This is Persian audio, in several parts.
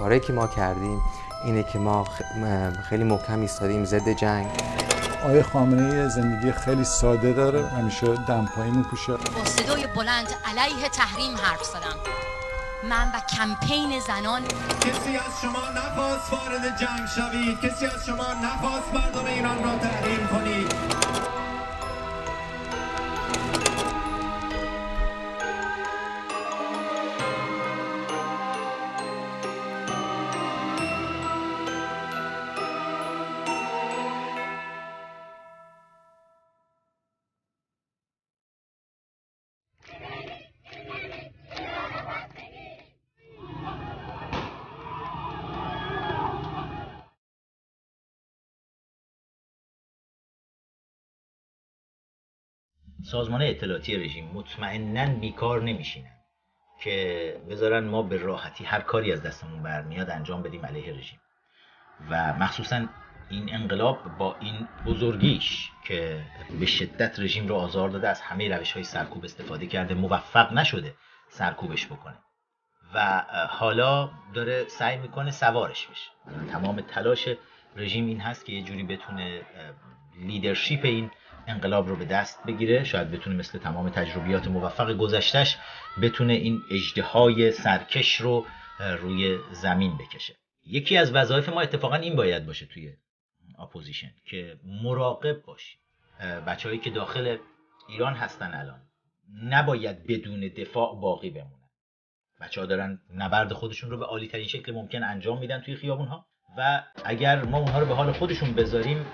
کاری که ما کردیم اینه که ما خیلی محکم ایستادیم ضد جنگ. آقای خامنه‌ای زندگی خیلی ساده داره، همیشه دمپایی میپوشه. با صدای بلند علیه تحریم حرف زدم. من و کمپین زنان. کسی از شما نخواست وارد جنگ شوید، کسی از شما نخواست مردم ایران را تحریم کنید. سازمان اطلاعاتی رژیم مطمئناً بیکار نمیشینن که بذارن ما به راحتی هر کاری از دستمون برمیاد انجام بدیم علیه رژیم و مخصوصاً این انقلاب با این بزرگیش که به شدت رژیم رو آزار داده، از همه روش‌های سرکوب استفاده کرده، موفق نشده سرکوبش بکنه و حالا داره سعی میکنه سوارش بشه. تمام تلاش رژیم این هست که یه جوری بتونه لیدرشپ این انقلاب رو به دست بگیره، شاید بتونه مثل تمام تجربیات موفق گذشتهش بتونه این اژدهای سرکش رو روی زمین بکشه. یکی از وظایف ما اتفاقا این باید باشه توی اپوزیشن که مراقب باشیم. بچه‌هایی که داخل ایران هستن الان نباید بدون دفاع باقی بمونن. بچه‌ها دارن نبرد خودشون رو به عالی ترین شکل ممکن انجام میدن توی خیابون‌ها و اگر ما اونها رو به حال خودشون بذاریم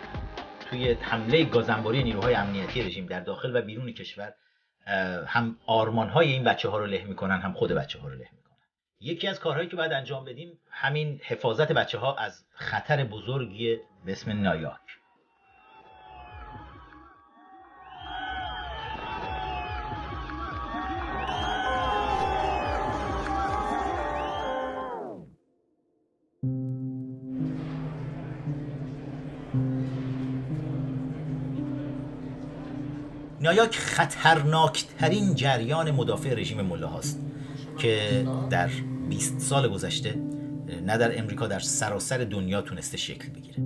توی حمله گازانباری نیروهای امنیتی رژیم در داخل و بیرون کشور، هم آرمان‌های این بچه‌ها رو له می‌کنن، هم خود بچه‌ها رو له می‌کنن. یکی از کارهایی که باید انجام بدیم همین حفاظت بچه‌ها از خطر بزرگی به اسم نایاک. نایاک خطرناکترین جریان مدافع رژیم ملاهاست که در 20 سال گذشته نه در امریکا، در سراسر دنیا تونسته شکل بگیره.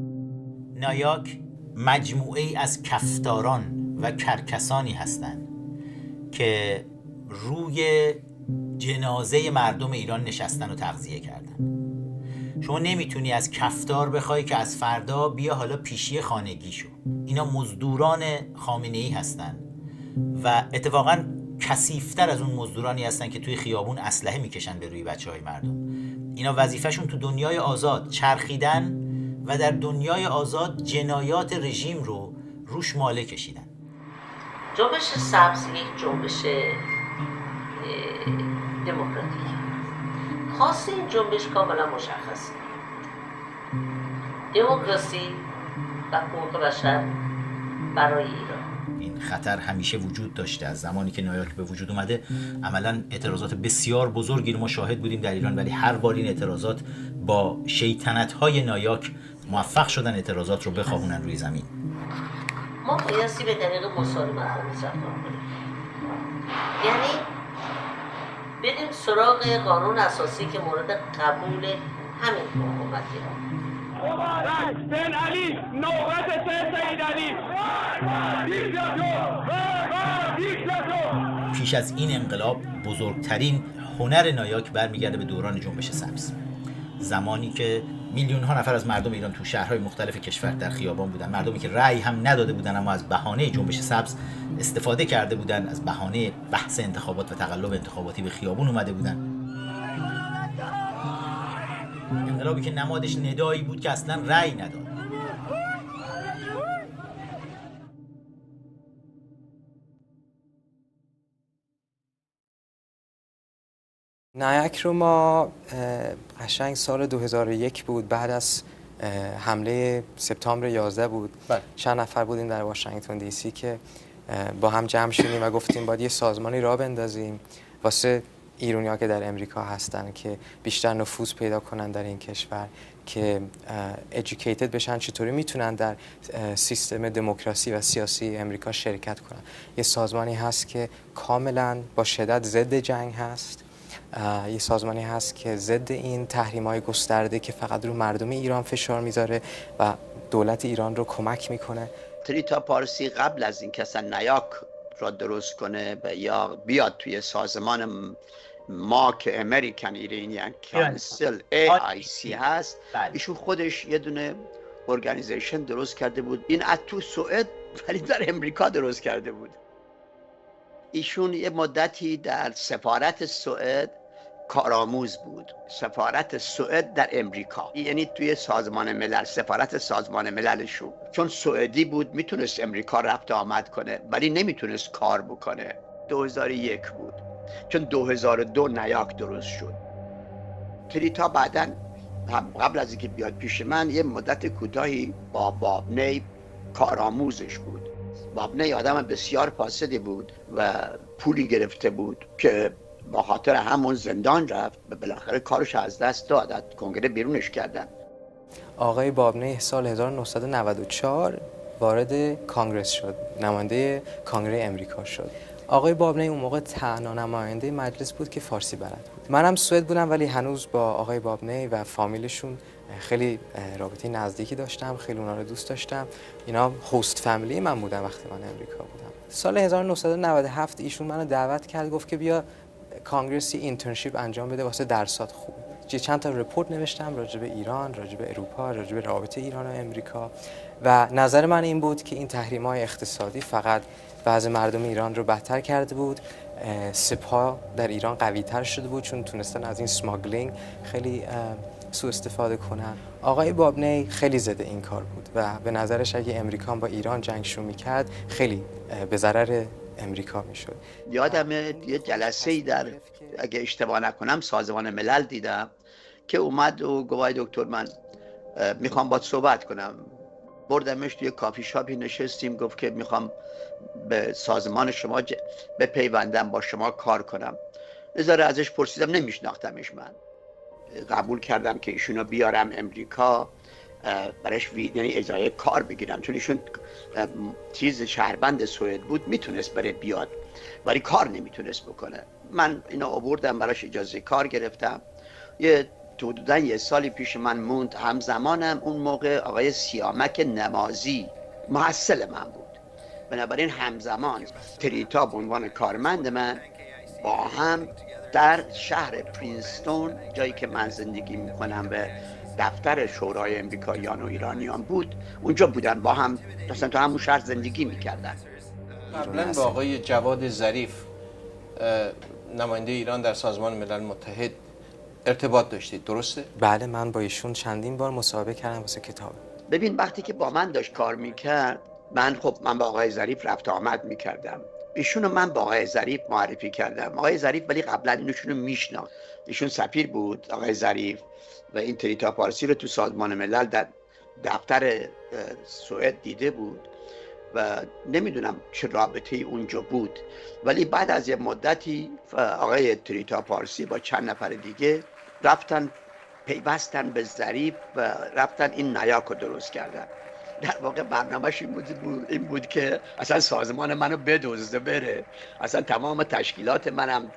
نایاک مجموعه ای از کفتاران و کرکسانی هستند که روی جنازه مردم ایران نشستن و تغذیه کردن. شما نمیتونی از کفتار بخوای که از فردا بیا حالا پیشی خانگی شو. اینا مزدوران خامنه‌ای هستن و اتفاقا کثیف‌تر از اون مزدورانی هستن که توی خیابون اسلحه میکشن به روی بچه‌های مردم. اینا وظیفه‌شون تو دنیای آزاد چرخیدن و در دنیای آزاد جنایات رژیم رو روش ماله کشیدن. جنبش سبز یک جنبش دموکراتیک. خاص این جنبش کاملا مشخصه. دموکراسی و حقوق بشر برای ایران. این خطر همیشه وجود داشته. از زمانی که نایاک به وجود اومده عملاً اعتراضات بسیار بزرگی رو ما شاهد بودیم در ایران، ولی هر بار این اعتراضات با شیطنت‌های نایاک موفق شدن اعتراضات رو بخوابونن روی زمین. ما بایستی به طریق مسالمت رفتار کنیم. یعنی بریم سراغ قانون اساسی که مورد قبول همین حکومتی ها. مبارک بن علی نوبت سید علی. پیش از این انقلاب بزرگترین هنر نایاک برمیگرده به دوران جنبش سبز، زمانی که میلیون ها نفر از مردم ایران تو شهرهای مختلف کشور در خیابان بودن، مردمی که رأی هم نداده بودن اما از بهانه جنبش سبز استفاده کرده بودن، از بهانه بحث انتخابات و تقلب انتخاباتی به خیابون اومده بودن. انقلابی که نمادش ندایی بود که اصلا رأی نداد. نایاک رو ما قشنگ سال 2001 بود، بعد از حمله سپتامبر 11 بود. چند نفر بودیم در واشنگتن دی سی که با هم جمع شدیم و گفتیم باید یه سازمانی راه بندازیم واسه ایرانی‌ها که در امریکا هستن که بیشتر نفوذ پیدا کنن در این کشور، که educated بشن چطوری میتونن در سیستم دموکراسی و سیاسی امریکا شرکت کنن. یه سازمانی هست که کاملا با شدت ضد جنگ هست یه سازمانی هست که ضد این تحریم‌های گسترده که فقط رو مردم ایران فشار میذاره و دولت ایران رو کمک میکنه. تریتا پارسی قبل از این که اصلا نیاک را درست کنه و یا بیاد توی سازمان ما که امریکن ایرانیان کانسل AIC هست، ایشون خودش یه دونه ارگانیزیشن درست کرده بود، این از تو سوئد ولی در امریکا درست کرده بود. ایشون یه مدتی در سفارت سوئد کارآموز بود، سفارت سوئد در امریکا، یعنی توی سازمان ملل، سفارت سازمان مللشون. چون سوئدی بود میتونست امریکا رفت آمد کنه ولی نمیتونست کار بکنه. 2001 بود، چون 2002 نیاک درست شد. تریتا بعداً قبل از اینکه بیاد پیش من یه مدت کوتاهی با بابنی کارآموزش بود. بابنی آدم بسیار فاسدی بود و پولی گرفته بود که با خاطر همون زندان رفت و بالاخره کارش از دست داد، از کنگره بیرونش کردن. آقای بابنی سال 1994 وارد کانگرس شد، نماینده کانگره امریکا شد. آقای بابنی اون موقع تنها نماینده مجلس بود که فارسی بلد بود. منم سوئد بودم ولی هنوز با آقای بابنی و فامیلشون خیلی رابطه نزدیکی داشتم، خیلی اونا رو دوست داشتم. اینا هوست فامیلی من بودن وقتی من امریکا بودم. سال 1997 ایشون منو دعوت کرد، گفت که بیا کانگرسی اینترنشیپ انجام بده واسه درسات خوب. چند تا رپورت نوشتم راجع به ایران، راجع به اروپا، راجع به رابطه ایران و امریکا و نظر من این بود که این تحریم‌های اقتصادی فقط وضع مردم ایران رو بدتر کرده بود. سپاه در ایران قوی‌تر شده بود چون تونستن از این سماگلینگ خیلی سوء استفاده کنن. آقای بابنی خیلی ضد این کار بود و به نظرش اگه امریکا با ایران جنگ شروع می‌کرد خیلی به ضرر امریکا میشد. یادم یه جلسه‌ای در اگه اشتباه نکنم سازمان ملل دیدم که اومد و گفت دکتر من میخوام باهات صحبت کنم. بردمش توی کافی شاپی نشستیم، گفت که میخوام به سازمان شما بپیوندم، با شما کار کنم. نظاره ازش پرسیدم، نمیشناختمش. من قبول کردم که ایشونو بیارم امریکا برایش یعنی اجازه کار بگیرم، چون ایشون چیز شهروند سوئد بود، میتونست بره بیاد ولی کار نمیتونست بکنه. من اینو آوردم براش اجازه کار گرفتم. یه حدوداً یه سالی پیش من موند. همزمانم اون موقع آقای سیامک نمازی محصل من بود، بنابراین همزمان تریتا به عنوان کارمند من با هم در شهر پرینستون، جایی که من زندگی میکنم، به دفتر شورای امریکاییان و ایرانیان بود، اونجا بودن، با هم اصلا تو همون شهر زندگی میکردن. قبلا با آقای جواد ظریف نماینده ایران در سازمان ملل متحد ارتباط داشتید، درسته؟ بله، من با ایشون چندین بار مصاحبه کردم واسه کتاب. ببین وقتی که با من داشت کار میکرد، من با آقای ظریف رفت آمد میکردم. ایشونو من با آقای ظریف معرفی کردم. آقای ظریف ولی قبلا اینشونو میشناخت. ایشون سفیر بود آقای ظریف و این تریتا پارسی رو تو سازمان ملل در دفتر سوئد دیده بود و نمیدونم چه رابطه اونجا بود، ولی بعد از یه مدتی آقای تریتا پارسی با چند نفر دیگه رفتن پیوستن به ظریف و رفتن این نیاک رو درست کردن. در واقع برنامه‌اش این بود که اصلا سازمان منو بدزده بره، اصلا تمام تشکیلات منم،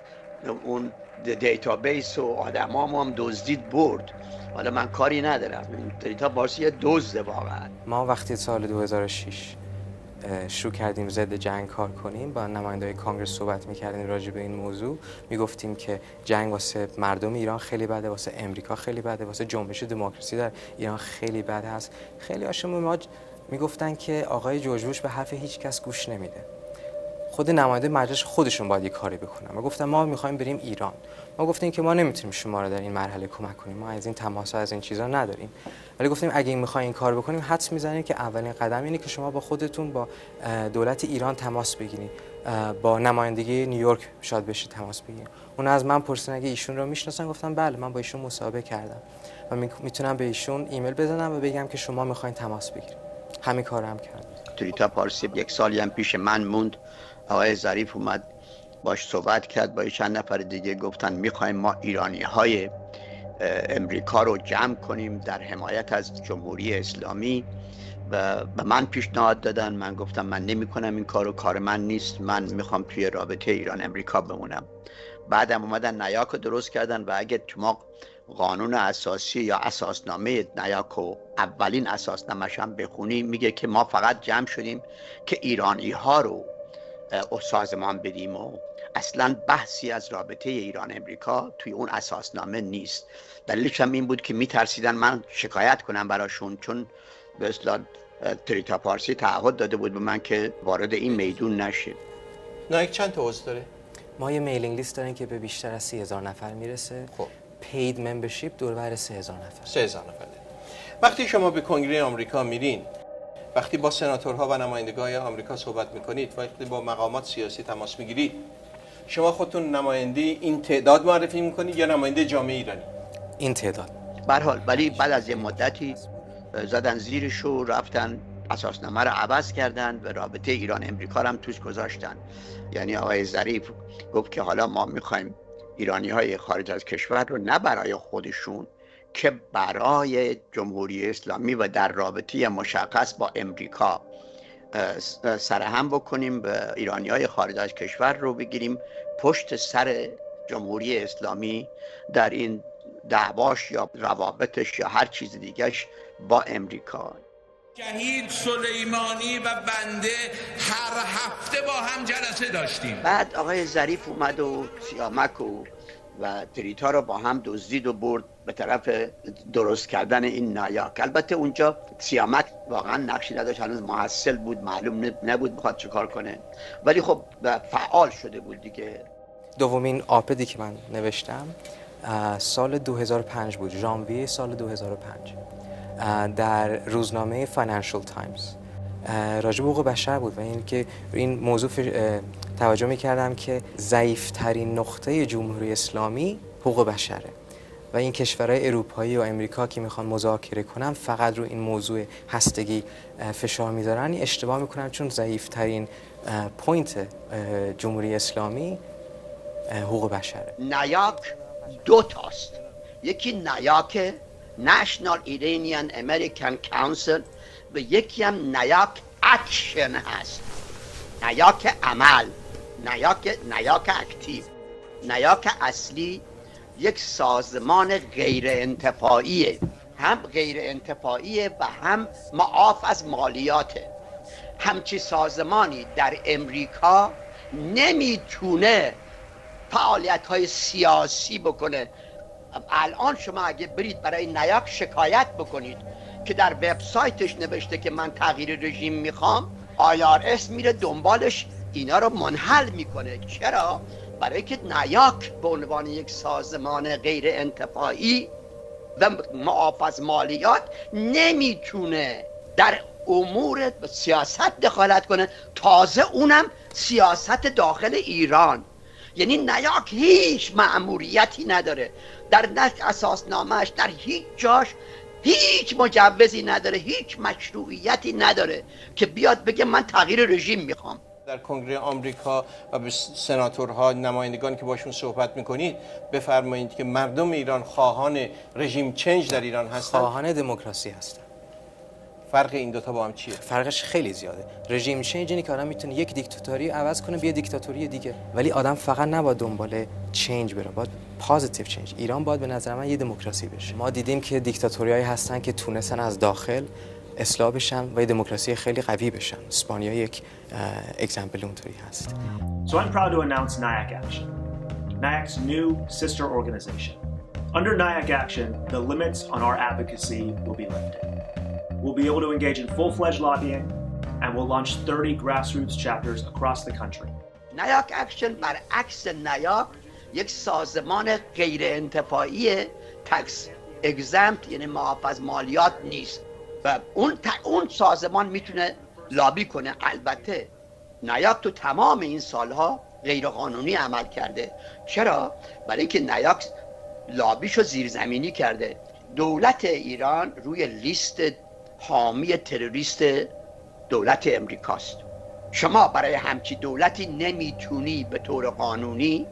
اون دیتابیس و آدمامو هم دزدید برد. حالا من کاری ندارم، تریتا پارسی یه دزده واقعا. ما وقتی سال 2006 شروع کردیم ضد جنگ کار کنیم، با نماینده‌های کانگرس صحبت می‌کردیم راجع به این موضوع، میگفتیم که جنگ واسه مردم ایران خیلی بده، واسه امریکا خیلی بده، واسه جنبش دموکراسی در ایران خیلی بده هست. خیلی هاشون ما میگفتن که آقای جورج بوش به حرف هیچ کس گوش نمیده. خود نماینده مجلس خودشون باید یه کاری بکنن. ما گفتم ما می‌خوایم بریم ایران. ما گفتیم که ما نمیتونیم شما رو در این مرحله کمک کنیم، ما از این تماس و از این چیزا نداریم، ولی گفتیم اگه این می‌خواین این کار بکنیم، حدس می‌زنیم که اولین قدم اینه که شما با خودتون با دولت ایران تماس بگیرید، با نمایندگی نیویورک شاید بشه تماس بگیرید. اون از من پرسیدن اگه ایشون رو میشناسن، گفتم بله، من با ایشون مصاحبه کردم و میتونم به ایشون ایمیل بزنم و بگم که شما می‌خواین تماس بگیرید. همین کارم کردم. تریتا پارسی یک سالی هم پیش من موند. آقای ظریف اومد باش صحبت کرد، با چند نفر دیگه گفتن میخوایم ما ایرانی‌های امریکا رو جمع کنیم در حمایت از جمهوری اسلامی و به من پیشنهاد دادن. من گفتم من نمی‌کنم این کارو، کار من نیست، من میخوام توی رابطه ایران امریکا بمونم. بعدم اومدن نیاک رو درست کردن و اگه ما قانون اساسی یا اساسنامه نیاک و اولین اساسنامه‌ش هم بخونیم میگه که ما فقط جمع شدیم که ایرانی ها رو سازمان بدیم و اصلا بحثی از رابطه ایران امریکا توی اون اساسنامه نیست. دلیلش هم این بود که میترسیدن من شکایت کنم براشون، چون به اصطلاح تریتا پارسی تعهد داده بود به من که وارد این میدون نشه. نایک چند تا عضو داره؟ ما یه میلینگ لیست داریم که به بیشتر از 30,000 نفر میرسه. خب پید ممبرشیپ دور بر 3,000 نفر. 3,000 نفر. وقتی شما به کنگره آمریکا میرین، وقتی با سناتورها و نمایندگان آمریکا صحبت میکنید، وقتی با مقامات سیاسی تماس میگیرید، شما خودتون نماینده این تعداد معرفی میکنید یا نماینده جامعه ایرانی؟ این تعداد. به هر حال ولی بعد از یه مدتی زدن زیرش و رفتن اساسنامه رو عوض کردن و رابطه ایران امریکا رو هم توش گذاشتن. یعنی آقای ظریف گفت که حالا ما میخوایم ایرانی های خارج از کشور رو نه برای خودشون که برای جمهوری اسلامی و در رابطه مشخص با امریکا سرهم بکنیم و ایرانی های خارج از کشور رو بگیریم پشت سر جمهوری اسلامی در این دعواش یا روابطش یا هر چیز دیگهش با امریکا. شهید سلیمانی و بنده هر هفته با هم جلسه داشتیم. بعد آقای ظریف اومد و سیامک و تریتا رو با هم دزدید و برد به طرف درست کردن این نیاک. البته اونجا سیامک واقعا نقشی نداشت، هنوز محصل بود، معلوم نبود بخواد چه کار کنه، ولی خب فعال شده بود دیگه. دومین آپدی که من نوشتم سال 2005 بود، ژانویه سال 2005 در روزنامه فاینانشال تایمز راجع به حقوق بشر بود و این موضوع توجه می‌کردم که ضعیف‌ترین نقطه جمهوری اسلامی حقوق بشره و این کشورهای اروپایی و امریکا که میخوان مذاکره کنن فقط رو این موضوع هستگی فشار میذارن، اشتباه میکنن، چون ضعیف‌ترین پوینت جمهوری اسلامی حقوق بشره. نیاک دو تاست، یکی نیاک National Iranian American Council و یکی هم نیاک اکشن هست، نیاک عمل، نیاک اکتیو. نیاک اصلی یک سازمان غیر انتفاعیه، هم غیر انتفاعیه و هم معاف از مالیاته. همچی سازمانی در امریکا نمیتونه فعالیت‌های سیاسی بکنه. الان شما اگه برید برای نیاک شکایت بکنید که در وبسایتش نوشته که من تغییر رژیم میخوام، IRS میره دنبالش اینا رو منحل میکنه. چرا؟ برای که نیاک به عنوان یک سازمان غیر انتفاعی و معاف از مالیات نمیتونه در امور سیاست دخالت کنه، تازه اونم سیاست داخل ایران. یعنی نیاک هیچ مأموریتی نداره در اساسنامه‌اش، در هیچ جاش هیچ مجوزی نداره، هیچ مشروعیتی نداره که بیاد بگه من تغییر رژیم میخوام. در کنگره آمریکا و به سناتورها، نمایندگانی که باشون صحبت میکنید بفرمایید که مردم ایران خواهان رژیم چنج در ایران هستن؟ خواهان دموکراسی هستن. فرق این دوتا با هم چیه؟ فرقش خیلی زیاده. رژیم چنج اینه که آدم میتونه یک دیکتاتوری عوض کنه به یه دیکتاتوری دیگه، ولی آدم فقط نباید دنبال چنج بره، باید پوزیتیو چنج. ایران باید به نظر من یه دموکراسی بشه. ما دیدیم که دیکتاتوریایی هستن که تونستن از داخل اصلاح بشن و یه دموکراسی خیلی قوی بشن. اسپانیا یک اگزمپل اونطوری هست. So I'm proud to announce NIAC Action, NIAC's new sister organization. Under NIAC Action, the limits on our advocacy will be lifted. We'll be able to engage in full-fledged lobbying, and we'll launch 30 grassroots chapters across the country. نیاک اکشن برعکس نیاک یک سازمان غیر انتفاعی تکس اگزمپت، یعنی معاف از مالیات نیست و اون سازمان میتونه لابی کنه. البته نیاک تو تمام این سالها غیر قانونی عمل کرده. چرا؟ برای اینکه نیاک لابیشو زیرزمینی کرده. دولت ایران روی لیست حامی تروریست دولت امریکاست. شما برای همچی دولتی نمیتونی به طور قانونی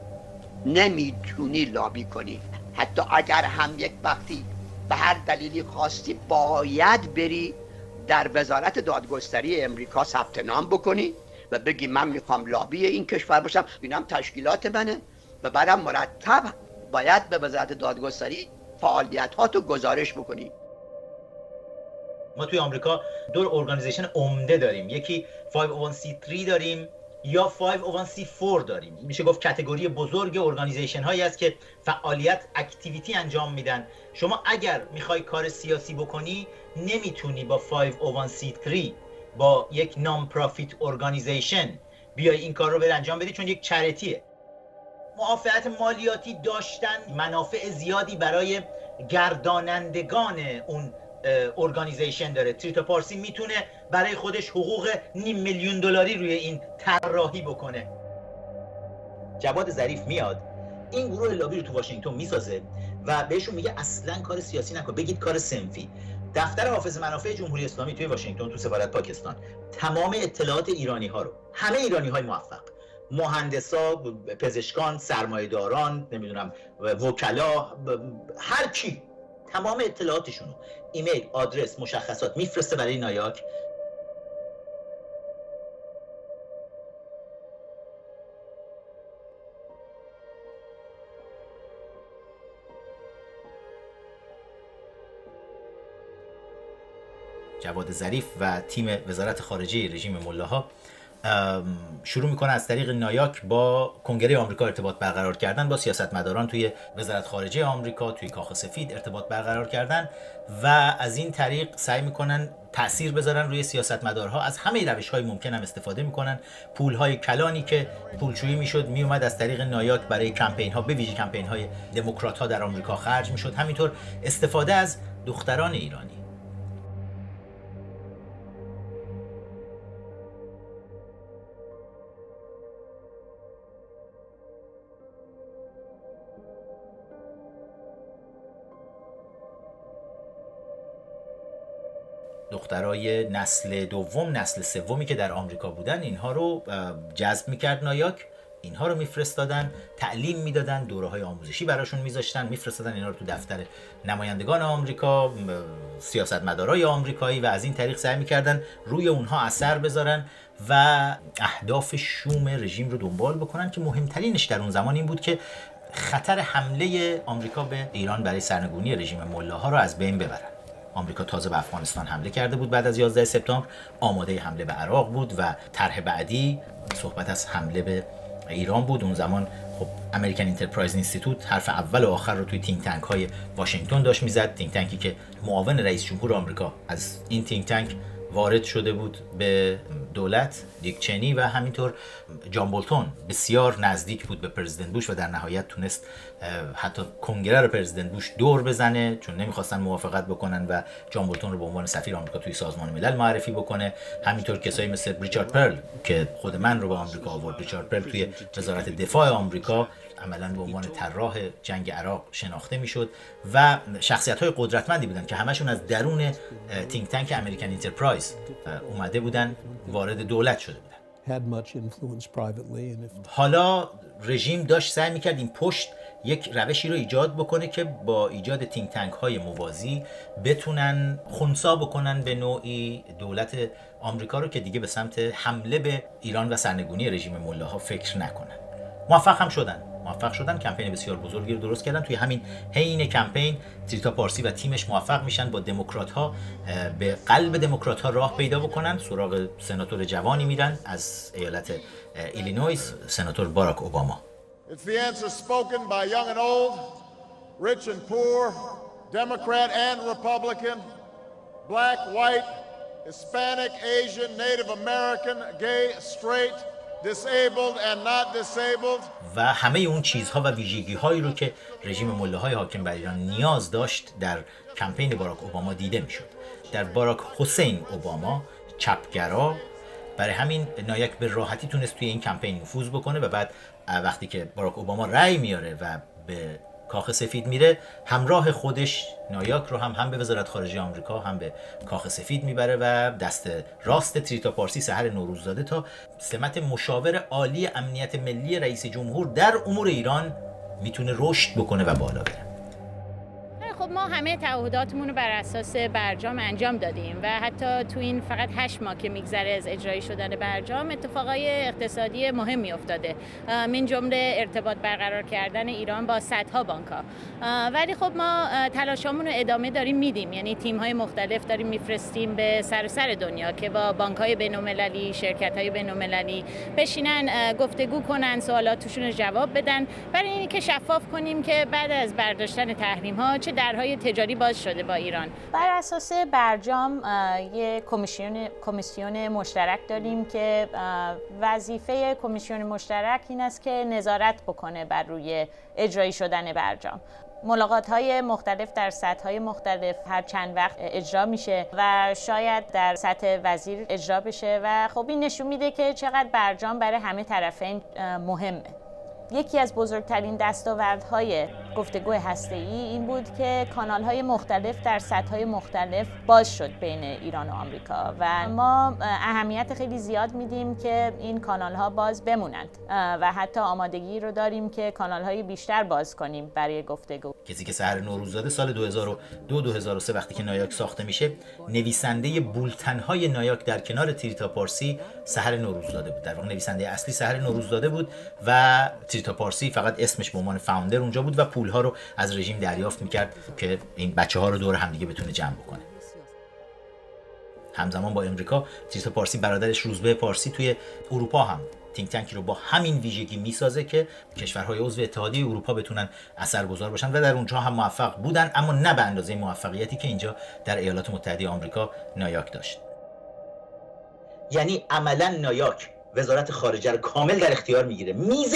نمیتونی لابی کنی. حتی اگر هم یک وقتی به هر دلیلی خواستی باید بری در وزارت دادگستری امریکا ثبت نام بکنی و بگی من میخوام لابی این کشور باشم، اینم تشکیلات منه و بعدم مرتب باید به وزارت دادگستری فعالیت‌هاتو گزارش بکنی. ما توی آمریکا دو ارگانیزیشن عمده داریم، یکی 501c3 داریم یا 501c4 داریم. میشه گفت کاتگوری بزرگ ارگانیزیشن هایی است که فعالیت اکتیویتی انجام میدن. شما اگر میخوای کار سیاسی بکنی نمیتونی با 501c3 با یک نام پروفیت ارگانیزیشن بیای این کار رو بر انجام بدی، چون یک چریتیه. معافیت مالیاتی داشتن منافع زیادی برای گردانندگان اون ارگانیزیشن داره. تریتا پارسی میتونه برای خودش حقوق $500,000 روی این طراحی بکنه. جواد ظریف میاد این گروه لابی رو تو واشنگتن میسازه و بهشون میگه اصلا کار سیاسی نکن، بگید کار صنفی. دفتر حافظ منافع جمهوری اسلامی توی واشنگتن تو سفارت پاکستان تمام اطلاعات ایرانی ها رو، همه ایرانی های موفق، مهندسا، پزشکان، سرمایه‌داران، نمیدونم وکلا، هر کی، تمام اطلاعاتشون رو، ایمیل، آدرس، مشخصات میفرسته برای نایاک. جواد ظریف و تیم وزارت خارجه رژیم ملاها شروع میکنه از طریق نایاک با کنگره آمریکا ارتباط برقرار کردن، با سیاستمداران توی وزارت خارجه آمریکا، توی کاخ سفید ارتباط برقرار کردن و از این طریق سعی میکنن تأثیر بذارن روی سیاستمدارها. از همه روش‌های ممکن هم استفاده میکنن. پول‌های کلانی که پولشویی میشد میومد از طریق نایاک برای کمپین‌ها، به ویژه کمپین‌های دموکرات‌ها در آمریکا خرج میشد. همینطور استفاده از دختران ایرانی. دخترای نسل دوم، نسل سومی که در آمریکا بودن، اینها رو جذب میکرد نایاک، اینها رو میفرستادن، تعلیم میدادن، دوره‌های آموزشی براشون میذاشتن، میفرستادن اینا رو تو دفتر نمایندگان آمریکا، سیاستمدارای آمریکایی و از این طریق سعی میکردن روی اونها اثر بذارن و اهداف شوم رژیم رو دنبال بکنن که مهمترینش در اون زمان این بود که خطر حمله آمریکا به ایران برای سرنگونی رژیم ملاها رو از بین ببرن. آمریکا تازه به افغانستان حمله کرده بود بعد از 11 سپتامبر، آماده حمله به عراق بود و طرح بعدی صحبت از حمله به ایران بود. اون زمان خب امریکن انترپرایز اینستیتوت حرف اول و آخر رو توی تینک تانک های واشنگتن داشت میزد. تینک تانکی که معاون رئیس جمهور آمریکا از این تینک تانک وارد شده بود به دولت، دیک چنی، و همینطور جان بولتون بسیار نزدیک بود به پرزیدنت بوش و در نهایت تونست حتی کنگره رو پرزیدنت بوش دور بزنه، چون نمیخواستن موافقت بکنن و جان بولتون رو به عنوان سفیر آمریکا توی سازمان ملل معرفی بکنه. همینطور کسایی مثل ریچارد پرل که خود من رو به آمریکا آورد. ریچارد پرل توی وزارت دفاع آمریکا عملاً به عنوان طراح جنگ عراق شناخته میشد و شخصیت‌های قدرتمندی بودن که همشون از درون تینک تانک امریکن انترپرایز اومده بودن، وارد دولت شده بودن. حالا رژیم داشت سعی میکرد این پشت یک روشی رو ایجاد بکنه که با ایجاد تینک تانک های موازی بتونن خنثی بکنن به نوعی دولت آمریکا رو که دیگه به سمت حمله به ایران و سرنگونی رژیم ملاها فکر نکنن. موفق هم شدن. کمپین بسیار بزرگی رو درست کردن. توی همین حین کمپین تریتا پارسی و تیمش موفق میشن با دموکرات‌ها به قلب دموکرات‌ها راه پیدا بکنن. سراغ سناتور جوانی میرن از ایالت ایلینویس، سناتور باراک اوباما. It's the answer spoken by young and old, rich and poor, Democrat and Republican, black, white, Hispanic, Asian, Native American, gay, straight, disabled and not disabled. و همه اون چیزها و ویژگی‌هایی رو که رژیم ملاهای حاکم بر ایران نیاز داشت در کمپین باراک اوباما دیده میشد. در باراک حسین اوباما، چپگرا، برای همین نایاک به راحتی تونست توی این کمپین نفوذ بکنه و بعد وقتی که باراک اوباما رأی میاره و به کاخ سفید میره، همراه خودش نایاک رو هم به وزارت خارجه آمریکا هم به کاخ سفید میبره و دست راست تریتا پارسی سحر نوروززاده تا سمت مشاور عالی امنیت ملی رئیس جمهور در امور ایران میتونه رشد بکنه و بالا بره. خب ما ما همه تعهداتمون رو بر اساس برجام انجام دادیم و حتی تو این فقط 8 ماه که میگذره از اجرایی شدن برجام اتفاقای اقتصادی مهمی افتاده، من جمله ارتباط برقرار کردن ایران با صدها بانک‌ها. ولی خب ما تلاشامون رو ادامه داریم میدیم، یعنی تیم‌های مختلف داریم میفرستیم به سراسر دنیا که با بانک‌های بین‌المللی، شرکت‌های بین‌المللی بشینن گفتگو کنن، سوالاتشون رو جواب بدن، برای اینکه شفاف کنیم که بعد از برداشتن تحریم‌ها چه درهای تجاری باز شده با ایران. بر اساس برجام یک کمیسیون مشترک داریم که وظیفه کمیسیون مشترک این است که نظارت بکنه بر روی اجرایی شدن برجام. ملاقات‌های مختلف در سطح‌های مختلف هر چند وقت اجرا میشه و شاید در سطح وزیر اجرا بشه و خب این نشون میده که چقدر برجام برای همه طرفین مهمه. یکی از بزرگترین دستاوردهای گفتگو هسته‌ای این بود که کانال‌های مختلف در سطح‌های مختلف باز شد بین ایران و آمریکا و ما اهمیت خیلی زیاد میدیم که این کانال‌ها باز بمونند و حتی آمادگی رو داریم که کانال‌های بیشتر باز کنیم برای گفتگو. کسی که سحر نوروززاده سال 2002-2003 وقتی که نایاک ساخته میشه، نویسنده بولتن‌های نایاک در کنار تریتا پارسی سحر نوروززاده بود. در واقع نویسنده اصلی سحر نوروززاده بود و تریتا پارسی فقط اسمش به عنوان فاوندر اونجا بود و پول‌ها رو از رژیم دریافت می‌کرد که این بچه‌ها رو دور همدیگه بتونه جمع بکنه. همزمان با امریکا تریتا پارسی برادرش روزبه پارسی توی اروپا هم تینک تانکی رو با همین ویژگی میسازه که کشورهای عضو اتحادیه اروپا بتونن اثرگذار باشن و در اونجا هم موفق بودن، اما نه به اندازه موفقیتی که اینجا در ایالات متحده آمریکا نایاک داشت. یعنی عملاً نایاک وزارت خارجه رو کامل در اختیار میگیره. میز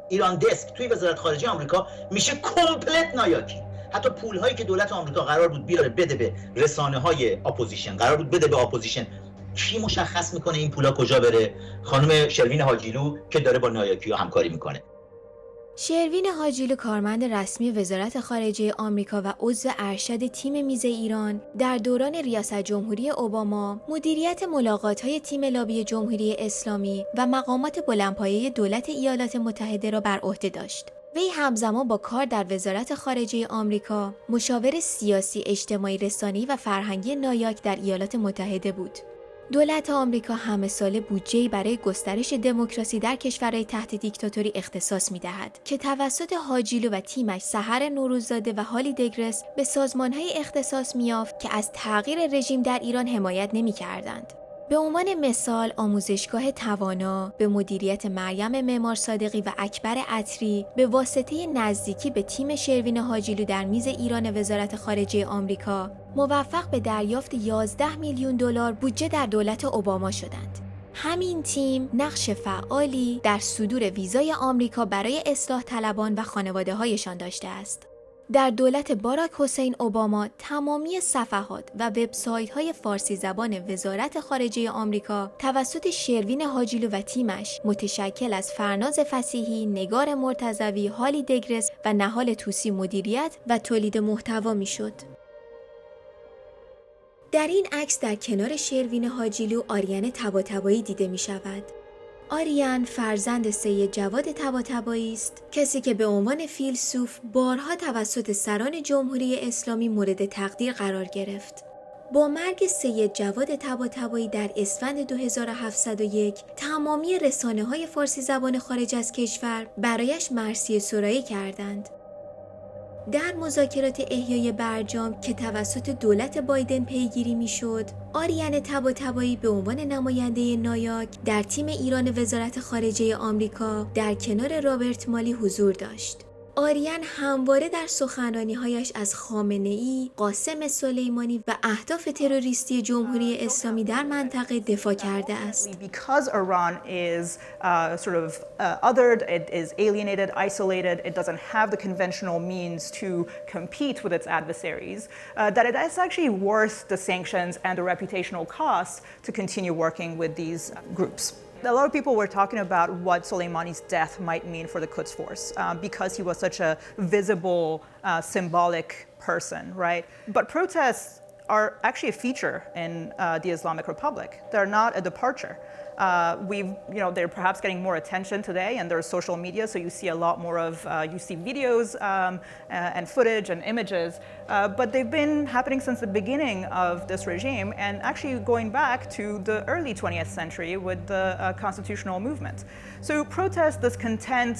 ایران دسک توی وزارت خارجه آمریکا میشه کامپلت نایاکی. حتی پول‌هایی که دولت آمریکا قرار بود بیاره بده به رسانه‌های اپوزیشن، قرار بود بده به اپوزیشن، کی مشخص میکنه این پولا کجا بره؟ خانم شروین حاجیلو که داره با نایاکی‌ها همکاری میکنه. شروین حاجیلو کارمند رسمی وزارت خارجه آمریکا و عضو ارشد تیم میز ایران در دوران ریاست جمهوری اوباما مدیریت ملاقات‌های تیم لابی جمهوری اسلامی و مقامات بلندپایه دولت ایالات متحده را بر عهده داشت. وی همزمان با کار در وزارت خارجه آمریکا مشاور سیاسی، اجتماعی، رسانه‌ای و فرهنگی نایاک در ایالات متحده بود. دولت آمریکا همه ساله بودجه‌ای برای گسترش دموکراسی در کشورهای تحت دیکتاتوری اختصاص می‌دهد که توسط حاجیلو و تیمش سحر نوروززاده و هالی دگرس به سازمان‌های اختصاص می‌یافت که از تغییر رژیم در ایران حمایت نمی‌کردند. به عنوان مثال آموزشگاه توانا به مدیریت مریم معمار صادقی و اکبر عطری به واسطه نزدیکی به تیم شروین حاجیلو در میز ایران وزارت خارجه آمریکا موفق به دریافت 11 میلیون دلار بودجه در دولت اوباما شدند. همین تیم نقش فعالی در صدور ویزای آمریکا برای اصلاح طلبان و خانواده‌هایشان داشته است. در دولت باراک حسین اوباما تمامی صفحات و وبسایت‌های فارسی زبان وزارت خارجه آمریکا توسط شروین حاجیلو و تیمش متشکل از فرناز فصیحی، نگار مرتضوی، هالی دگرس و نهال طوسی مدیریت و تولید محتوا میشد. در این عکس در کنار شروین حاجیلو آریان طباطبایی دیده می شود. آریان فرزند سید جواد طباطبایی است، کسی که به عنوان فیلسوف بارها توسط سران جمهوری اسلامی مورد تقدیر قرار گرفت. با مرگ سید جواد طباطبایی در اسفند 2701 تمامی رسانه‌های فارسی زبان خارج از کشور برایش مرثیه سرایی کردند. در مذاکرات احیای برجام که توسط دولت بایدن پیگیری میشد، آریان طباطبایی به عنوان نماینده نایاک در تیم ایران وزارت خارجه آمریکا در کنار رابرت مالی حضور داشت. آریان همواره در سخنرانی‌هایش از خامنه‌ای، قاسم سلیمانی و اهداف تروریستی جمهوری اسلامی در منطقه دفاع کرده است. Because Iran is othered, it is alienated, isolated, it doesn't have the conventional means to compete with its adversaries, that it is actually worth the sanctions and the reputational costs to continue working with these groups. A lot of people were talking about what Soleimani's death might mean for the Quds Force because he was such a visible, symbolic person, right? But protests are actually a feature in the Islamic Republic. They're not a departure. They're perhaps getting more attention today, and there's social media, so you see a lot more of, you see videos and footage and images, but they've been happening since the beginning of this regime, and actually going back to the early 20th century with the constitutional movement. So protest, discontent,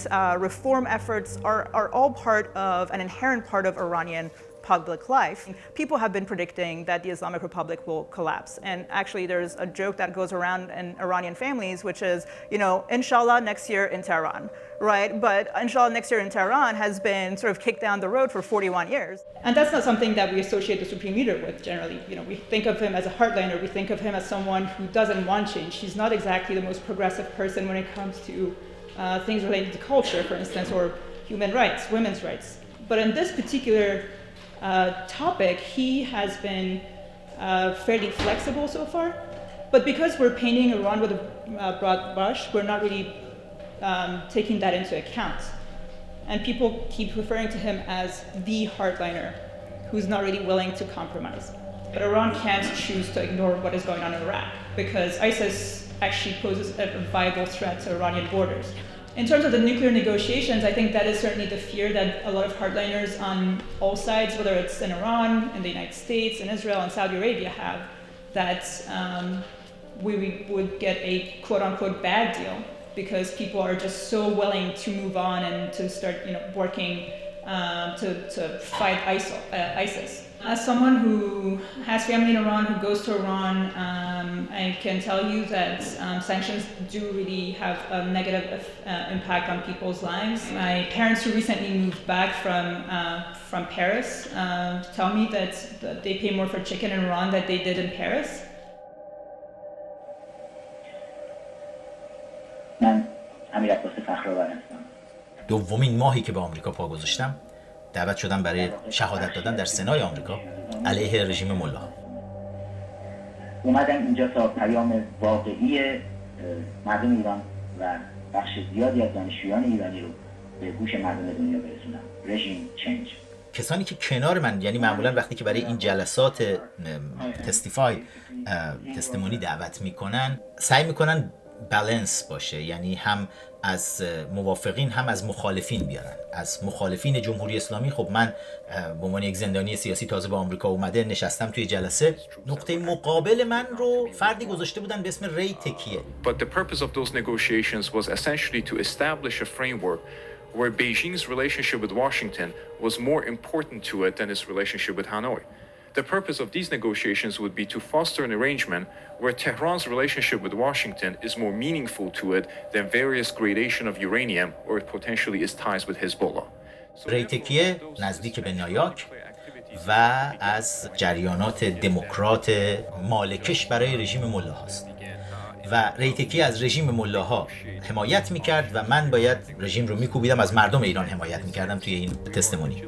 reform efforts are all part of an inherent part of Iranian public life. People have been predicting that the Islamic Republic will collapse. And actually there's a joke that goes around in Iranian families, which is, inshallah next year in Tehran, right? But inshallah next year in Tehran has been sort of kicked down the road for 41 years. And that's not something that we associate the Supreme Leader with generally. We think of him as a hardliner. We think of him as someone who doesn't want change. He's not exactly the most progressive person when it comes to things related to culture, for instance, or human rights, women's rights. But in this particular topic, he has been fairly flexible so far. But because we're painting Iran with a broad brush, we're not really taking that into account. And people keep referring to him as the hardliner, who's not really willing to compromise. But Iran can't choose to ignore what is going on in Iraq, because ISIS actually poses a viable threat to Iranian borders. In terms of the nuclear negotiations, I think that is certainly the fear that a lot of hardliners on all sides, whether it's in Iran, in the United States, in Israel, and Saudi Arabia have, that we would get a quote-unquote bad deal because people are just so willing to move on and to start working to fight ISIS. As someone who has family in Iran, who goes to Iran, I can tell you that sanctions do really have a negative impact on people's lives. My parents, who recently moved back from Paris, tell me that they pay more for chicken in Iran than they did in Paris. من امیر عباس فخرآور هستم. دومین ماهی که به آمریکا پا گذاشتم، دعوت شدم برای شهادت دادن در سنای آمریکا علیه رژیم ملاها. اومدم اینجا تا پیام واقعی مردم ایران و بخش زیادی از دانشجویان ایرانی رو به گوش مردم دنیا برسونم. رژیم چنج. کسانی که کنار من، یعنی معمولا وقتی که برای این جلسات تستمونی دعوت میکنن، سعی میکنن بالانس باشه، یعنی هم از موافقین هم از مخالفین بیارن. از مخالفین جمهوری اسلامی، خب من به عنوان یک زندانی سیاسی تازه به آمریکا اومده نشستم توی جلسه، نقطه مقابل من رو فردی گذاشته بودن به اسم ری تکیه. But the purpose of those negotiations was essentially to establish a framework where Beijing's relationship with Washington was more important to it than its relationship with Hanoi. The purpose of these negotiations would be to foster an arrangement where Tehran's relationship with Washington is more meaningful to it than various gradation of uranium or potentially its ties with Hezbollah. ری تکیه نزدیک به نیویورک و از جریانات دموکرات مالکش برای رژیم ملاهاست و ری تکیه از رژیم ملاها حمایت میکرد و من باید رژیم رو میکوبیدم، از مردم ایران حمایت میکردم توی این تستمونی.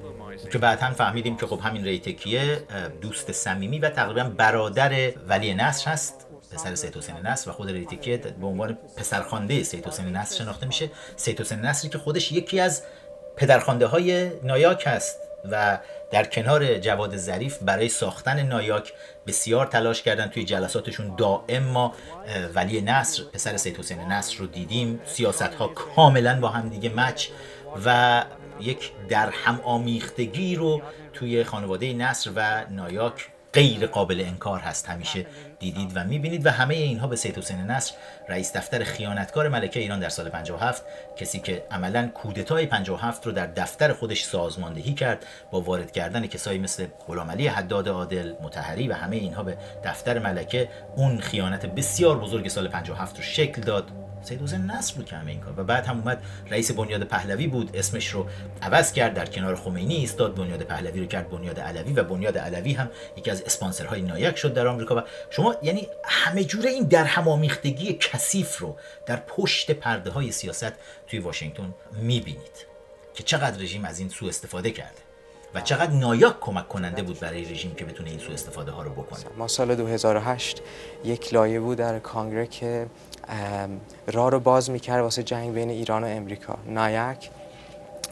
که بعد هم فهمیدیم که خب همین ری تکیه دوست صمیمی و تقریبا برادر ولی نصر هست، پسر سید حسین نصر، و خود ری تکیه به عنوان پسرخوانده سید حسین نصر شناخته میشه. سید حسین نصری که خودش یکی از پدرخوانده های نایاک هست و در کنار جواد ظریف برای ساختن نایاک بسیار تلاش کردن. توی جلساتشون دائم ما ولی نصر پسر سید حسین نصر رو دیدیم، سیاست ها کاملا با هم دیگه مچ و یک در هم آمیختگی رو توی خانواده نصر و نایاک غیر قابل انکار هست، همیشه دیدید و میبینید. و همه اینها به سید حسین نصر، رئیس دفتر خیانتکار ملکه ایران در سال 57، کسی که عملاً کودتای 57 رو در دفتر خودش سازماندهی کرد با وارد کردن کسایی مثل غلامعلی حداد عادل، مطهری و همه اینها به دفتر ملکه، اون خیانت بسیار بزرگ سال 57 رو شکل داد. سید حسین نصر بود که همه این کار. و بعد هم اومد رئیس بنیاد پهلوی بود، اسمش رو عوض کرد، در کنار خمینی ایستاد، بنیاد پهلوی رو کرد بنیاد علوی و بنیاد علوی هم یکی از اسپانسرهای نایاک شد در آمریکا. و شما یعنی همه جوره این در هم آمیختگی کثیف رو در پشت پرده های سیاست توی واشنگتن میبینید که چقدر رژیم از این سوء استفاده کرده و چقدر نایاک کمک کننده بود برای رژیم که بتونه این سوء استفاده ها رو بکنه. ما سال 2008 یک لایحه بود در کانگره که راه رو باز میکرد واسه جنگ بین ایران و امریکا. نایاک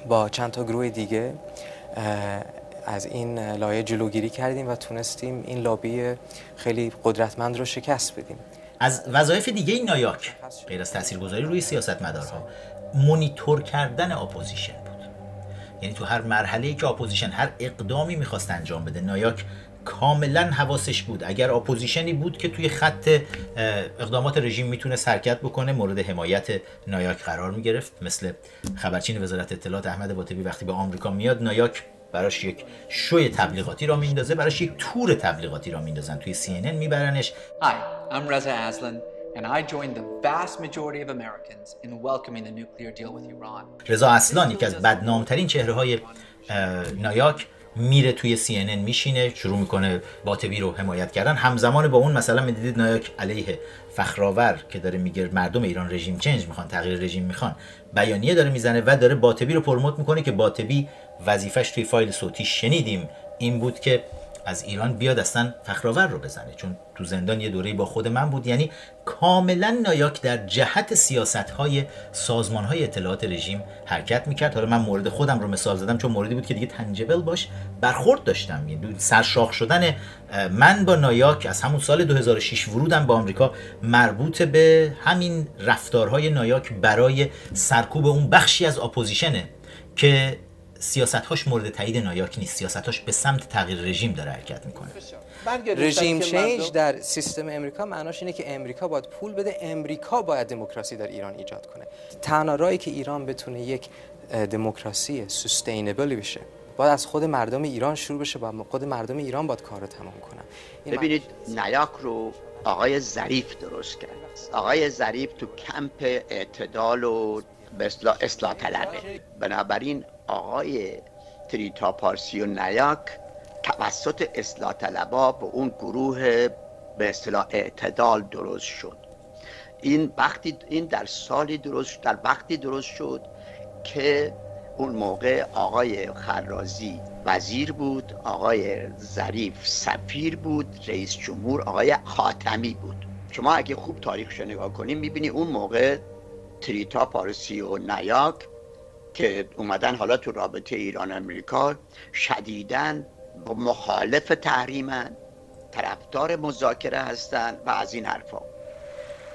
با چند تا گروه دیگه از این لایه جلوگیری کردیم و تونستیم این لابی خیلی قدرتمند رو شکست بدیم. از وظایف دیگه این نایاک غیر از تاثیرگذاری روی سیاستمدارها مونیتور کردن اپوزیشن بود. یعنی تو هر مرحله‌ای که اپوزیشن هر اقدامی می‌خواست انجام بده، نایاک کاملا حواسش بود. اگر اپوزیشنی بود که توی خط اقدامات رژیم میتونه حرکت بکنه، مورد حمایت نایاک قرار میگرفت. مثل خبرچین وزارت اطلاعات احمد باطبی وقتی به آمریکا میاد، نایاک براش یک شوی تبلیغاتی را میندازه، براش یک تور تبلیغاتی را میندازن، توی CNN میبرنش. Hi, I'm Reza Aslan and I joined the vast majority of Americans in welcoming the nuclear deal with Iran. رضا اصلان یکی از بدنامترین چهره‌های نایاک میره توی CNN میشینه، شروع میکنه باطبی رو حمایت کردن. همزمان با اون مثلا میدیدید نایاک علیه فخرآور که داره میگه مردم ایران رژیم چنج میخوان، تغییر رژیم میخوان، بیانیه داره میزنه و داره باطبی رو پروموت میکنه که باطبی وظیفش توی فایل صوتی شنیدیم این بود که از ایران بیاد اصلا فخرآور رو بزنه، چون تو زندان یه دوره‌ای با خود من بود. یعنی کاملا نایاک در جهت سیاست‌های سازمان‌های اطلاعات رژیم حرکت می‌کرد. حالا من مورد خودم رو مثال زدم چون موردی بود که دیگه تنجبل باش برخورد داشتم. یعنی سرشاخ شدن من با نایاک از همون سال 2006 ورودم به آمریکا مربوط به همین رفتارهای نایاک برای سرکوب اون بخشی از اپوزیشنه که سیاست‌هاش مورد تایید نایاک نیست، سیاست‌هاش به سمت تغییر رژیم داره حرکت میکنه. رژیم چنج در سیستم امریکا معناش اینه که امریکا باید پول بده، امریکا باید دموکراسی در ایران ایجاد کنه. تنها راهی که ایران بتونه یک دموکراسی سستینبل بشه باید از خود مردم ایران شروع بشه، باید خود مردم ایران باید کار رو تمام کنن. ببینید نایاک رو آقای ظریف درست کرد. آقای ظریف تو کمپ اعتدال و به اصلاح طلبه. بنابراین آقای تریتا پارسی و نایاک توسط اصلاح طلبا به اون گروه به اصطلاح اعتدال درست شد. این در وقتی درست شد که اون موقع آقای خرازی وزیر بود، آقای ظریف سفیر بود، رئیس جمهور آقای خاتمی بود. شما اگه خوب تاریخش نگاه کنیم میبینی اون موقع تریتا پارسی و نایاک که اومدن حالا تو رابطه ایران امریکا شدیداً مخالف تحریمن، طرفدار مذاکره هستن و از این حرفا،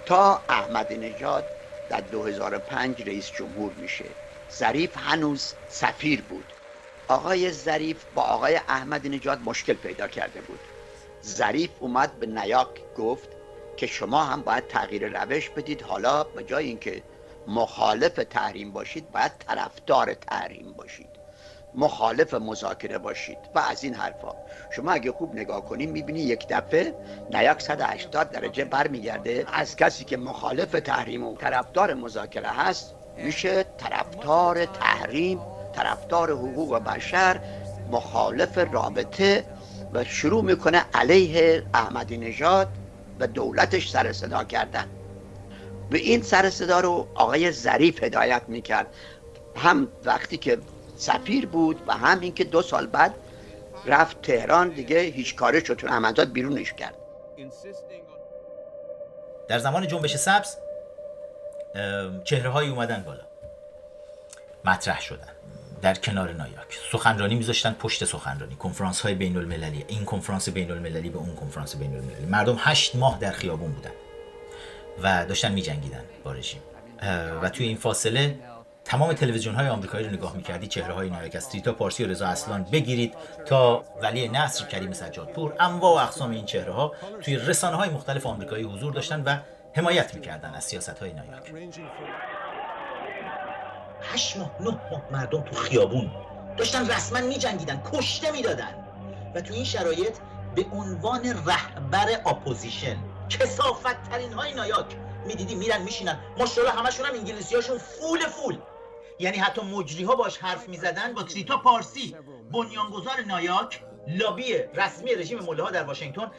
تا احمدی نژاد در 2005 رئیس جمهور میشه. ظریف هنوز سفیر بود. آقای ظریف با آقای احمدی نژاد مشکل پیدا کرده بود. ظریف اومد به نایاک گفت که شما هم باید تغییر روش بدید، حالا به جای اینکه مخالف تحریم باشید باید طرفدار تحریم باشید، مخالف مذاکره باشید و از این حرفا. شما اگه خوب نگاه کنیم میبینی یک دفعه نایاک 180 درجه برمیگرده، از کسی که مخالف تحریم و طرفدار مذاکره هست میشه طرفدار تحریم، طرفدار حقوق بشر، مخالف رابطه و شروع میکنه علیه احمدی نژاد و دولتش سر صدا کردن. و این سر صدا رو آقای ظریف هدایت میکرد، هم وقتی که سفیر بود و هم اینکه 2 سال بعد رفت تهران دیگه هیچ کاری شد، احمدزاد بیرونش کرد. در زمان جنبش سبز چهره‌هایی اومدن بالا، مطرح شدن در کنار نایاک، سخنرانی میذاشتن پشت سخنرانی، کنفرانس‌های بین‌المللی، این کنفرانس بین‌المللی به اون کنفرانس بین‌المللی. مردم 8 ماه در خیابون بودن و داشتن می‌جنگیدن با رژیم و توی این فاصله تمام تلویزیون‌های آمریکایی رو نگاه می‌کردی، چهره‌های نایاک از تریتا پارسی و رضا اصلان بگیرید تا ولی نصر کریم سجادپور، انواع و اقسام این چهره‌ها توی رسانه‌های مختلف آمریکایی حضور داشتن و حمایت می‌کردن از سیاست‌های نایاک. 8 ماه 9 ماه مردم تو خیابون داشتن رسما می‌جنگیدن، کشته می‌دادن و تو این شرایط به عنوان رهبر اپوزیشن کثافت‌ترین های نایاک می‌دیدی میرن میشینن، ماشاءالله همشون هم انگلیسی‌هاشون فول. یعنی حتی مجری‌ها باش حرف می‌زدن. با تریتا پارسی، بنیانگذار نایاک، لابی رسمی رژیم ملاها در واشنگتن،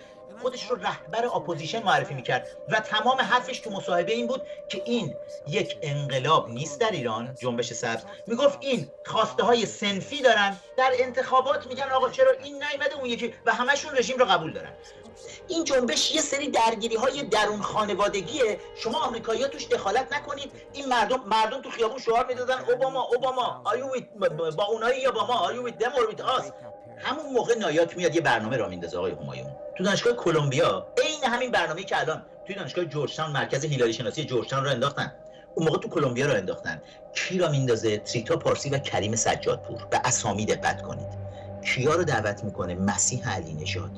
خودش رو رهبر اپوزیشن معرفی میکرد و تمام حرفش تو مصاحبه این بود که این یک انقلاب نیست در ایران، جنبش سبز. میگفت این خواسته های صنفی دارن، در انتخابات میگن آقا چرا این نیامده اون یکی و همشون رژیم رو قبول دارن. این جنبش یه سری درگیری های درون خانوادگیه، شما آمریکایی‌ها توش دخالت نکنید. این مردم تو خیابون شعار میدادن اوباما آیو با اونایی یا با ما، آیو with them or with us. همون موقع نایاک میاد یه برنامه را میندازه آقای همایون تو دانشگاه کلمبیا، عین همین برنامه‌ای که الان توی دانشگاه جورجتاون مرکز هیلاری شناسی جورجتاون رو انداختن، اون موقع تو کلمبیا رو انداختن. کی را میندازه؟ تریتا پارسی و کریم سجادپور. به اسامی دقت کنید. کیا رو دعوت میکنه؟ مسیح علی نژاد،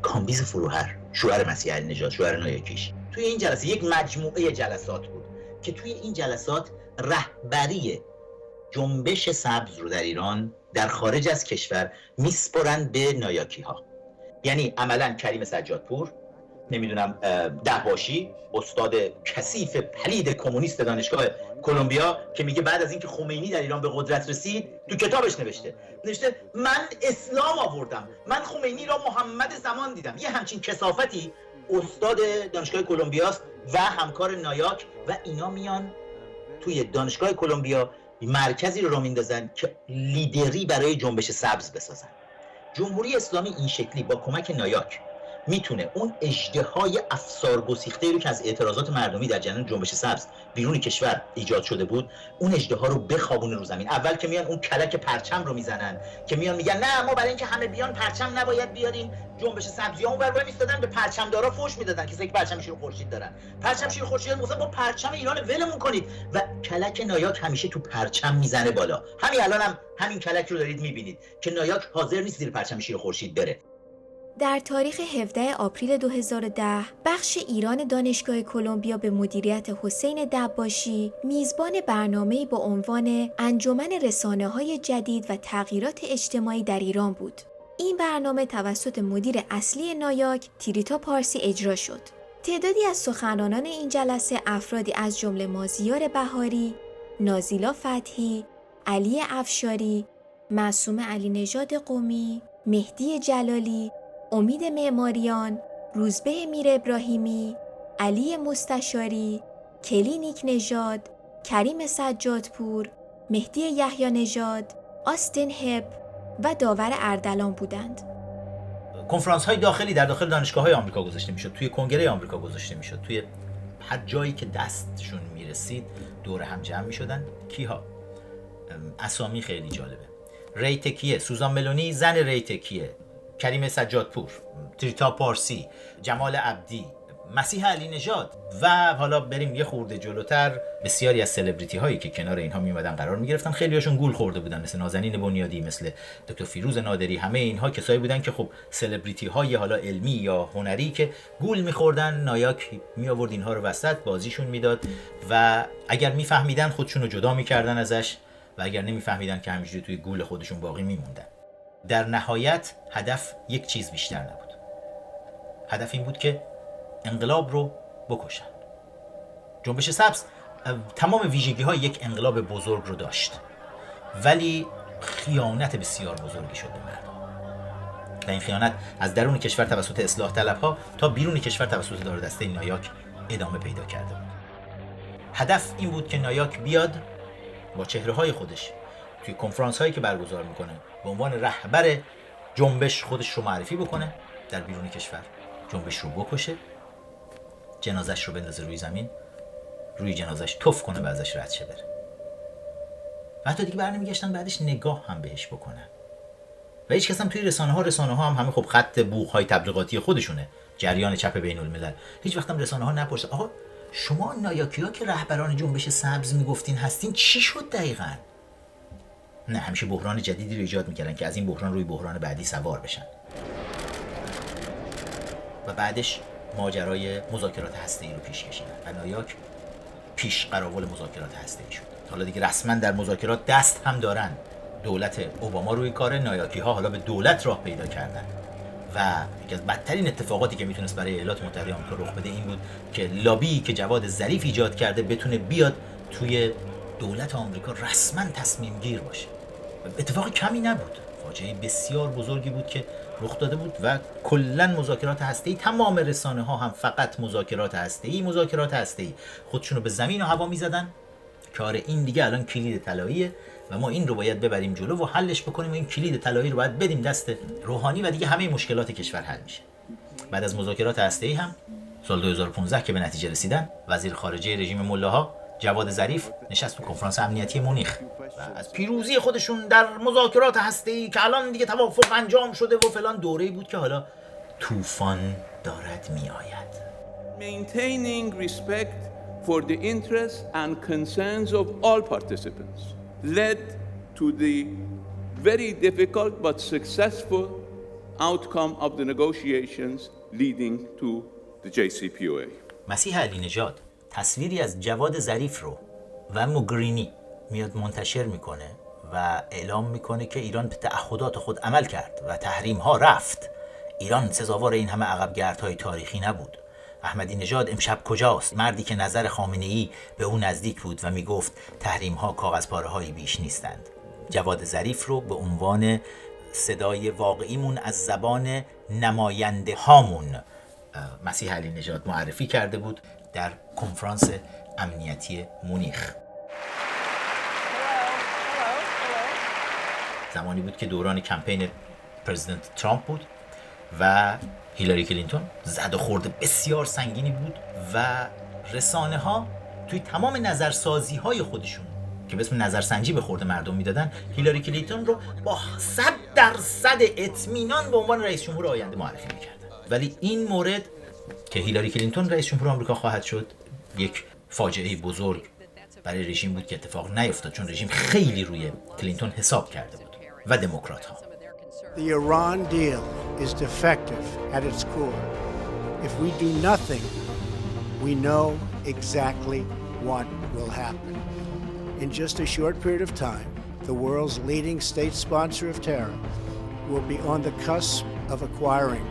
کامبیز فروهر، شوهر مسیح علی نژاد، شوهر نایاکیش. توی این جلسه یک مجموعه جلسات بود که توی این جلسات رهبری جنبش سبز رو در ایران در خارج از کشور میسپرند به نایاکی ها. یعنی عملا کریم سجادپور، نمیدونم دهباشی، استاد کثیف پلید کمونیست دانشگاه کلمبیا که میگه بعد از اینکه خمینی در ایران به قدرت رسید، تو کتابش نوشته من اسلام آوردم، من خمینی را محمد زمان دیدم. یه همچین کثافتی استاد دانشگاه کلمبیاست و همکار نایاک و اینا میان توی دانشگاه کلمبیا مرکزی رو میندازن که لیدری برای جنبش سبز بسازن. جمهوری اسلامی این شکلی با کمک نایاک میتونه اون اژدهای افسار گسیخته رو که از اعتراضات مردمی در جریان جنبش سبز بیرون کشور ایجاد شده بود، اون اژدها رو بخوابونه رو زمین. اول که میان اون کلک پرچم رو میزنن، که میان میگن نه ما برای اینکه همه بیان پرچم نباید بیاریم، جنبش سبزی‌ها اونور وای میستادن به پرچمدارا فحش میدادن کسایی که پرچم شیر خورشید دارن. پرچم شیر خورشید مثلا با پرچم ایران ولمون کنید و کلک نایاک همیشه تو پرچم میزنه بالا. همین الان هم همین کلک رو دارید میبینید که نایاک حاضر نیست زیر پرچم شیر خورشید بره. در تاریخ 17 آپریل 2010 بخش ایران دانشگاه کلمبیا به مدیریت حسین دباشی میزبان برنامه‌ای با عنوان انجمن رسانه‌های جدید و تغییرات اجتماعی در ایران بود. این برنامه توسط مدیر اصلی نایاک تریتا پارسی اجرا شد. تعدادی از سخنرانان این جلسه افرادی از جمله مازیار بهاری، نازیلا فتحی، علی افشاری، معصومه علی نژاد قمی، مهدی جلالی، امید معماریان، روزبه میر ابراهیمی، علی مستشاری، کلینیک نژاد، کریم سجادپور، مهدی یحیی نژاد، آستین هپ و داور اردلان بودند. کنفرانس های داخلی در داخل دانشگاه های آمریکا گذاشته میشد، توی کنگره آمریکا گذاشته میشد، توی هر جایی که دستشون میرسید دور هم جمع میشدن. کیها؟ اسامی خیلی جالبه. ری تکیه، سوزان ملونی زن ری تکیه، کریم سجادپور، تریتا پارسی، جمال عبدی، مسیح علی نژاد و حالا بریم یه خورده جلوتر بسیاری از سلبریتی هایی که کنار اینها می اومدن قرار می گرفتن. خیلی هاشون گول خورده بودن، مثل نازنین بنیادی، مثل دکتر فیروز نادری. همه اینها کسایی بودن که خب سلبریتی های حالا علمی یا هنری که گول می‌خوردن. نایاک می آورد اینها رو وسط، بازیشون میداد و اگر میفهمیدن خودشون رو جدا می‌کردن ازش و اگر نمیفهمیدن که همینجوری توی گول خودشون باقی میموندن. در نهایت هدف یک چیز بیشتر نبود. هدف این بود که انقلاب رو بکشن. جنبش سبز تمام ویژگی‌های یک انقلاب بزرگ رو داشت، ولی خیانت بسیار بزرگی شد به مردم. و این خیانت از درون کشور توسط اصلاح طلب‌ها تا بیرون کشور توسط دار دسته نایاک ادامه پیدا کرده بود. هدف این بود که نایاک بیاد با چهره‌های خودش توی کنفرانس هایی که برگزار میکنه به عنوان رهبر جنبش خودش رو معرفی بکنه در بیرون کشور، جنبش رو بکشه، جنازش رو بندازه روی زمین، روی جنازش تف کنه و ازش رد شه بره. و حتی دیگه برنمیگشتن بعدش نگاه هم بهش بکنن. و هیچ کس هم توی رسانه ها هم همه خب خط بوق های تبلیغاتی خودشونه، جریان چپ بین الملل، هیچ وقت هم رسانه ها نپرسن آقا شما نایاکی‌ها که رهبران جنبش سبز میگفتین هستین چی شد دقیقاً؟ نه، همیشه بحران جدیدی رو ایجاد میکردن که از این بحران روی بحران بعدی سوار بشن. و بعدش ماجرای مذاکرات هسته‌ای رو پیش کشیدن و نایاک پیش قراول مذاکرات هسته‌ای شد. حالا دیگه رسما در مذاکرات دست هم دارن. دولت اوباما روی کار، نایاکی‌ها حالا به دولت راه پیدا کردن. و یکی از بدترین اتفاقاتی که میتونست برای ایالات متحده آمریکا رخ بده این بود که لابی که جواد ظریف ایجاد کرده بتونه بیاد توی دولت آمریکا رسما تصمیم گیر باشه. اتفاق کمی نبود، فاجعه بسیار بزرگی بود که رخ داده بود و کلا مذاکرات هسته‌ای، تمام رسانه ها هم فقط مذاکرات هسته‌ای خودشونو به زمین و هوا میزدن. کار این دیگه الان کلید طلاییه و ما این رو باید ببریم جلو و حلش بکنیم و این کلید طلایی رو باید بدیم دست روحانی و دیگه همه مشکلات کشور حل میشه. بعد از مذاکرات هسته‌ای هم سال 2015 که به نتیجه رسیدن، وزیر خارجه رژیم ملاها جواد ظریف نشست تو کنفرانس امنیتی مونیخ و از پیروزی خودشون در مذاکرات هسته‌ای که الان دیگه توافق انجام شده و فلان دوره‌ای بود که حالا طوفان دارد میآید. Maintaining respect for the interests and concerns of all participants led to the very difficult but successful outcome of the negotiations leading to the JCPOA. مسیح علی نژاد تصویری از جواد ظریف رو و موگرینی میاد منتشر میکنه و اعلام میکنه که ایران به تعهدات خود عمل کرد و تحریم ها رفت. ایران سزاوار این همه عقبگردهای تاریخی نبود. احمدی نژاد امشب کجاست؟ مردی که نظر خامنه‌ای به او نزدیک بود و میگفت تحریم ها کاغذپاره‌هایی بیش نیستند. جواد ظریف رو به عنوان صدای واقعیمون از زبان نماینده هامون مسیح علی نژاد معرفی کرده بود در کنفرانس امنیتی مونیخ. زمانی بود که دوران کمپین پرزیدنت ترامپ بود و هیلاری کلینتون زد و خورد بسیار سنگینی بود و رسانه ها توی تمام نظرسازی های خودشون که به اسم نظرسنجی به خورد مردم میدادن هیلاری کلینتون رو با 100% اطمینان به عنوان رئیس جمهور آینده معرفی میکردن. ولی این مورد که هیلاری کلینتون رئیس جمهور آمریکا خواهد شد یک فاجعه بزرگ برای رژیم بود که اتفاق نیفتاد، چون رژیم خیلی روی کلینتون حساب کرده بود و دموکرات ها. The Iran deal is defective at its core. If we do nothing, we know exactly what will happen. In just a short period of time, the world's leading state sponsor of terror will be on the cusp of acquiring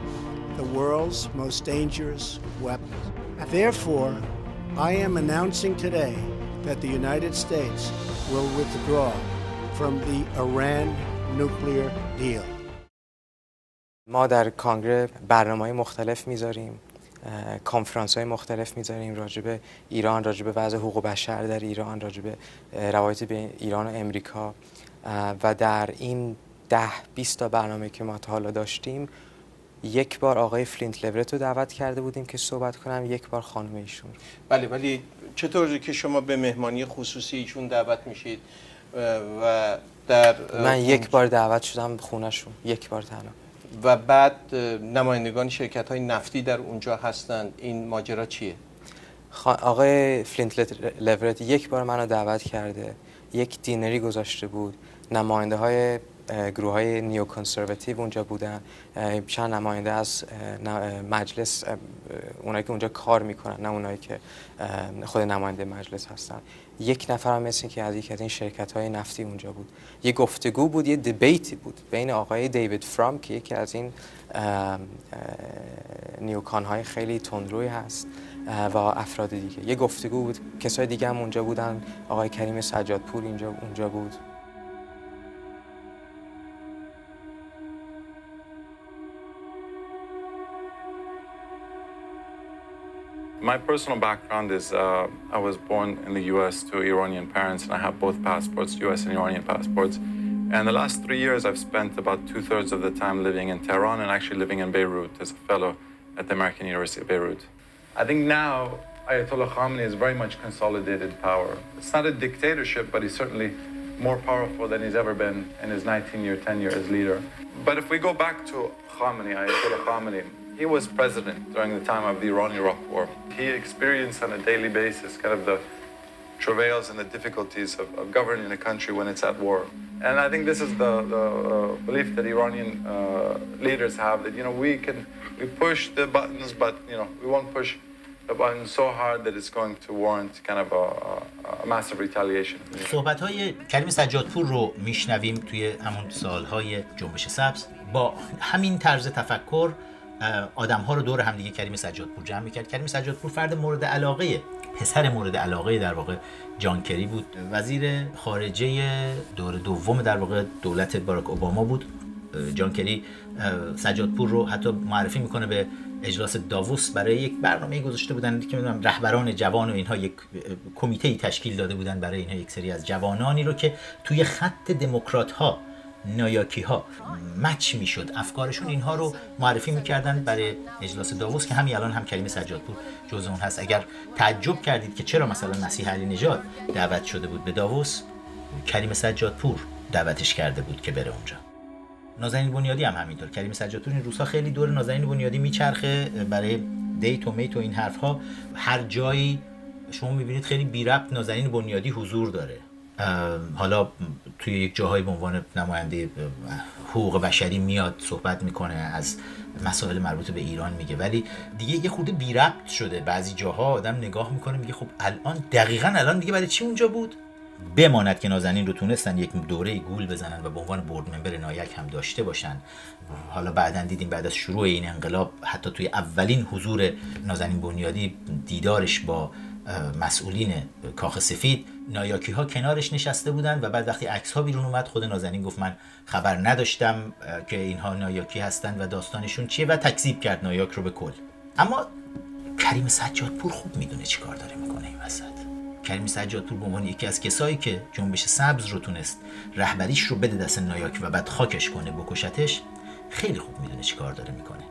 the world's most dangerous weapon. Therefore, I am announcing today that the United States will withdraw from the Iran nuclear deal. ما در کنگره برنامه‌های مختلف میذاریم، کنفرانس‌های مختلف میذاریم راجع به ایران، راجع به وضع حقوق بشر در ایران، راجع به روابط بین ایران و امریکا و در این 10-20 تا برنامه که ما تا حالا داشتیم یک بار آقای فلینت لورت رو دعوت کرده بودیم که صحبت کنم، یک بار خانم ایشون. بله، ولی چطوری که شما به مهمانی خصوصی ایشون دعوت میشید و در من یک بار دعوت شدم خونه‌شون، یک بار تنها. و بعد نمایندگان شرکت‌های نفتی در اونجا هستند. این ماجرا چیه؟ آقای فلینت لورت یک بار منو دعوت کرده، یک دینری گذاشته بود، نماینده‌های گروه‌های نیو کنسرواتیو اونجا بودن، چند نماینده از مجلس، اونایی که اونجا کار میکنن، نه اونایی که خود نماینده مجلس هستن. یک نفر هم مثل که از یک از این شرکت‌های نفتی اونجا بود. یه گفتگو بود، یه دیبیتی بود بین آقای دیوید فرام که یکی از این نیوکان‌های خیلی تندروی هست و افراد دیگه. یه گفتگو بود، کسای دیگه هم اونجا بودن، آقای کریم سجادپور اونجا بود. My personal background is I was born in the U.S. to Iranian parents, and I have both passports, U.S. and Iranian passports. And the last 3 years, I've spent about 2/3 of the time living in Tehran and actually living in Beirut as a fellow at the American University of Beirut. I think now Ayatollah Khamenei is very much consolidated power. It's not a dictatorship, but he's certainly more powerful than he's ever been in his 19-year tenure as leader. But if we go back to Khamenei, Ayatollah Khamenei, he was president during the time of the Iran-Iraq war. He experienced on a daily basis kind of the travails and the difficulties of governing a country when it's at war. And I think this is the belief that Iranian leaders have, that, you know, we push the buttons, but, you know, we won't push the button so hard that it's going to warrant kind of a massive retaliation. صحبت‌های کریم سجادپور رو میشنویم توی همون سال‌های جنبش سبز. با همین طرز تفکر آدم‌ها رو دور همدیگه کریم سجادپور جمع می‌کرد. کریم سجادپور فرد مورد علاقه، پسر مورد علاقه در واقع جان کری بود. وزیر خارجه دور دوم در واقع دولت باراک اوباما بود. جان کری سجادپور رو حتی معرفی میکنه به اجلاس داووس. برای یک برنامه گذاشته بودن که میدونم رهبران جوان و اینها یک کمیته‌ای تشکیل داده بودن برای اینها، یک سری از جوانانی رو که توی خط دموکرات ها نایاکی ها مچ میشد افکارشون، اینها رو معرفی میکردن برای اجلاس داووس که همین الان هم کریم سجادپور جزء اون هست. اگر تعجب کردید که چرا مثلا مسیح علی نژاد دعوت شده بود به داووس، کریم سجادپور دعوتش کرده بود که بره اونجا. نازنین بنیادی هم همینطور. کریم سجادپور این روزها خیلی دور نازنین بنیادی میچرخه برای دیت و میت و این حرفها. هر جایی شما میبینید خیلی بی ربط نازنین بنیادی حضور داره. حالا توی یک جاهای به عنوان نماینده حقوق بشری میاد صحبت میکنه، از مسائل مربوط به ایران میگه، ولی دیگه یه خورده بی ربط شده. بعضی جاها آدم نگاه میکنه میگه خب الان دیگه برای چی اونجا بود؟ بماند که نازنین رو تونستن یک دوره گول بزنن و به عنوان بورد ممبر نایاک هم داشته باشن. حالا بعداً دیدیم بعد از شروع این انقلاب حتی توی اولین حضور نازنین بنیادی دیدارش با مسئولین کاخ سفید، نایاکی ها کنارش نشسته بودن و بعد وقتی عکس ها بیرون اومد خود نازنین گفت من خبر نداشتم که اینها نایاکی هستن و داستانشون چیه و تکذیب کرد نایاک رو به کل. اما کریم سجادپور خوب میدونه چی کار داره میکنه این وسط. کریم سجادپور به عنوان یکی از کسایی که جنبش سبز رو تونست رهبریش رو بده دست نایاک و بعد خاکش کنه، بکشتش، خیلی خوب میدونه چی کار داره میکنه.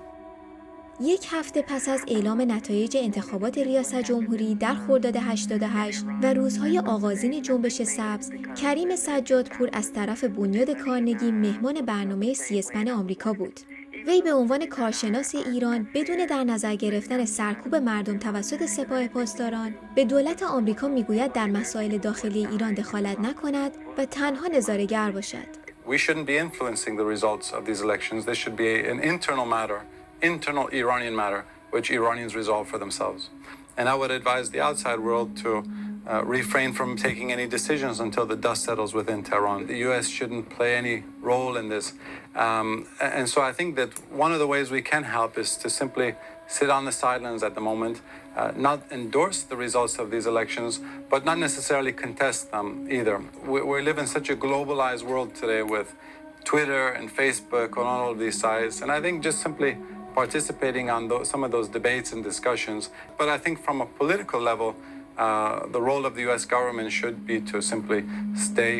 یک هفته پس از اعلام نتایج انتخابات ریاست جمهوری در خرداد 88 و روزهای آغازین جنبش سبز، کریم سجادپور از طرف بنیاد کارنگی مهمان برنامه سی اسپن آمریکا بود. وی به عنوان کارشناس ایران بدون در نظر گرفتن سرکوب مردم توسط سپاه پاسداران به دولت آمریکا میگوید در مسائل داخلی ایران دخالت نکند و تنها نظاره‌گر باشد. We shouldn't be influencing the results of these elections. They should be an internal matter, internal Iranian matter, which Iranians resolve for themselves. And I would advise the outside world to refrain from taking any decisions until the dust settles within Tehran. The U.S. shouldn't play any role in this. And so I think that one of the ways we can help is to simply sit on the sidelines at the moment, not endorse the results of these elections, but not necessarily contest them either. We live in such a globalized world today with Twitter and Facebook on all of these sites. And I think just simply participating on some of those debates and discussions. But I think from a political level, the role of the U.S. government should be to simply stay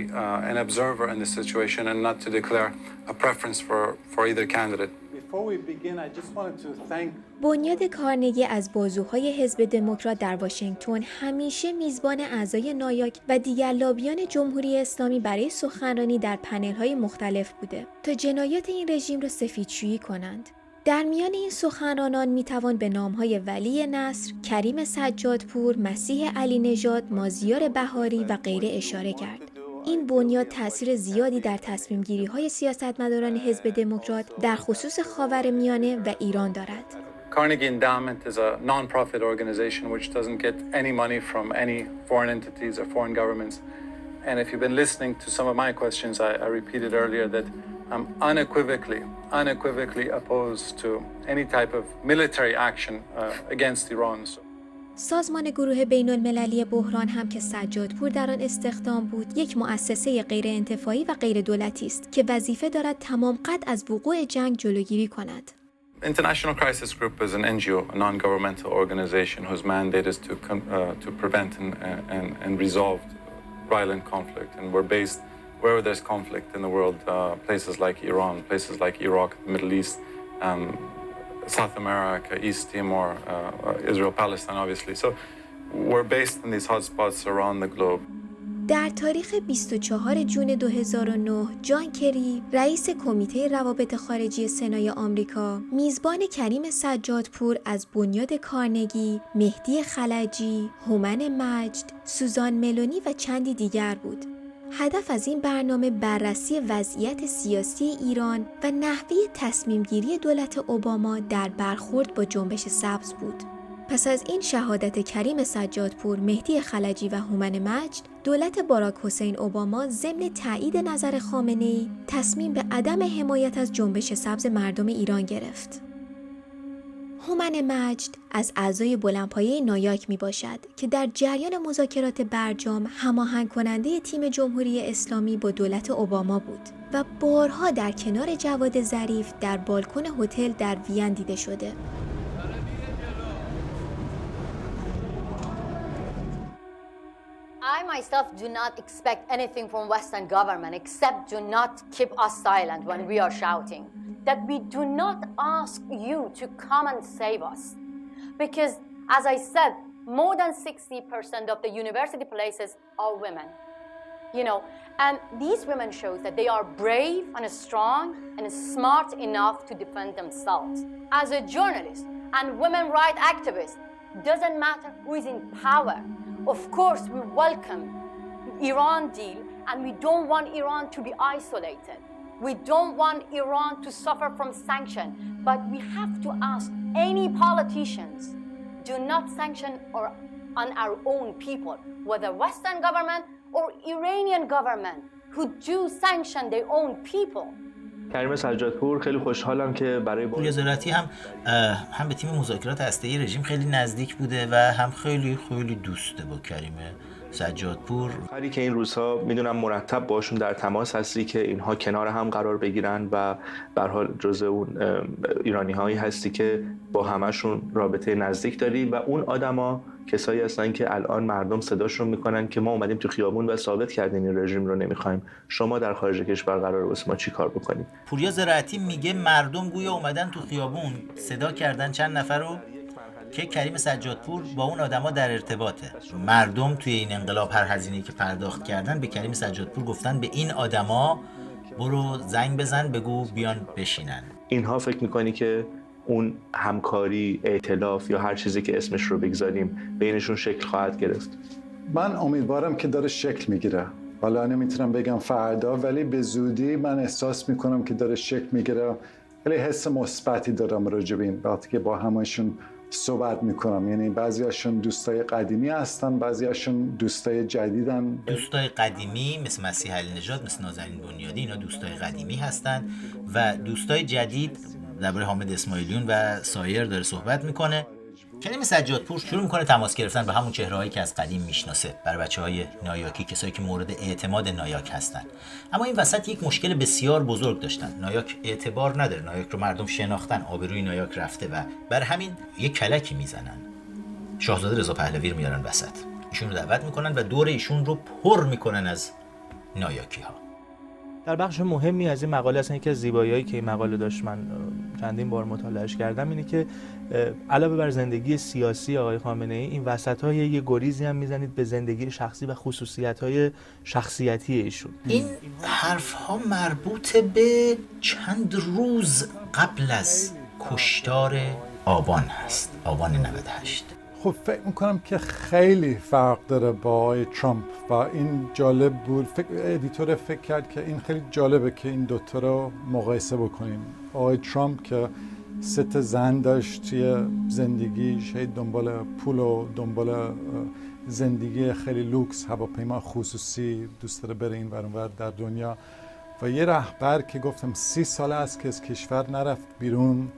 an observer in the situation and not to declare a preference for either candidate. Before we begin, I just wanted to thank بنیاد کارنگی از بازوهای حزب دموکرات در واشنگتن همیشه میزبان اعضای نایاک و دیگر لابیان جمهوری اسلامی برای سخنرانی در پنل‌های مختلف بوده تا جنایات این رژیم را سفیدشویی کنند. در میان این سخنرانان میتوان به نامهای ولی نصر، کریم سجادپور، مسیح علی نژاد، مازیار بهاری و غیره اشاره کرد. این بنیاد تأثیر زیادی در تصمیم گیری های سیاستمداران حزب دموکرات در خصوص خاورمیانه و ایران دارد. Carnegie Endowment is a non-profit organization which doesn't get any money from any foreign entities or foreign governments. And if you've been listening to some of my questions, I repeated earlier that I'm unequivocally opposed to any type of military action against Iran. سازمان گروه بین المللی بحران هم که سجادپور در آن استخدام بود، یک مؤسسه غیر انتفاعی و غیر دولتی است که وظیفه دارد تمام قد از وقوع جنگ جلوگیری کند. International Crisis Group is an NGO, a non-governmental organization whose mandate is to prevent and resolve violent conflict. And we're based wherever there's conflict in the world, places like Iran, places like Iraq, the Middle East, South America, East Timor, Israel, Palestine, obviously. So we're based in these hotspots around the globe. در تاریخ 24 جون 2009 جان کری، رئیس کمیته روابط خارجی سنای آمریکا، میزبان کریم سجادپور از بنیاد کارنگی، مهدی خلجی، هومن مجد، سوزان ملونی و چندی دیگر بود. هدف از این برنامه بررسی وضعیت سیاسی ایران و نحوه تصمیمگیری دولت اوباما در برخورد با جنبش سبز بود. پس از این شهادت کریم سجادپور، مهدی خلجی و هومن مجد، دولت باراک حسین اوباما ضمن تایید نظر خامنه‌ای تصمیم به عدم حمایت از جنبش سبز مردم ایران گرفت. هومن مجد از اعضای بلندپایه نایاک می باشد که در جریان مذاکرات برجام هماهنگ کننده تیم جمهوری اسلامی با دولت اوباما بود و بارها در کنار جواد ظریف در بالکن هتل در وین دیده شده. I myself do not expect anything from Western government except do not keep us silent when we are shouting. That we do not ask you to come and save us. Because, as I said, more than 60% of the university places are women. You know, and these women show that they are brave and strong and smart enough to defend themselves. As a journalist and women rights activist, doesn't matter who is in power. Of course, we welcome Iran deal and we don't want Iran to be isolated. We don't want Iran to suffer from sanction, but we have to ask any politicians, do not sanction on our own people, whether Western government or Iranian government who do sanction their own people. کریم سجادپور خیلی خوشحالم که برای پوریا زراعتی هم به تیم مذاکرات هسته‌ای رژیم خیلی نزدیک بوده و هم خیلی خیلی دوسته با کریم سجادپور. خیلی که این روزها میدونم مرتب باشون در تماس هستی که اینها کنار هم قرار بگیرن و به هر حال جزء اون ایرانی‌هایی هستی که با همشون رابطه نزدیک داری و اون آدما کسایی هستن که الان مردم صداشون میکنن که ما اومدیم تو خیابون و ثابت کردیم این رژیم رو نمیخوایم. شما در خارج کشور قراره واسه ما چی کار بکنید؟ پوریا زراعتی میگه مردم گویا اومدن تو خیابون صدا کردن چند نفر رو که کریم سجادپور با اون آدما در ارتباطه. مردم توی این انقلاب هر هزینه‌ای که پرداخت کردن به کریم سجادپور گفتن به این آدما برو زنگ بزن بگو بیان بشینن. اینها فکر میکنی که اون همکاری، ائتلاف یا هر چیزی که اسمش رو بگذاریم بینشون شکل خواهد گرفت؟ من امیدوارم که داره شکل میگیره. حالا نمیتونم بگم فردا، ولی به زودی من احساس میکنم که داره شکل میگیره. خیلی حس مثبتی دارم راجع به این وقتی که با همشون صحبت میکنم. یعنی بعضیاشون دوستای قدیمی هستن، بعضیاشون دوستای جدیدن. دوستای قدیمی مثل مسیح علی نژاد، مثل نازنین بنیادی، اینا دوستای قدیمی هستن و دوستای جدید درباره حامد اسماعیلیون و سایر داره صحبت میکنه. کریم سجادپور شروع میکنه تماس گرفتن با همون چهرهایی که از قدیم میشناسه، برای بچهای نایاکی، کسایی که مورد اعتماد نایاک هستن. اما این وسط یک مشکل بسیار بزرگ داشتن. نایاک اعتبار نداره، نایاک رو مردم شناختن، آبروی نایاک رفته و بر همین یک کلکی میزنن. شاهزاده رضا پهلوی رو میارن وسط، ایشون رو دعوت میکنن و دور ایشون رو پر میکنن از نایاکی ها. در بخش مهمی از این مقاله، اصلا یکی از زیبایی‌هایی که این مقاله داشت، من چندین بار مطالعهش کردم، اینه که علاوه بر زندگی سیاسی آقای خامنه‌ای، این وسط‌های یه گریزی هم میزنید به زندگی شخصی و خصوصیت‌های شخصیتی ایشون. این حرف‌ها مربوط به چند روز قبل از کشتار آبان هست، آبان 98. خب فکر میکنم که خیلی فرق داره با آقای ترامپ و این جالب بود. ادیتور فکر کرد که این خیلی جالبه که این دوتا رو مقایسه بکنیم. آقای ترامپ که 3 زن داشت توی زندگیش، دنبال پول و دنبال زندگی خیلی لوکس، هواپیما خصوصی، دوست داره بره این ور اون ور در دنیا، و یه رهبر که گفتم 30 سال است که از کشور نرفت بیرون،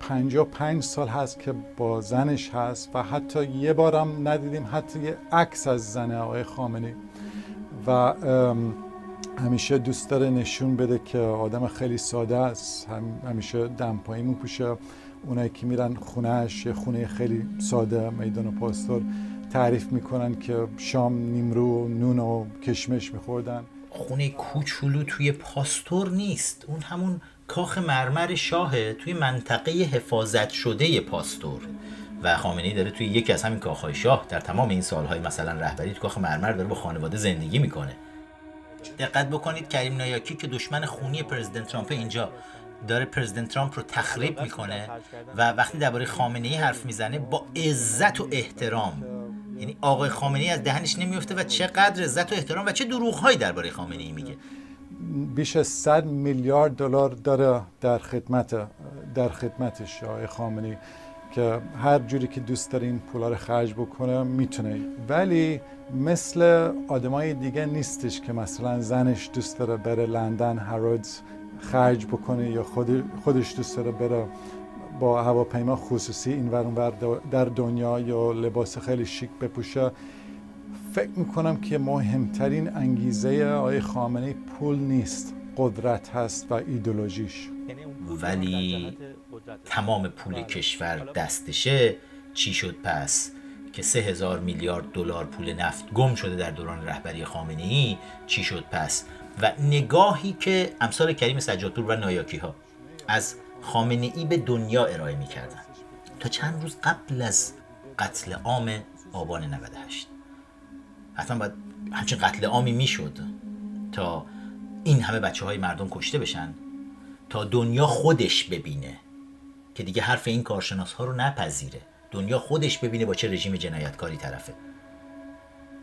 55 سال هست که با زنش هست و حتی یه بارم ندیدیم حتی یه عکس از زن آقای خامنه‌ای، و همیشه دوست داره نشون بده که آدم خیلی ساده است. همیشه دمپایی میپوشه. اونایی که میرن خونهش، یه خونه خیلی ساده میدان پاستور، تعریف میکنن که شام نیمرو نون و کشمش میخوردن. خونه کوچولو توی پاستور نیست، اون همون کاخ مرمر شاهه توی منطقه حفاظت شده پاستور، و خامنه‌ای داره توی یکی از همین کاخهای شاه در تمام این سالهای مثلا رهبری تو کاخ مرمر داره با خانواده زندگی میکنه. دقت بکنید کریم نایاکی که دشمن خونی پرزیدنت ترامپ اینجا داره پرزیدنت ترامپ رو تخریب میکنه و وقتی درباره خامنه‌ای حرف میزنه با عزت و احترام، یعنی آقای خامنه‌ای از دهنش نمیفته و چقدر عزت و احترام و چه دروغ‌هایی درباره خامنه‌ای میگه. بیش از 100 میلیارد دلار داره در خدمتش آقای خامنه‌ای که هر جوری که دوست داره این پولا رو خرج بکنه میتونه، ولی مثل آدمای دیگه نیستش که مثلا زنش دوست داره بره لندن هارودز خرج بکنه یا خودش دوست داره بره با هواپیما خصوصی این ور اون ور در دنیا یا لباس خیلی شیک بپوشه. فکر میکنم که مهمترین انگیزه آقای خامنه‌ای پول نیست، قدرت هست و ایدئولوژیش. ولی تمام پول کشور دستشه، چی شد پس؟ که 3000 میلیارد دلار پول نفت گم شده در دوران رهبری خامنه‌ای چی شد پس، و نگاهی که امثال کریم سجادپور و نایاکی ها از خامنه‌ای به دنیا ارائه می‌کردن تا چند روز قبل از قتل عام آبان 98. حتما باید همچین قتل عامی میشد تا این همه بچه‌های مردم کشته بشن، تا دنیا خودش ببینه که دیگه حرف این کارشناس‌ها رو نپذیره، دنیا خودش ببینه با چه رژیم جنایتکاری طرفه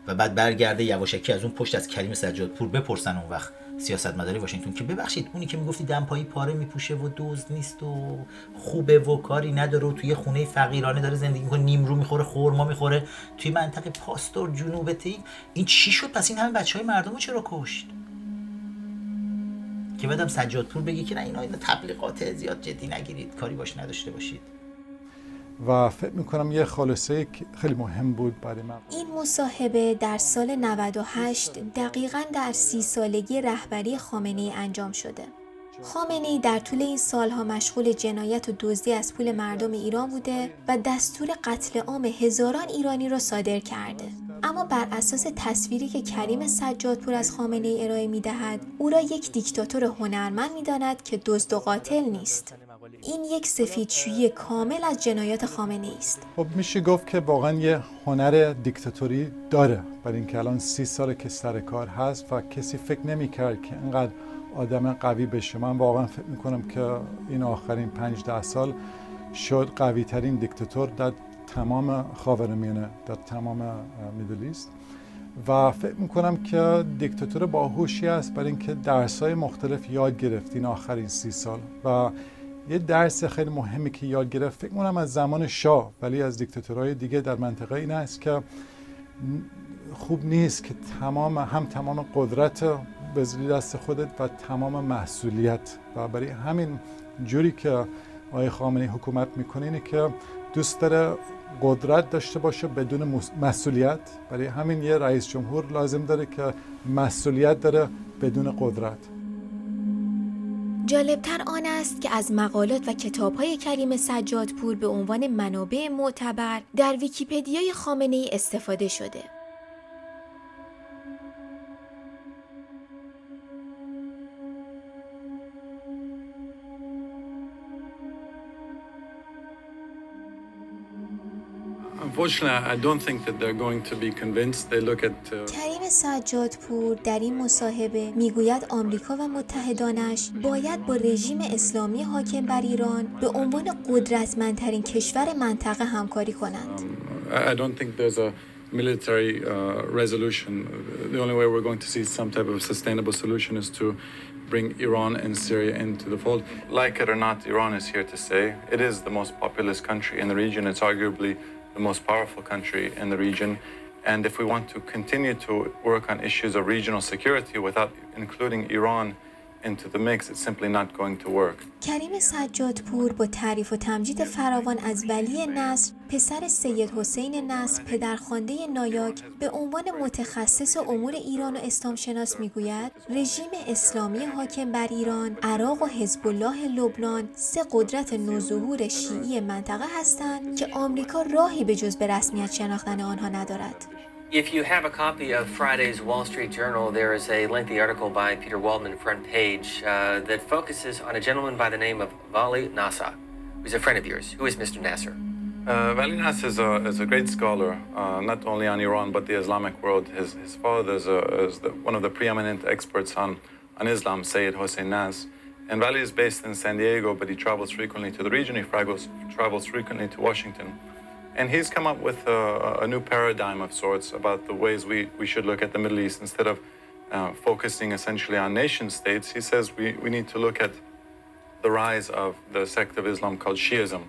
و بعد برگرده یواشکی از اون پشت از کریم سجادپور بپرسن اون وقت سیاستمداری واشنگتن که ببخشید اونی که میگفتی دمپایی پاره میپوشه و دزد نیست و خوبه و کاری نداره و توی خونه فقیرانه داره زندگی میکنه، نیمرو میخوره، خورما میخوره توی منطقه پاستور جنوب تهران، این چی شد پس؟ این همه بچهای مردم رو چرا کشت؟ که بعدم سجادپور بگه که نه اینا تبلیغات زیاد جدی نگیرید، کاری باش نداشته باشید. و فکر میکنم یه خلاصه خیلی مهم بود برای من. این مصاحبه در سال 98 دقیقاً در 30 سالگی رهبری خامنه‌ای انجام شده. خامنه‌ای در طول این سالها مشغول جنایت و دزدی از پول مردم ایران بوده و دستور قتل عام هزاران ایرانی را صادر کرده. اما بر اساس تصویری که کریم سجادپور از خامنه‌ای ارائه می‌دهد، او را یک دیکتاتور هنرمند می‌داند که دزد و قاتل نیست. این یک سفیدشویی کامل از جنایات خامنه‌ای است. خب میشه گفت که واقعا یه هنر دیکتاتوری داره، برای اینکه الان 30 ساله که سر کار هست و کسی فکر نمی‌کرد که اینقدر آدم قوی بشه. من واقعا فکر می‌کنم که این آخرین 5-10 سال شد قوی ترین دیکتاتور در تمام خاورمیانه، در تمام میدل ایست، و فکر میکنم که دیکتاتور باهوشی است برای اینکه درس‌های مختلف یاد گرفت این آخرین 30 سال. و یه درس خیلی مهمی که یاد گرفت فکر میکنم از زمان شاه، ولی از دیکتاتورهای دیگه در منطقه این است که خوب نیست که تمام قدرت بذاری دست خودت و تمام مسئولیت، و برای همین جوری که آقای خامنه‌ای حکومت میکنه اینه که دوست داره قدرت داشته باشه بدون مسئولیت. برای همین یه رئیس جمهور لازم داره که مسئولیت داره بدون قدرت. جالبتر آن است که از مقالات و کتاب‌های کریم سجادپور به عنوان منابع معتبر در ویکی‌پدیای خامنه‌ای استفاده شده. Unfortunately, I don't think that they're going to be convinced. They look at کریم سجادپور در این مصاحبه میگوید آمریکا و متحدانش باید با رژیم اسلامی حاکم بر ایران به عنوان قدرتمندترین کشور منطقه همکاری کنند. I don't think there's a military resolution. The only way we're going to see some type of sustainable solution is to bring Iran and Syria into the fold. Like it or not, Iran is here to stay. It is the most populous country in the region. It's arguably the most powerful country in the region. And if we want to continue to work on issues of regional security without including Iran into the mix, it's simply not going to work. کریم سجادپور با تعریف و تمجید فراوان از ولی نصر، پسر سید حسین نصر، پدرخوانده نایاک، به عنوان متخصص امور ایران و اسلام شناس میگوید رژیم اسلامی حاکم بر ایران، عراق و حزب الله لبنان 3 قدرت نوظهور شیعی منطقه هستند که آمریکا راهی به جز به رسمیت شناختن آنها ندارد. If you have a copy of Friday's Wall Street Journal, there is a lengthy article by Peter Waldman, front page, that focuses on a gentleman by the name of Vali Nasser, who's a friend of yours. Who is Mr. Nasser? Vali Nasser is a great scholar, not only on Iran but the Islamic world. His father is one of the preeminent experts on Islam, Sayyid Hossein Nasr. And Vali is based in San Diego, but he travels frequently to the region. He travels frequently to Washington. And he's come up with a new paradigm of sorts about the ways we should look at the Middle East. Instead of focusing essentially on nation states, he says we need to look at the rise of the sect of Islam called Shiism,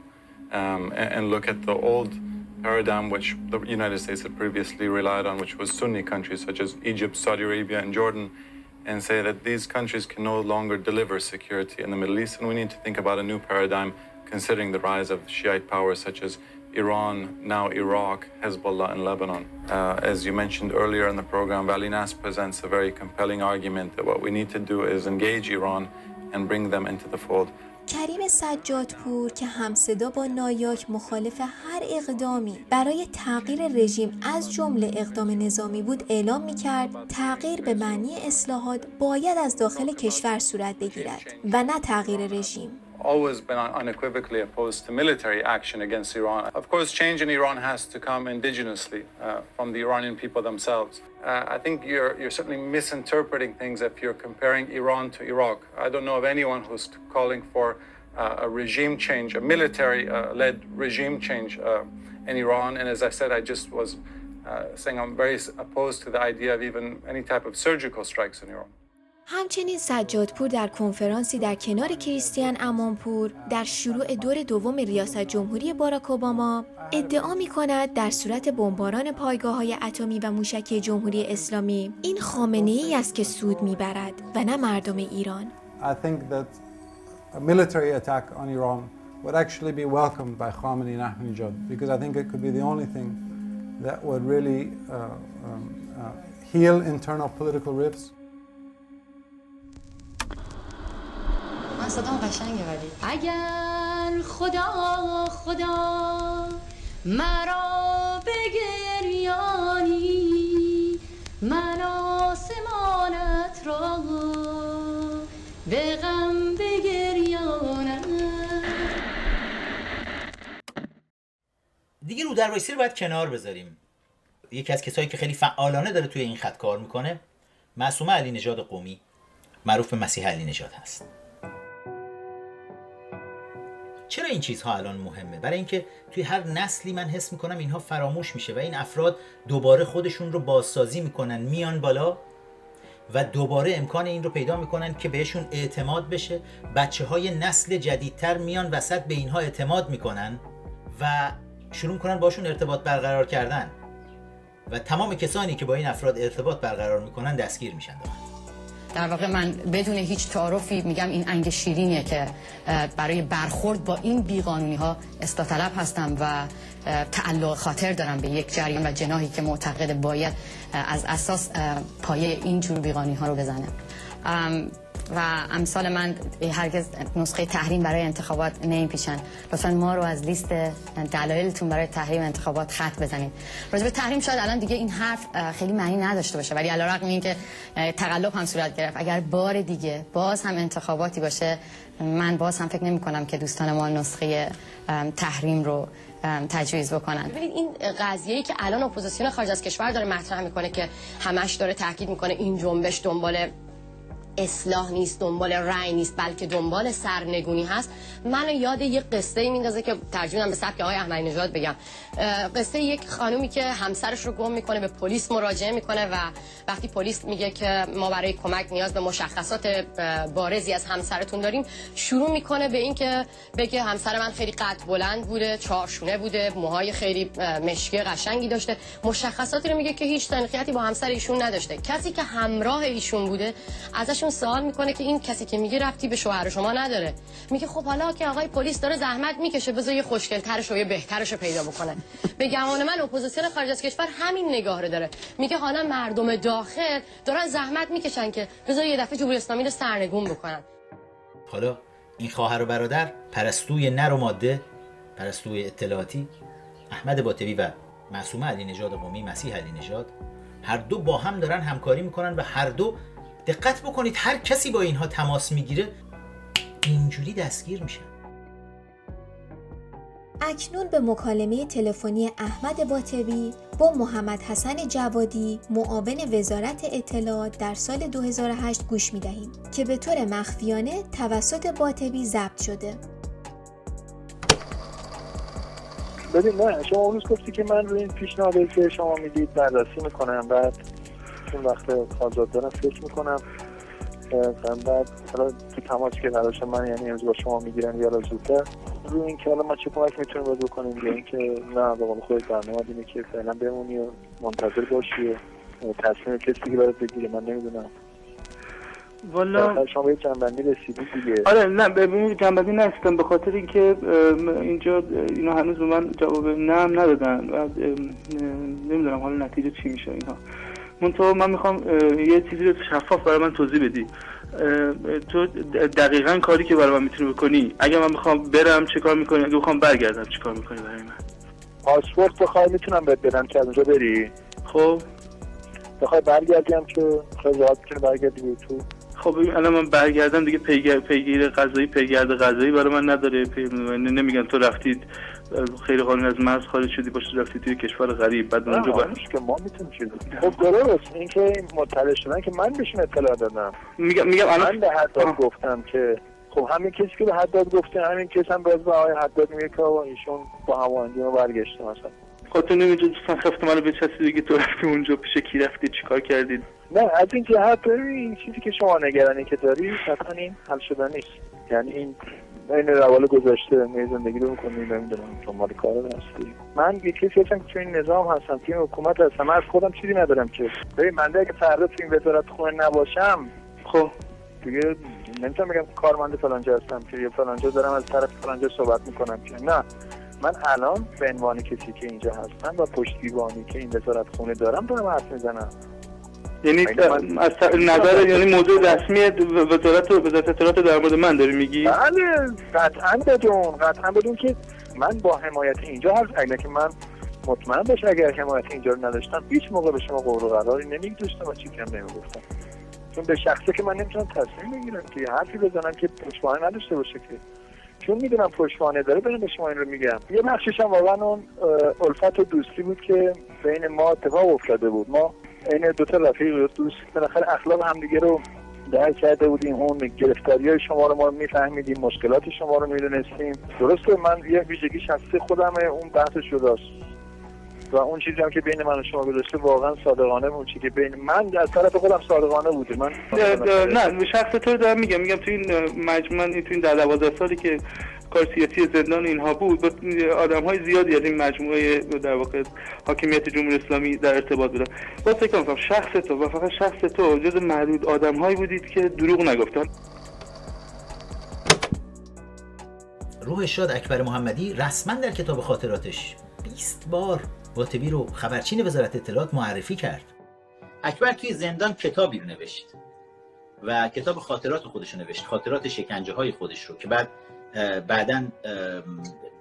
and look at the old paradigm which the United States had previously relied on, which was Sunni countries such as Egypt, Saudi Arabia, and Jordan, and say that these countries can no longer deliver security in the Middle East, and we need to think about a new paradigm considering the rise of Shiite powers such as Iran, now Iraq, Hezbollah, and Lebanon. As you mentioned earlier in the program, Vali Nasr presents a very compelling argument that what we need to do is engage Iran and bring them into the fold. کریم سجادپور که همصدا با نایاک مخالف هر اقدامی برای تغییر رژیم از جمله اقدام نظامی بود اعلام می‌کرد تغییر به معنی اصلاحات باید از داخل کشور صورت بگیرد و نه تغییر رژیم. Always been unequivocally opposed to military action against Iran. Of course, change in Iran has to come indigenously from the Iranian people themselves. I think you're certainly misinterpreting things if you're comparing Iran to Iraq. I don't know of anyone who's calling for a regime change, a military-led regime change in Iran. And as I said, I just was saying I'm very opposed to the idea of even any type of surgical strikes in Iran. همچنین سجادپور در کنفرانسی در کنار کریستیان امانپور در شروع دور دوم ریاست جمهوری باراک اوباما ادعا می‌کند در صورت بمباران پایگاه‌های اتمی و موشکی جمهوری اسلامی این خامنه‌ای است که سود می‌برد و نه مردم ایران. I think that a military attack on Iran would actually be welcomed by Khamenei and Ahmadinejad because I think it could be the only thing that would really heal internal political rifts. صدام قشنگه ولی اگر خدا مرا بگریانی من آسمانت را به غم بگریانم. دیگه رو در وایسی رو باید کنار بذاریم. یکی از کسایی که خیلی فعالانه داره توی این خط کار میکنه معصومه علی نژاد قمی، معروف به مسیح علی نژاد هست. چرا این چیزها الان مهمه؟ برای اینکه توی هر نسلی من حس میکنم اینها فراموش میشه و این افراد دوباره خودشون رو بازسازی میکنن، میان بالا و دوباره امکان این رو پیدا میکنن که بهشون اعتماد بشه. بچه‌های نسل جدیدتر میان وسط به اینها اعتماد میکنن و شروع میکنن باشون ارتباط برقرار کردن و تمام کسانی که با این افراد ارتباط برقرار میکنن دستگیر میشن. در واقع من بدون هیچ تعارفی میگم این انگ شیرینیه که برای برخورد با این بیقانونی ها اصلاح طلب هستم و تعلق خاطر دارم به یک جریان و جناحی که معتقد باید از اساس پایه این جور بیقانونی ها رو بزنه و امثال من هرگز نسخه تحریم برای انتخابات نمیپیچن. لطفاً ما رو از لیست دلایلتون برای تحریم انتخابات خط بزنید. راجع به تحریم شاید الان دیگه این حرف خیلی معنی نداشته باشه ولی علیرغم اینکه تقلب هم صورت گرفت اگر بار دیگه باز هم انتخاباتی باشه من باز هم فکر نمی‌کنم که دوستان ما نسخه تحریم رو تجویز بکنن. ببینید این قضیه‌ای که الان اپوزیسیون خارج از کشور داره مطرح میکنه که همش داره تاکید میکنه این جنبش دنبال اصلاح نیست، دنبال رأی نیست، بلکه دنبال سرنگونی هست. من یاد یک قصه میندازه که ترجمه‌ام به سبک آقای احمدی نژاد بگم. قصه یک خانومی که همسرش رو گم میکنه، به پلیس مراجعه میکنه و وقتی پلیس میگه که ما برای کمک نیاز به مشخصات بارزی از همسرتون داریم، شروع میکنه به این که بگه همسر من خیلی قد بلند بوده، چارشونه بوده، موهای خیلی مشکی قشنگی داشته. مشخصاتی رو میگه که هیچ تنقیتی با همسر ایشون نداشته. کسی که همراه ایشون بوده ازشون سوال میکنه که این کسی که میگه ربطی به شوهر شما نداره. میگه خب حالا که آقای پلیس داره زحمت میکشه بذار یه خوشگل‌ترش و یه بهترش رو پیدا بکنه. به گمان من اپوزیسیون خارج از کشور همین نگاه رو داره. میگه حالا مردم داخل دارن زحمت میکشن که بذار یه دفعه جمهوری اسلامی رو سرنگون بکنن. حالا این خواهر و برادر پرستوی نر و ماده، پرستوی اطلاعاتی احمد باطوی و معصومه علی نژاد قمی، مسیح علی نژاد، هر دو با هم دارن همکاری میکنن و هر دو دقت بکنید هر کسی با اینها تماس میگیره اینجوری دستگیر میشه. اکنون به مکالمه تلفنی احمد باطوی با محمد حسن جوادی معاون وزارت اطلاعات در سال 2008 گوش میدهیم که به طور مخفیانه توسط باطوی ضبط شده. ببین نه شما اون روز گفتی که من روی این پیشنهادی که شما میدید بررسی میکنم، بعد چون وقت آزاد دارم فکر میکنم، بعد حالا تو تماس که قرارش من یعنی امروز با شما میگیرن یا زودتر روی این که حالا ما چه کمک میتونیم بکنیم یا اینکه نه به قول خودت برنامه اینه که فعلا بمونی و منتظر باشی و تصمیم کسی که برات بگیره. من نمیدونم والا شما به جنبندی رسیدید دیگه. آره نه ببینید جنبندی نرسیدم به خاطر اینکه اینجا اینا هنوز به من جواب نم ندادن و نمیدونم حالا نتیجه چی میشه اینها. منتها من میخوام یه چیزی رو شفاف برای من توضیح بدی. تو دقیقاً کاری که برای من میتونی بکنی، اگه من بخوام برم چه کار میکنی، اگه بخوام برگردم چه کار میکنی برای من؟ پاسپورت بخوای میتونم بهت بدم که از اونجا بری. خب بخوای برگردیم که خیلی راحت میتونی برگردی تو. خب ببین الان من برگردم دیگه پیگیر قضایی برای من نداره. نمیگن تو رفتید خیلی قانونی از مرز خارج شدی باشه رفتی توی کشور غریب بعد اونجا که ما میتونیم چیزی. خب درست این که مطلع شدن که من بهشون اطلاع دادم. میگم من به حداد گفتم که خب همین کسی که به حداد گفته همین کس هم باز به آقای حداد میگه که ایشون با هماهنگی ما برگشته مثلا. خب تو نمی‌دونی خفت منو بچسبی دیگه تو رفتی اونجا پیش کی رفتی چیکار کردید؟ نه از این جهت این چیزی که شما نگرانی که داری اصلا این حل شدن نیست. یعنی این روال گذاشته زندگی رو می‌کنی نمیدونم تو مال کار هستی. من یه کسی هستم که تو این نظام هستم توی حکومت هستم. من از خودم چیزی ندارم که ببین من اگه فردا تو این وزارت خونه نباشم خب دیگه نمیتونم بگم کارمند فلانجا هستم که یه فلانجا دارم از طرف فلانجا صحبت میکنم که نه من الان به عنوان کسی که اینجا هستم و پشتیبانی که این وزارت خونه دارم حرف میزنم. یعنی از نظر یعنی موضوع رسمی وزارت اطلاعات در مورد من داری میگی؟ بله قطعا بدون که من با حمایت اینجا هست. اگه که من مطمئن باشه اگر حمایت اینجا رو نداشتم هیچ موقع به شما قول و قراری نمیگذاشتم و چیزی هم نمیگفتم. چون به شخصی که من نمیتونم تصمیم بگیرم که حرفی بزنم که پشتوانه نداشته باشه که چون میدونم پشتوانه داره برم به شما این رو میگم. یه بخشش هم واقعا اون الفت و دوستی بود که بین ما اتفاق افتاده بود. ما این دو تا رفیق دوست بالاخره اخلاق همدیگه رو درک کرده بودیم. اون گرفتاری‌های شما رو ما میفهمیدیم، مشکلات شما رو میدونستیم. درسته من یه ویژگی شخصی خودمه اون بحث شداست و اون چیزی هم که بین من و شما گذاشته واقعا صادقانه بود. چیزی که بین من از طرف خودم صادقانه بوده. من نه شخص تو رو دارم میگم تو این مجموعه تو این 12 سالی که کار سیاسی زندان اینها بود با آدم‌های زیادی از این مجموعه در واقع حاکمیت جمهوری اسلامی در ارتباط بودن. با فکر کنم شخص تو و فقط شخص تو جز معدود آدم‌هایی بودید که دروغ نگفتن. روح شاد اکبر محمدی رسما در کتاب خاطراتش 20 بار واطبی رو خبرچین وزارت اطلاعات معرفی کرد. اکبر توی زندان کتابی رو نوشت و کتاب خاطرات خودش رو نوشت، خاطرات شکنجه‌های خودش رو که بعداً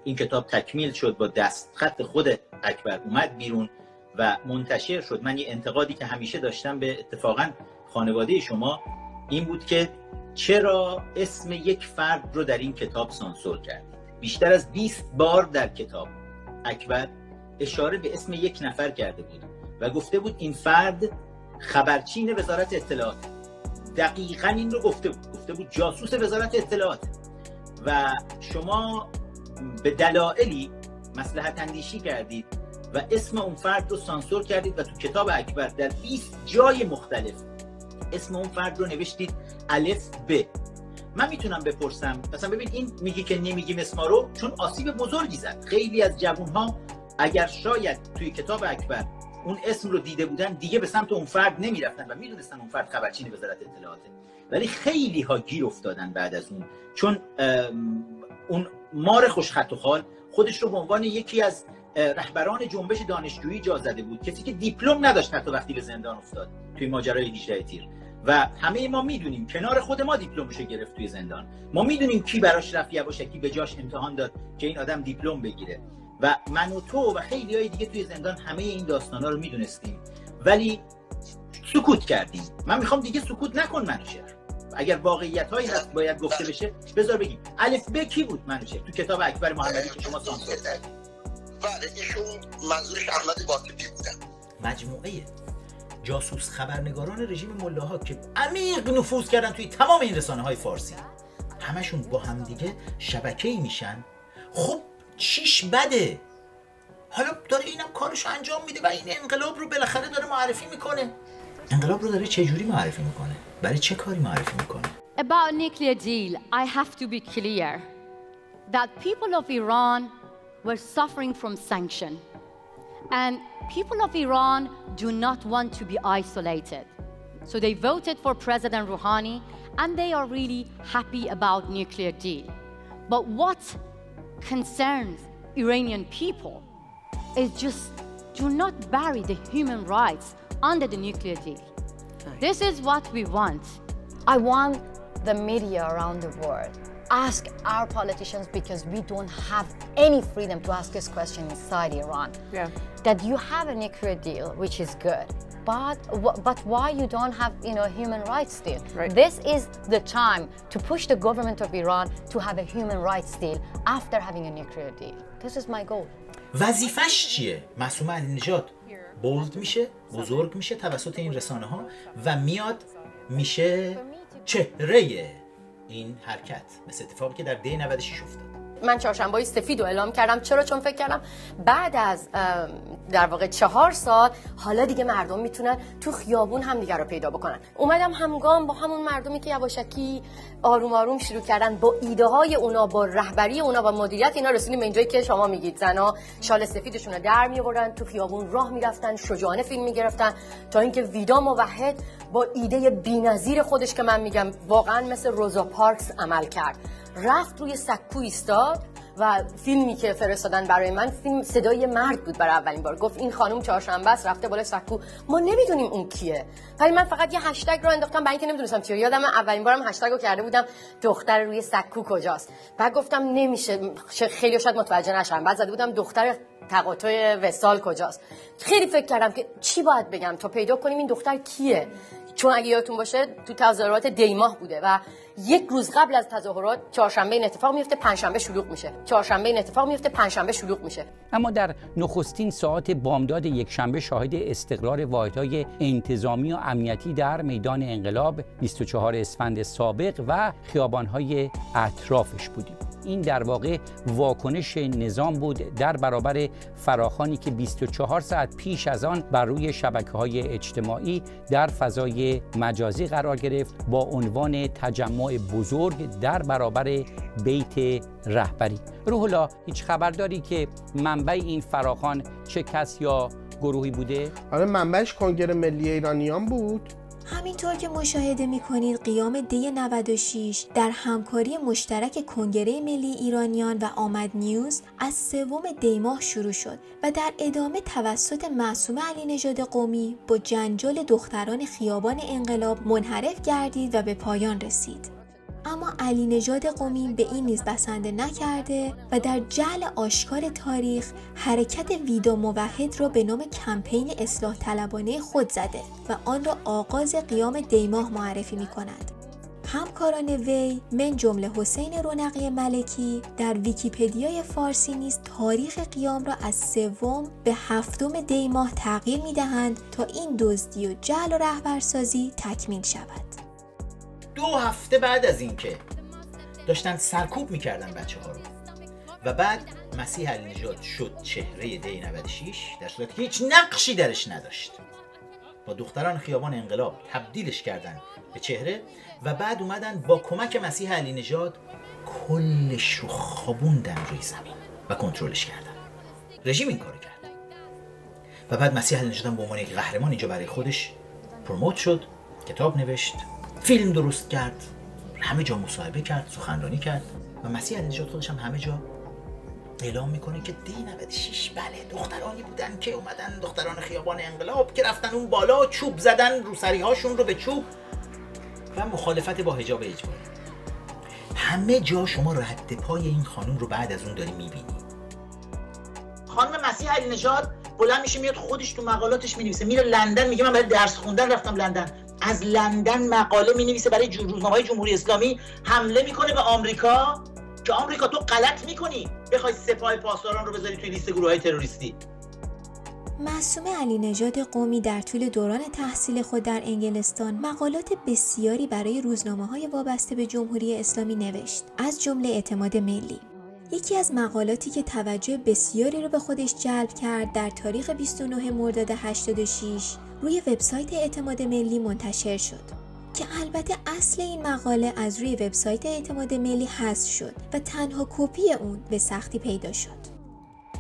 این کتاب تکمیل شد با دستخط خود اکبر اومد بیرون و منتشر شد. من یه انتقادی که همیشه داشتم به اتفاقاً خانواده شما این بود که چرا اسم یک فرد رو در این کتاب سانسور کرد. بیشتر از 20 بار در کتاب اکبر اشاره به اسم یک نفر کرده بود و گفته بود این فرد خبرچین وزارت اطلاعات. دقیقاً این رو گفته بود جاسوس وزارت اطلاعات و شما به دلایلی مصلحت اندیشی کردید و اسم اون فرد رو سانسور کردید و تو کتاب اکبر در 20 جای مختلف اسم اون فرد رو نوشتید الف ب. من میتونم بپرسم مثلا ببین این میگی که نمیگیم اسما رو چون آسیب بزرگی زد. خیلی از جوانها اگر شاید توی کتاب اکبر اون اسم رو دیده بودن دیگه به سمت اون فرد نمیرفتن و میدونستن اون فرد خبرچین وزارت اطلاعاته. ولی خیلی ها گیر افتادن بعد از اون چون اون مار خوشخط و خال خودش رو به عنوان یکی از رهبران جنبش دانشجویی جا زده بود، کسی که دیپلم نداشت حتی وقتی به زندان افتاد توی ماجرای 18 تیر و همه ما میدونیم کنار خود ما دیپلمشو گرفت توی زندان. ما میدونیم کی براش رفت یواشکی به جاش امتحان داد که این آدم دیپلم بگیره و من و تو و خیلیای دیگه توی زندان همه این داستانا رو میدونستیم ولی سکوت کردیم. من میخوام دیگه سکوت نکن منوچهر. اگر واقعیت‌هایی هست باید گفته بشه بذار بگیم. الف ب کی بود منوچهر تو کتاب اکبر محمدی که شما سانسور کردید؟ بله ایشون منظورش احمد باطبی بودن. مجموعه جاسوس خبرنگاران رژیم ملاها که عمیق نفوذ کردن توی تمام این رسانه‌های فارسی همشون با هم دیگه شبکه‌ای میشن. خب چیش بده؟ حالا داره اینم کارشو انجام میده و این انقلاب رو بالاخره داره معرفی میکنه. انقلاب رو داره چه جوری معرفی میکنه؟ برای چه کاری معرفی میکنه؟ About nuclear deal, I have to be clear that people of Iran were suffering from sanction. And people of Iran do not want to be isolated. So they voted for President Rouhani and they are really happy about nuclear deal. But what concerns Iranian people is just do not bury the human rights under the nuclear deal. This is what we want. I want the media around the world ask our politicians, because we don't have any freedom to ask this question inside Iran. Yeah. That you have a nuclear deal, which is good, but why you don't have human rights deal? Right. This is the time to push the government of Iran to have a human rights deal after having a nuclear deal. This is my goal. وظیفش چیه؟ معصومه علی نژاد بولد میشه، بزرگ میشه توسط این رسانه ها و میاد میشه چهره این حرکت، مثل اتفاقی که در دی 96 افتاد. من چهارشنبه‌های سفید رو اعلام کردم. چرا؟ چون فکر کردم بعد از در واقع 4 سال حالا دیگه مردم میتونن تو خیابون هم دیگه رو پیدا بکنن. اومدم همگام با همون مردمی که یواشکی آروم آروم شروع کردن با ایده های اونا، با رهبری اونا، با مدیریت اینا رسیدیم به اینجایی که شما میگید. زنا شال سفیدشون رو در میآوردن، تو خیابون راه میرفتن، شجاعانه فیلم میگرفتن، تا اینکه ویدا موحد با ایده بی‌نظیر خودش که من میگم واقعا مثل روزا پارکس عمل کرد، رفت روی سکو ایستاد و فیلمی که فرستادن برای من فیلم صدای مرد بود. برای اولین بار گفت این خانم چهارشنبه است رفته بالا سکو، ما نمیدونیم اون کیه. ولی من فقط یه هشتگ رو انداختم برای اینکه نمیدونستم چیه. یادم اولین بارم هشتگ رو کرده بودم دختر روی سکو کجاست. بعد گفتم نمیشه، خیلی شاید متوجه نشن. بعد زده بودم دختر تقاطع وصال کجاست. خیلی فکر کردم که چی باید بگم تا پیدا کنیم این دختر کیه، چون اگه یادتون باشه تو تظاهرات دی ماه بوده و یک روز قبل از تظاهرات چهارشنبه این اتفاق میفته، پنجشنبه شلوغ میشه. چهارشنبه این اتفاق میفته، پنجشنبه شلوغ میشه. اما در نخستین ساعات بامداد یکشنبه شاهد استقرار واحدهای انتظامی و امنیتی در میدان انقلاب 24 اسفند سابق و خیابانهای اطرافش بودیم. این در واقع واکنش نظام بود در برابر فراخوانی که 24 ساعت پیش از آن بر روی شبکه‌های اجتماعی در فضای مجازی قرار گرفت با عنوان تجمع بزرگ در برابر بیت رهبری. روح الله، هیچ خبر داری که منبع این فراخوان چه کس یا گروهی بوده؟ آره، منبعش کنگره ملی ایرانیان بود. همینطور که مشاهده می‌کنید قیام دی 96 در همکاری مشترک کنگره ملی ایرانیان و آمد نیوز از 3 دی ماه شروع شد و در ادامه توسط معصومه علی نژاد قمی با جنجال دختران خیابان انقلاب منحرف گردید و به پایان رسید. اما علی نژاد قمی به این نیز بسنده نکرده و در جعل آشکار تاریخ حرکت ویدا موحد را به نام کمپین اصلاح طلبانه خود زده و آن را آغاز قیام دیماه معرفی می کند. همکاران وی من جمله حسین رونقی ملکی در ویکی‌پدیای فارسی نیز تاریخ قیام را از 3 به 7 دی ماه تغییر می دهند تا این دزدی و جعل و رهبرسازی تکمیل شود. 2 هفته بعد از اینکه داشتن سرکوب میکردن بچه‌ها رو و بعد مسیح علی نژاد شد چهره دی 96 در صورتی که هیچ نقشی درش نداشت، با دختران خیابان انقلاب تبدیلش کردن به چهره و بعد اومدن با کمک مسیح علی نژاد کلش رو خوابوندن روی زمین و کنترلش کردن. رژیم این کارو کرد و بعد مسیح علی نژاد به عنوان یک قهرمان اینجا برای خودش پروموت شد، کتاب نوشت، فیلم درست کرد، همه جا مصاحبه کرد، سخنرانی کرد و مسیح علی نژاد خودش هم همه جا اعلام میکنه که دی 96 بله دخترانی بودن که اومدن، دختران خیابان انقلاب که رفتن اون بالا چوب زدن روسری هاشون رو به چوب و مخالفت با حجاب اجباری. همه جا شما رد پای این خانم رو بعد از اون داری میبینی. خانم مسیح علی نژاد بلند میشه میاد خودش تو مقالاتش مینویسه، میره لندن میگه من برای درس خوندن رفتم لندن، از لندن مقاله مینویسه برای روزنامه‌های جمهوری اسلامی، حمله میکنه به آمریکا که آمریکا تو غلط میکنی بخوای سپاه پاسداران رو بذاری توی لیست گروه‌های تروریستی. معصومه علی نژاد قمی در طول دوران تحصیل خود در انگلستان مقالات بسیاری برای روزنامه‌های وابسته به جمهوری اسلامی نوشت، از جمله اعتماد ملی. یکی از مقالاتی که توجه بسیاری رو به خودش جلب کرد در تاریخ 29 مرداد 86 روی وبسایت اعتماد ملی منتشر شد که البته اصل این مقاله از روی وبسایت اعتماد ملی حذف شد و تنها کپی اون به سختی پیدا شد.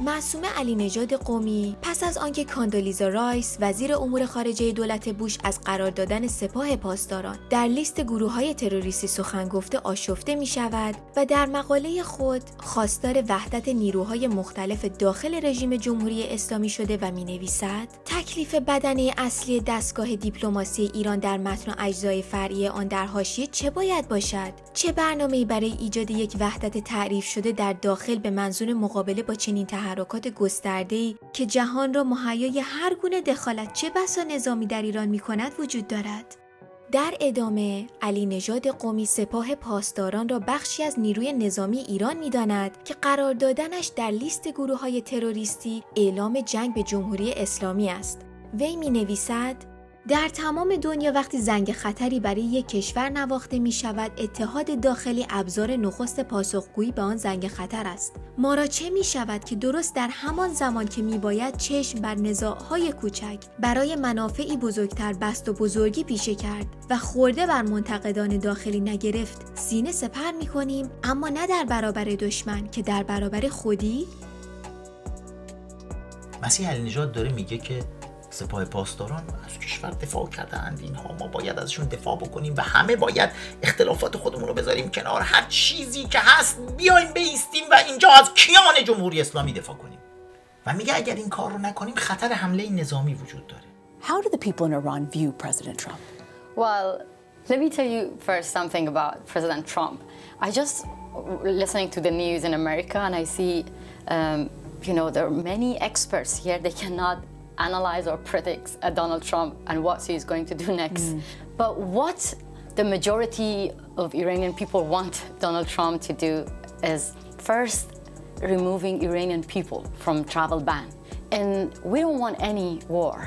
معصومه علی نژاد قمی پس از آنکه کاندولیزا رایس وزیر امور خارجه دولت بوش از قرار دادن سپاه پاسداران در لیست گروه‌های تروریستی سخن گفته آشفته می‌شود و در مقاله خود خواستار وحدت نیروهای مختلف داخل رژیم جمهوری اسلامی شده و می‌نویسد تکلیف بدنه اصلی دستگاه دیپلماسی ایران در متن و اجزای فرعی آن در حاشیه چه باید باشد؟ چه برنامه‌ای برای ایجاد یک وحدت تعریف شده در داخل به منظور مقابله با چنین تحرکات گسترده‌ای که جهان را مهیای هر گونه دخالت چه بسا نظامی در ایران می‌کند وجود دارد؟ در ادامه علی نژاد قمی سپاه پاسداران را بخشی از نیروی نظامی ایران می‌داند که قرار دادنش در لیست گروه‌های تروریستی اعلام جنگ به جمهوری اسلامی است. وی می‌نویسد در تمام دنیا وقتی زنگ خطری برای یک کشور نواخته می شود، اتحاد داخلی ابزار نخست پاسخگویی به آن زنگ خطر است. ما را چه می شود که درست در همان زمان که می باید چشم بر نزاعهای کوچک برای منافعی بزرگتر بست و بزرگی پیشه کرد و خورده بر منتقدان داخلی نگرفت، سینه سپر می کنیم، اما نه در برابر دشمن که در برابر خودی؟ مسیح علی نژاد داره میگه که سپاه پاسداران از کشور دفاع کردند، اینها ما باید ازشون دفاع بکنیم و همه باید اختلافات خودمون رو بذاریم کنار، هر چیزی که هست بیایم بایستیم و اینجا از کیان جمهوری اسلامی دفاع کنیم. و میگه اگر این کار رو نکنیم خطر حمله نظامی وجود داره. How do the people in Iran view President Trump? Well, let me tell you first something about President Trump. I just listening to the news in America and I see there are many experts here. They cannot analyze or predict Donald Trump and what he is going to do next. But what the majority of Iranian people want Donald Trump to do is first removing Iranian people from travel ban. And we don't want any war.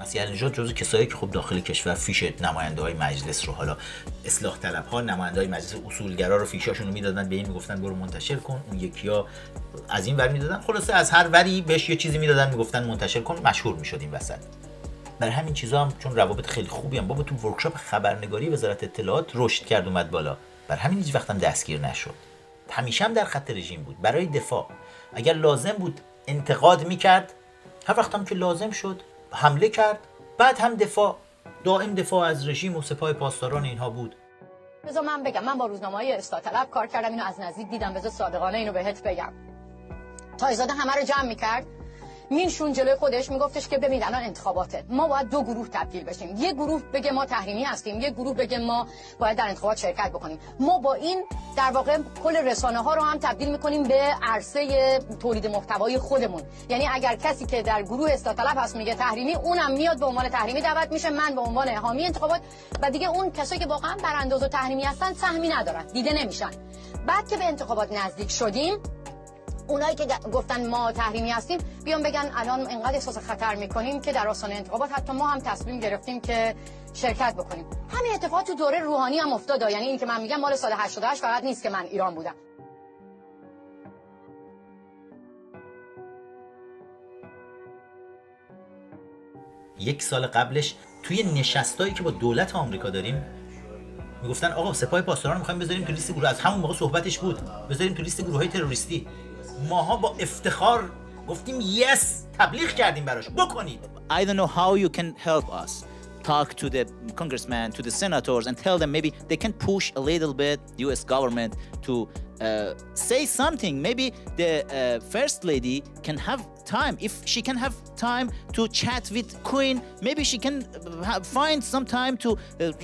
مسیح علی نژاد جزو کسایی که خب داخل کشور فیش نماینده‌های مجلس رو، حالا اصلاح طلب‌ها نماینده‌های مجلس اصولگرا رو فیشاشون رو میدادن، به این میگفتن برو منتشر کن، اون یکی‌ها از این ور میدادن، خلاصه از هر وری بهش یه چیزی میدادن میگفتن منتشر کن، مشهور میشد این وسط. برای همین چیزا هم چون روابط خیلی خوبی هم بابا تو ورکشاپ خبرنگاری وزارت اطلاعات رشد کرد اومد بالا، برای همین هیچ وقت هم دستگیر نشد. همیشه هم در خط رژیم بود برای دفاع. اگر لازم بود انتقاد میکرد، هر وقت هم که لازم شد حمله کرد، بعد هم دفاع، دائم دفاع از رژیم و سپاه پاسداران اینها بود. بذار من بگم، من با روزنامه‌های اصلاح طلب کار کردم، اینو از نزدیک دیدم، بذار صادقانه اینو بهت بگم. تایزاده همه رو جمع می‌کرد، مینشون جلوی خودش میگفتش که ببینید الان انتخاباته، ما باید دو گروه تبدیل بشیم، یه گروه بگه ما تحریمی هستیم، یه گروه بگه ما باید در انتخابات شرکت بکنیم. ما با این در واقع کل رسانه‌ها رو هم تبدیل می‌کنیم به عرصه تولید محتوای خودمون. یعنی اگر کسی که در گروه اصلاح طلب هست میگه تحریمی، اونم میاد به عنوان تحریمی دعوت میشه، من به عنوان حامی انتخابات، و دیگه اون کسایی که واقعا برانداز و تحریمی هستن سهمی ندارن، دیده نمیشن. بعد که به انتخابات نزدیک شدیم، اونایی که گفتن ما تحریمی هستیم بیان بگن الان اینقدر احساس خطر میکنیم که در آستانه انتخابات حتی ما هم تصمیم گرفتیم که شرکت بکنیم. همین اتفاق تو دوره روحانی هم افتاد. یعنی این که من میگم مال سال 88 فقط نیست که من ایران بودم. یک سال قبلش توی نشستایی که با دولت آمریکا داریم میگفتن آقا سپاه پاسداران می‌خوایم بذاریم تو لیست گروه، از همون موقع صحبتش بود بذاریم تو لیست گروه‌های تروریستی. ماها با افتخار گفتیم yes، تبلیغ کردیم براش بکنید. I don't know how you can help us. Talk to the congressman, to the senators and tell them maybe they can push a little bit US government to say something. Maybe the first lady can have time. If she can have time to chat with Queen, maybe she can find some time to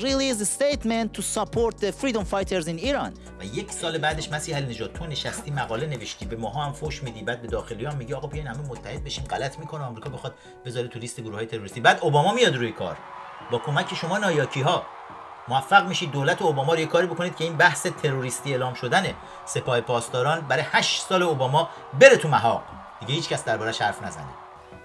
release a statement to support the freedom fighters in Iran. و یک سال بعدش مسیح علی نژاد تو نشستی مقاله نوشتی، به ماها هم فوش میدی، بعد به داخلی‌ها میگی آقا بیاین همه متحد بشیم، غلط میکنه آمریکا بخواد بذاره تو لیست گروه‌های تروریستی. بعد اوباما میاد روی کار. با کمک شما نایاکی‌ها موفق میشید دولت اوباما رو یه کاری بکنید که این بحث تروریستی اعلام شدن سپاه پاسداران برای 8 سال اوباما بره تو محاق، دیگه هیچ کس دربارش حرف نزنه.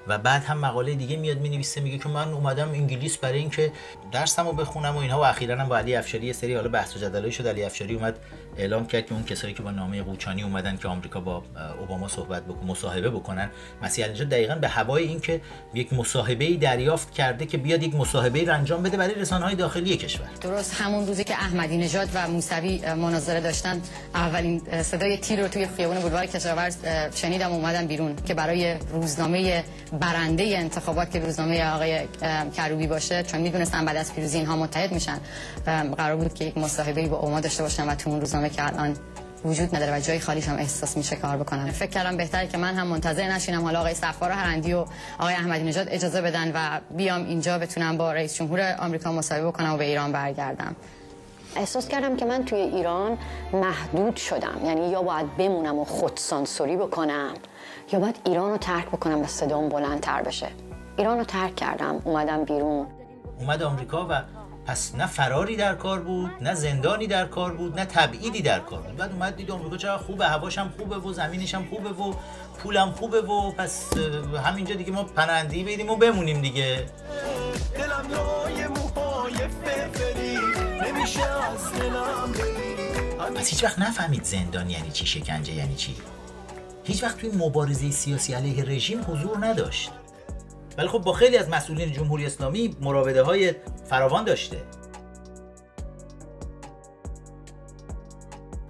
و بعد هم مقاله دیگه میاد مینویسه میگه که من اومدم انگلیس برای اینکه درسمو بخونم و اینها، و اخیراً هم با علی افشاری یه سری حالا بحث و جدلایی شد. علی افشاری اومد اعلام کرد که اون کسایی که با نامه قوچانی اومدن که آمریکا با اوباما صحبت بکنه، مصاحبه بکنن، مسیح علینژاد دقیقاً به هوای این که یک مصاحبه‌ای دریافت کرده که بیاد یک مصاحبه‌ای رو انجام بده برای رسانه‌های داخلی کشور. درست همون روزی که احمدی نژاد و موسوی مناظره داشتن، اولین صدای تیر رو توی خیابون بولوار کشاورز شنیدم، اومدم بیرون که برای روزنامه برنده انتخابات که روزنامه آقای کروبی باشه، چون میدونستم بعد از پیروزی اینها متحد میشن، قرار بود که یک مصاحبه‌ای با اوباما داشته باشم و تو اون روزنامه که الان وجود نداره و جای خالیش هم احساس میشه کار بکنم. فکر کردم بهتره که من هم منتظر نشینم حالا آقای صفوار هرندی و آقای احمدی نژاد اجازه بدن و بیام اینجا بتونم با رئیس جمهور آمریکا مصاحبه بکنم و به ایران برگردم. احساس کردم که من توی ایران محدود شدم، یعنی یا باید بمونم و خودسانسوری بکنم یا باید ایران رو ترک بکنم و صدام بلندتر بشه. ایران رو ترک کردم، اومدم بیرون. اومد آمریکا و پس نه فراری در کار بود، نه زندانی در کار بود، نه تبعیدی در کار بود. بعد اومد دید آمریکا چقدر خوبه، هواش هم خوبه و زمینش هم خوبه و پولم خوبه و پس همینجا دیگه ما پناهندگی بدیم و بمونیم دیگه. دلم لای موهای فرفری نمیشه از دلم بری. پس هیچ وقت نفهمید زندان یعنی چی، شکنجه یعنی چی. هیچ وقت توی مبارزه سیاسی علیه رژیم حضور نداشت. ولی خب با خیلی از مسئولین جمهوری اسلامی مراوده‌های فراوان داشته.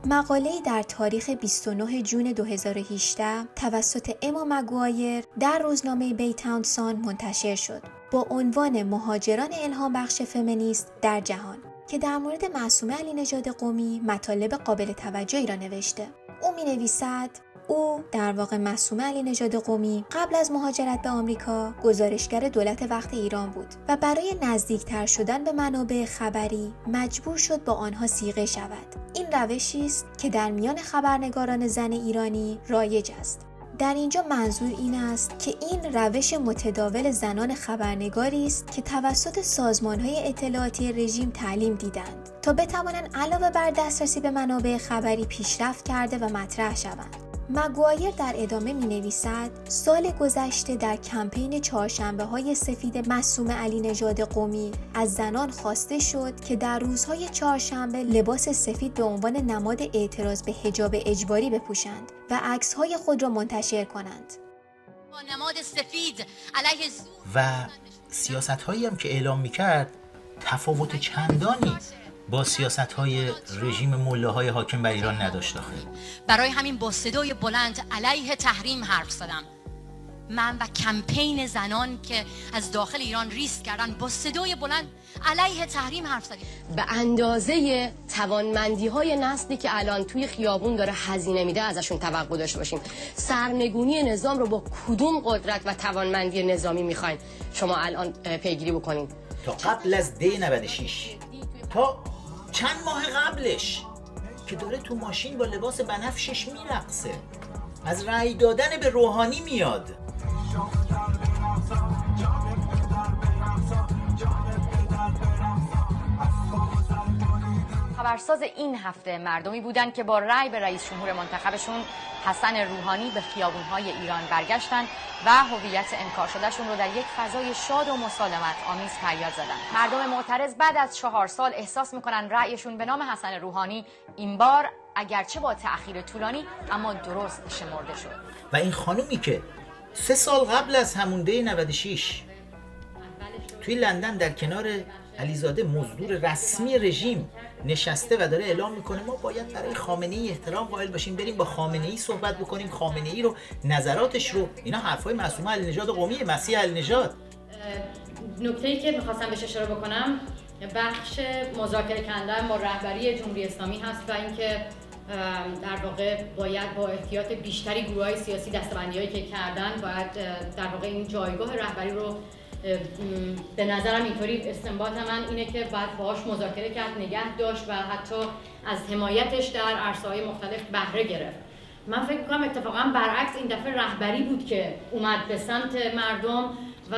مقاله‌ای در تاریخ 29 جون 2018 توسط اما مگوایر در روزنامه بیتاون سان منتشر شد با عنوان مهاجران الهام بخش فمینیست در جهان که در مورد معصومه علی‌نژاد قمی مطالب قابل توجهی را نوشته. او می‌نویسد او در واقع معصومه علی‌نژاد قمی قبل از مهاجرت به آمریکا گزارشگر دولت وقت ایران بود و برای نزدیکتر شدن به منابع خبری مجبور شد با آنها صیغه شود. این روشی است که در میان خبرنگاران زن ایرانی رایج است. در اینجا منظور این است که این روش متداول زنان خبرنگاری است که توسط سازمان‌های اطلاعاتی رژیم تعلیم دیدند تا بتوانند علاوه بر دسترسی به منابع خبری پیشرفت کرده و مطرح شوند. مگوایر در ادامه می نویسد سال گذشته در کمپین چهارشنبه‌های سفید معصومه علی‌نژاد قمی از زنان خواسته شد که در روزهای چهارشنبه لباس سفید به عنوان نماد اعتراض به حجاب اجباری بپوشند و عکس‌های خود را منتشر کنند. نماد سفید علیه و سیاست‌هایی هم که اعلام می‌کرد تفاوت چندانی با سیاست‌های رژیم ملاهای حاکم بر ایران نداشت. برای همین با صدای بلند علیه تحریم حرف زدم. من و کمپین زنان که از داخل ایران ریسک کردن با صدای بلند علیه تحریم حرف زدیم. به اندازه توانمندی‌های نسلی که الان توی خیابون داره هزینه میده ازشون توقع داشته باشیم. سرنگونی نظام رو با کدوم قدرت و توانمندی نظامی میخواین شما الان پیگیری بکنین؟ تا قبل از دی 96 تا چند ماه قبلش که داره تو ماشین با لباس بنفشش میرقصه، از رأی دادن به روحانی میاد. خبرساز این هفته مردمی بودند که با رأی به رئیس جمهور منتخبشون حسن روحانی به خیابون‌های ایران برگشتن و هویت انکار شدهشون رو در یک فضای شاد و مسالمت آمیز فریاد زدن. مردم معترض بعد از 4 سال احساس میکنن رأیشون به نام حسن روحانی این بار اگرچه با تأخیر طولانی اما درست شمرده شد. و این خانومی که 3 سال قبل از همون دی 96 توی لندن در کنار علیزاده مزدور رسمی رژیم نشسته و داره اعلام میکنه ما باید برای خامنه‌ای احترام قائل باشیم، بریم با خامنه‌ای صحبت بکنیم، خامنه‌ای رو نظراتش رو، اینا حرفای معصومه علی‌نژاد قمی، مسیح علی‌نژاد. نکته‌ای که می‌خواستم بهش اشاره بکنم بخش مذاکره کردن با رهبری جمهوری اسلامی هست و اینکه در واقع باید با احتیاط بیشتری گروه‌های سیاسی دسته‌بندی‌هایی که کردن باید در واقع این جایگاه رهبری رو به نظرم اینطوری استنباط من اینه که باید باهاش مذاکره کرد، نگه داشت و حتی از حمایتش در عرصه‌های مختلف بهره گرفت. من فکر می‌کنم اتفاقا برعکس این دفعه رهبری بود که اومد به سمت مردم و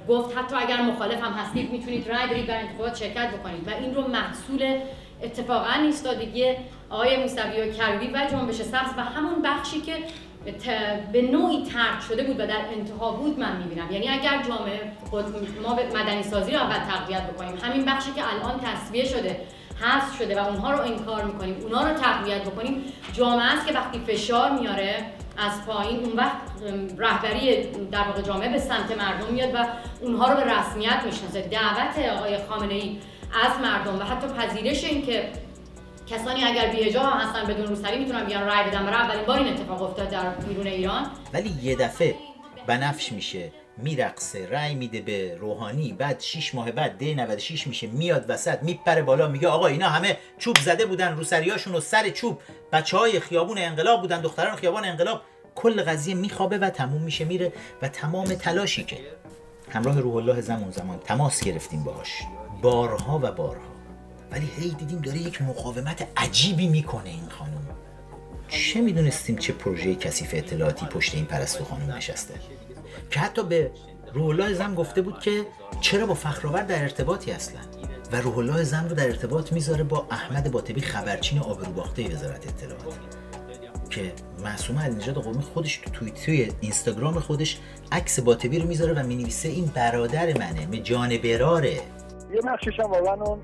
گفت حتی اگر مخالف هم هستید میتونید رای بدید در انتخابات شرکت بکنید و این رو محصول اتفاقا ایستادگی آقای موسوی و کروبی و جنبش سبز و همون بخشی که به نوعی ترک شده بود و در انتها بود من میبینم. یعنی اگر جامعه ما مدنی سازی رو اول تقویت بکنیم، همین بخشی که الان تصفیه شده حذف شده و اونها رو انکار میکنیم، اونها رو تقویت بکنیم، جامعه است که وقتی فشار میاره از پایین، اون وقت رهبری در واقع جامعه به سمت مردم میاد و اونها رو به رسمیت میشناسه. دعوت آقای خامنه‌ای از مردم و حتی پذیرش این که کسانی اگر بی‌حجاب هم هستن بدون روسری میتونن بیان رای بدن، برای اولین بار این اتفاق افتاد در بیرون ایران. ولی یه دفعه بنفش میشه، میرقصه، رای میده به روحانی، بعد 6 ماه بعد دی 96 میشه، میاد وسط میپره بالا میگه آقا اینا همه چوب زده بودن، روسریاشون و سر چوب، بچهای خیابون انقلاب بودن، دختران خیابان انقلاب. کل قضیه میخوابه و تموم میشه میره و تمام تلاشی که همراه روح الله زمان تماس گرفتیم باهاش بارها و بارها، ولی هی دیدیم داره یک مقاومت عجیبی میکنه این خانم. چه میدونستیم چه پروژه کثیف اطلاعاتی پشت این پرستو خانم نشسته که حتی به روح الله زم گفته بود که چرا با فخرآورد در ارتباطی اصلا، و روح الله زم رو در ارتباط میذاره با احمد باطبی خبرچین آبروباخته وزارت اطلاعات که معصومه علی‌نژاد قمی خودش توی اینستاگرام خودش عکس باطبی رو میذاره و مینویسه این برادر منه، جانبراره. یه بخشش هم واقعا اون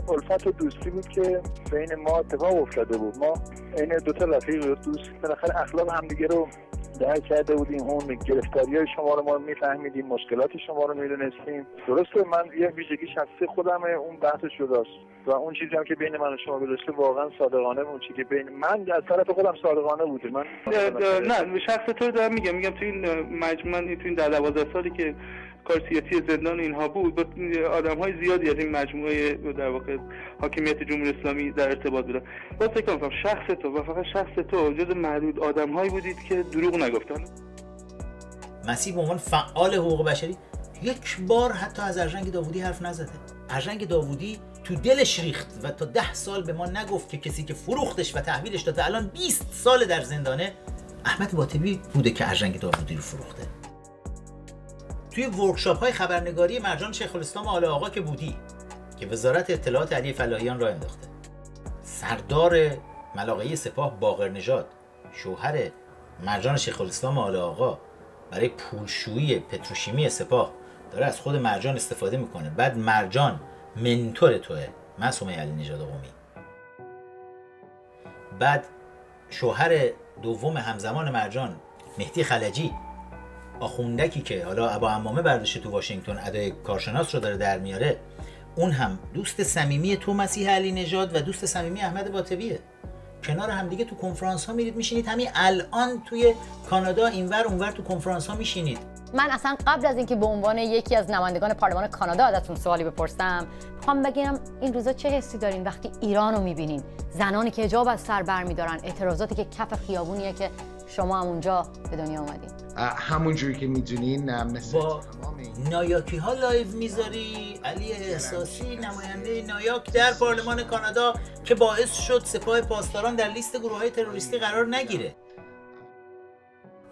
الفت و دوستی بود که بین ما اتفاق افتاده بود. ما این دو تا رفیق دوست بالاخره اخلاق همدیگه رو درک کرده بودیم، اون گرفتاری‌های شما رو ما میفهمیدیم، مشکلات شما رو میدونستیم. درسته من یه ویژگی شخصی خودمه اون بحث شداست و اون چیزی هم که بین من و شما گذاشته واقعا صادقانه بود. چیزی که بین من از طرف خودم صادقانه بوده. من نه شخص تو دارم میگم تو این مجموعه تو این 12 سالی که کار سیاسی زندان اینها بود با آدم‌های زیادی از این مجموعه در واقع حاکمیت جمهوری اسلامی در ارتباط بودن. با فکر کنم شخص تو و فقط شخص تو جز معدود آدم‌هایی بودید که دروغ نگفتن. مسیح به عنوان فعال حقوق بشری یک بار حتی از ارژنگ داوودی حرف نزده. ارژنگ داوودی تو دلش ریخت و تا 10 سال به ما نگفت که کسی که فروختش و تحویلش داده الان 20 سال در زندانه احمد باطبی بوده که ارژنگ داوودی رو فروخته. توی ورکشاپ‌های خبرنگاری مرجان شیخ الاسلام آل آقا که بودی که وزارت اطلاعات علی فلاحیان راه انداخته، سردار ملاقه سپاه باقر نژاد شوهر مرجان شیخ الاسلام آل آقا برای پولشویی پتروشیمی سپاه داره از خود مرجان استفاده میکنه. بعد مرجان منتور توه، معصومه علی‌نژاد قمی. بعد شوهر دوم همزمان مرجان مهدی خلجی، آخوندکی که حالا ابا عمامه برداشته تو واشنگتن ادای کارشناس رو داره در میاره، اون هم دوست صمیمی تو مسیح علی‌نژاد و دوست صمیمی احمد باطبیه. کنار هم دیگه تو کنفرانس ها میرید میشینید، همین الان توی کانادا اینور اونور تو کنفرانس ها میشینید. من اصلا قبل از اینکه به عنوان یکی از نمایندگان پارلمان کانادا ازتون سوالی بپرسم، میخوام بگم این روزا چه حسی دارین وقتی ایران رو میبینین؟ زنانی که حجاب از سر برمیدارن، اعتراضاتی که کف خیابونیه که شما هم اونجا به دنیا اومدین. همونجوری که میدونین مثل با نایاکی ها لایو میذاری، علی احساسی نماینده نایاک در پارلمان کانادا که باعث شد سپاه پاسداران در لیست گروه‌های تروریستی قرار نگیره.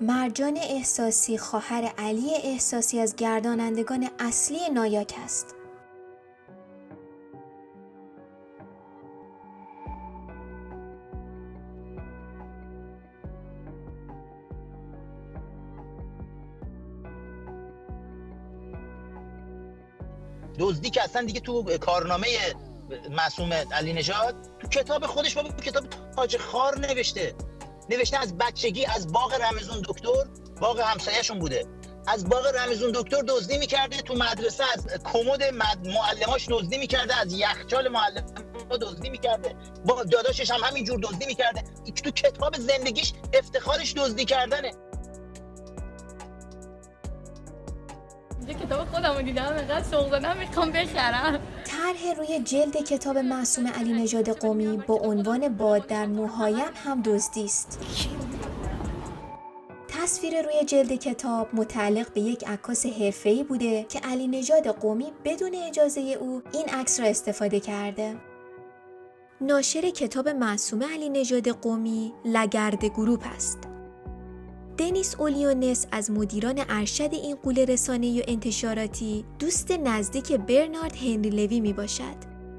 مرجان احساسی خواهر علی احساسی از گردانندگان اصلی نایاک است. دزدی که اصلا دیگه تو کارنامه معصوم علی‌نژاد تو کتاب خودش، بابا کتاب تاج خار نوشته از بچگی از باغ رمضون دکتر، باغ همسایه‌شون بوده، از باغ رمضون دکتر دزدی میکرده، تو مدرسه از کمد معلماش دزدی میکرده، از یخچال معلم‌ها دزدی میکرده، با داداشش هم همینجور دزدی میکرده. تو کتاب زندگیش افتخارش دزدی کردنه. یه کتاب خودم رو دیدم اینقدر سوق زدم میخوام بخرم. طرح روی جلد کتاب معصوم علی‌نژاد قمی با عنوان باد در موهایم هم دزدی است. تصویر روی جلد کتاب متعلق به یک عکاس حرفه‌ای بوده که علی‌نژاد قمی بدون اجازه او این عکس را استفاده کرده. ناشر کتاب معصوم علی‌نژاد قمی لگرد گروپ است. دنیس اولیونس از مدیران ارشد این غول رسانه‌ای و انتشاراتی دوست نزدیک برنارد هنری لوی می باشد.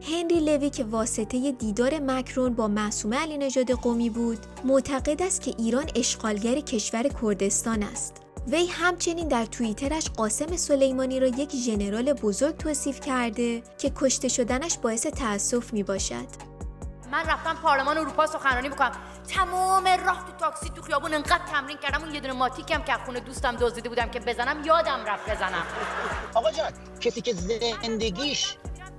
هنری لوی که واسطه دیدار مکرون با معصومه علی نژاد قمی بود، معتقد است که ایران اشغالگر کشور کردستان است. وی همچنین در توییترش قاسم سلیمانی را یک ژنرال بزرگ توصیف کرده که کشته شدنش باعث تأسف می باشد. من رفتم پارلمان اروپا سخنرانی بکنم، تمام راه تو تاکسی تو خیابون انقدر تمرین کردم، اون یه دونه ماتیکم که خونه دوستم دزدیده بودم که بزنم یادم رفت بزنم. آقا جان، کسی که زندگیش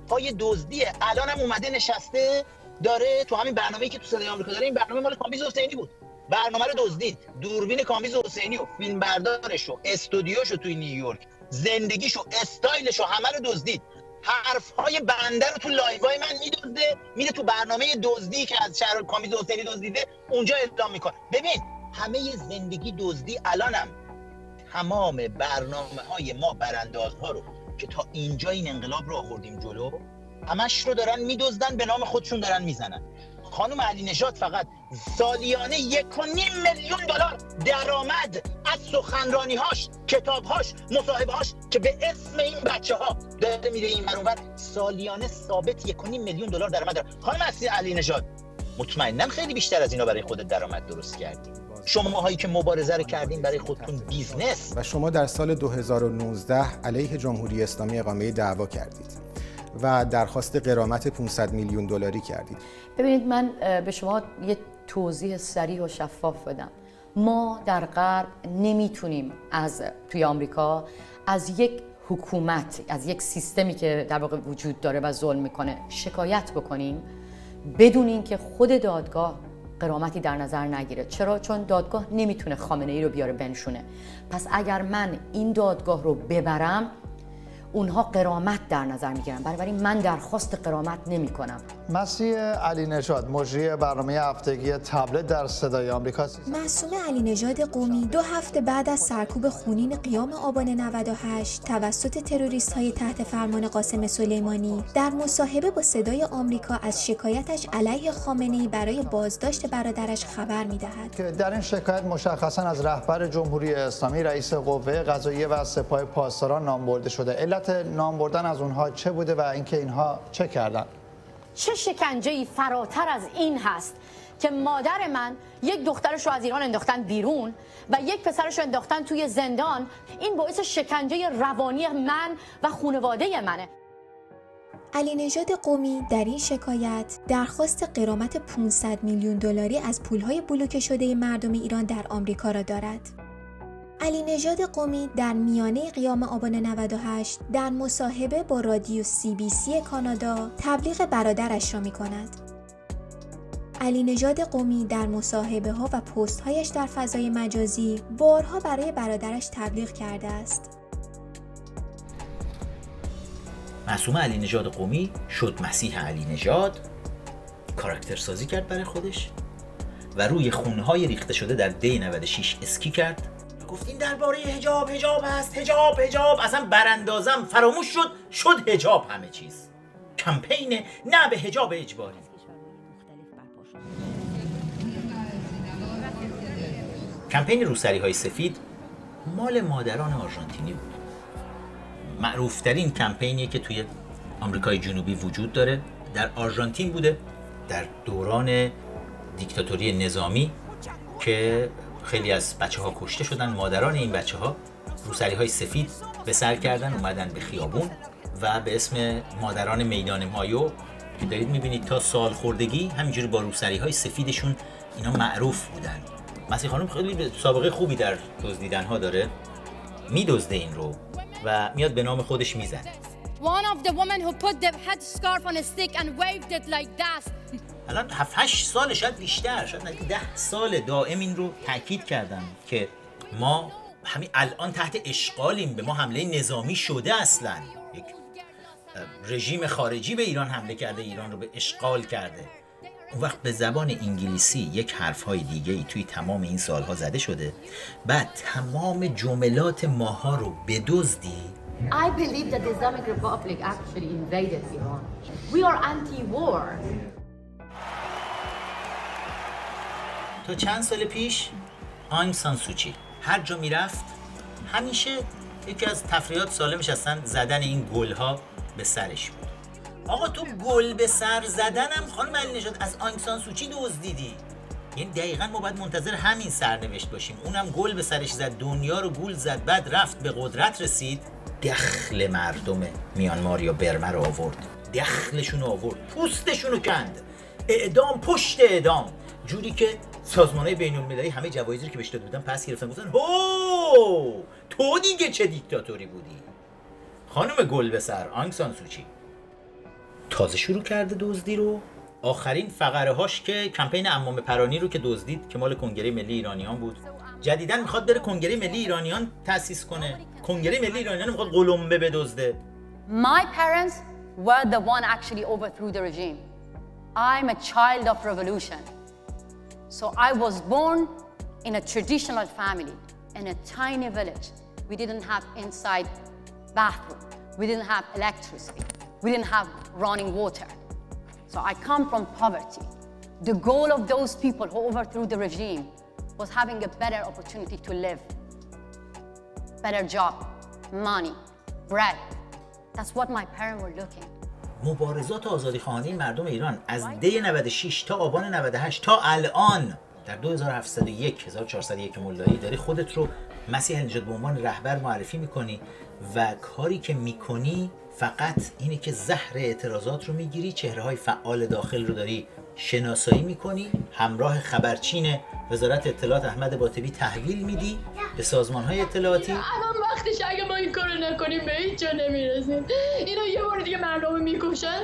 پای دزدیه الانم اومده نشسته داره تو همین برنامه‌ای که تو صدای آمریکا داره، این برنامه مال کامبیز حسینی بود، برنامه رو دزدید، دوربین کامبیز حسینی و فیلم بردارش و استودیوشو توی نیویورک، زندگیشو، استایلشو همه رو دزدید. حرف‌های بنده رو تو لایوهای من میدزده، میره تو برنامه دزدی که از شهر کامبیز حسینی دزدیده اونجا اعلام میکنه. ببین همه زندگی دزدی. الانم تمام برنامه‌های ما براندازها رو که تا اینجا این انقلاب رو آوردیم جلو، همش رو دارن میدزدن، به نام خودشون دارن میزنن. خانم علی نژاد فقط سالیانه 1.5 میلیون دلار درآمد از سخنرانی‌هاش، کتاب‌هاش، مصاحبه‌هاش که به اسم این بچه‌ها داره میره این اونور، سالیانه ثابت 1.5 میلیون دلار درآمد داره. خانم علی نژاد مطمئناً خیلی بیشتر از اینا برای خودت درآمد درست کردی. شماهایی که مبارزه رو کردین برای خودتون بیزنس، و شما در سال 2019 علیه جمهوری اسلامی اقامه دعوا کردید و درخواست غرامت 500 میلیون دلاری کردید. ببینید من به شما یه توضیح صریح و شفاف بدم. ما در غرب نمیتونیم توی آمریکا از یک حکومت، از یک سیستمی که در واقع وجود داره و ظلم میکنه شکایت بکنیم بدون اینکه خود دادگاه غرامتی در نظر نگیره. چرا؟ چون دادگاه نمیتونه خامنه ای رو بیاره بنشونه. پس اگر من این دادگاه رو ببرم اونها غرامت در نظر میگیرن، بنابراین من درخواست غرامت نمی کنم. مسیح علی نژاد مجری برنامه هفتگی تبلت در صدای آمریکا. معصومه علی نژاد قمی 2 هفته بعد از سرکوب خونین قیام آبان 98 توسط تروریست‌های تحت فرمان قاسم سلیمانی در مصاحبه با صدای آمریکا از شکایتش علیه خامنه‌ای برای بازداشت برادرش خبر می‌دهد. که در این شکایت مشخصاً از رهبر جمهوری اسلامی، رئیس قوه قضاییه و سپاه پاسداران نام برده شده. علت نام بردن از اونها چه بوده و اینکه اینها چه کردن؟ چه شکنجه‌ای فراتر از این هست که مادر من یک دخترش رو از ایران انداختن بیرون و یک پسرش رو انداختن توی زندان. این باعث شکنجه روانی من و خانواده منه. علی نژاد قمی در این شکایت درخواست غرامت 500 میلیون دلاری از پولهای بلوکه شده مردم ایران در آمریکا را دارد. علی نژاد قمی در میانه قیام آبان 98 در مصاحبه با رادیو CBC کانادا تبلیغ برادرش را می کند. علی نژاد قمی در مصاحبه ها و پست هایش در فضای مجازی بارها برای برادرش تبلیغ کرده است. معصومه علی نژاد قمی شد مسیح علی نژاد، کاراکتر سازی کرد برای خودش و روی خونهای ریخته شده در دی 96 اسکی کرد. گفت این درباره حجاب هست، حجاب اصلا براندازم فراموش شد حجاب همه چیز. کمپین نه به حجاب اجباری. کمپین روسری‌های سفید مال مادران آرژانتینی بود. معروفترین کمپینیه که توی آمریکای جنوبی وجود داره، در آرژانتین بوده در دوران دیکتاتوری نظامی که خیلی از بچه‌ها کشته شدن. مادران این بچه‌ها روسری‌های سفید به سر کردن، اومدن به خیابون و به اسم مادران میدان مایو که دارید می‌بینید تا سال خوردگی همینجوری با روسری‌های سفیدشون اینا معروف بودن. مسیح خانم خیلی سابقه خوبی در دزدیدن‌ها داره، میدزده این رو و میاد به نام خودش میزنه. One of the women who put the headscarf on a stick and waved it like that. الان 7-8 سال شاید بیشتر، شاید 10 سال دائم این رو تاکید کردم که ما همین الان تحت اشغالیم، به ما حمله نظامی شده. اصلا یک رژیم خارجی به ایران حمله کرده، ایران رو به اشغال کرده. اون وقت به زبان انگلیسی یک حرف‌های دیگه‌ای توی تمام این سالها زده شده، بعد تمام جملات ماها رو بدزدی. I believe that the Islamic Republic actually invaded Iran. We are anti-war. تا چند سال پیش آنگ سان سوچی هر جا میرفت همیشه یکی از تفریحات سالمش هستن زدن این گلها به سرش بود. آقا تو گل به سر زدنم خانم علی نژاد از آنگ سان سوچی دزدیدی. یعنی دقیقاً ما باید منتظر همین سرنوشت باشیم. اونم گل به سرش زد، دنیا رو گول زد، بعد رفت به قدرت رسید، دخل مردم میانمار یا برما رو آورد، دخلشون رو آورد، پوستشون رو کند، اعدام پشت اعدام، جوری که سازمان‌های بین‌المللی همه جوایزی رو که بهش داده بودن پس گرفتن، گفتن هو تو دیگه چه دیکتاتوری بودی. خانم گل به سر آنگ سان سوچی تازه شروع کرده دزدی رو. آخرین فقره هاش که کمپین عمامه پرانی رو که دزدید که مال کنگره ملی ایرانیان بود، جدیداً میخواد بره کنگره ملی ایرانیان تأسیس کنه. کنگره ملی ایرانیان میخواد قلمبه بدزده. My parents were the one actually overthrew the regime. I'm a child of revolution. So I was born in a traditional family, in a tiny village. We didn't have inside bathroom. We didn't have electricity. We didn't have running water. So I come from poverty. The goal of those people who overthrew the regime was having a better opportunity to live. Better job, money, bread. That's what my parents were looking. مبارزات آزادیخواهانه مردم ایران از دی 96 تا آبان 98 تا الان در 2701 1401 مولایی داری خودت رو مسیح علی نژاد به عنوان رهبر معرفی میکنی و کاری که میکنی فقط اینه که زهر اعتراضات رو میگیری، چهره‌های فعال داخل رو داری شناسایی میکنی، همراه خبرچین وزارت اطلاعات احمد باطبی تحویل میدی به سازمان‌های اطلاعاتی. الان وقتش اگه ما این کارو نکنیم به هیچ جا نمیرسیم. اینا یه بار دیگه مردم میکشن،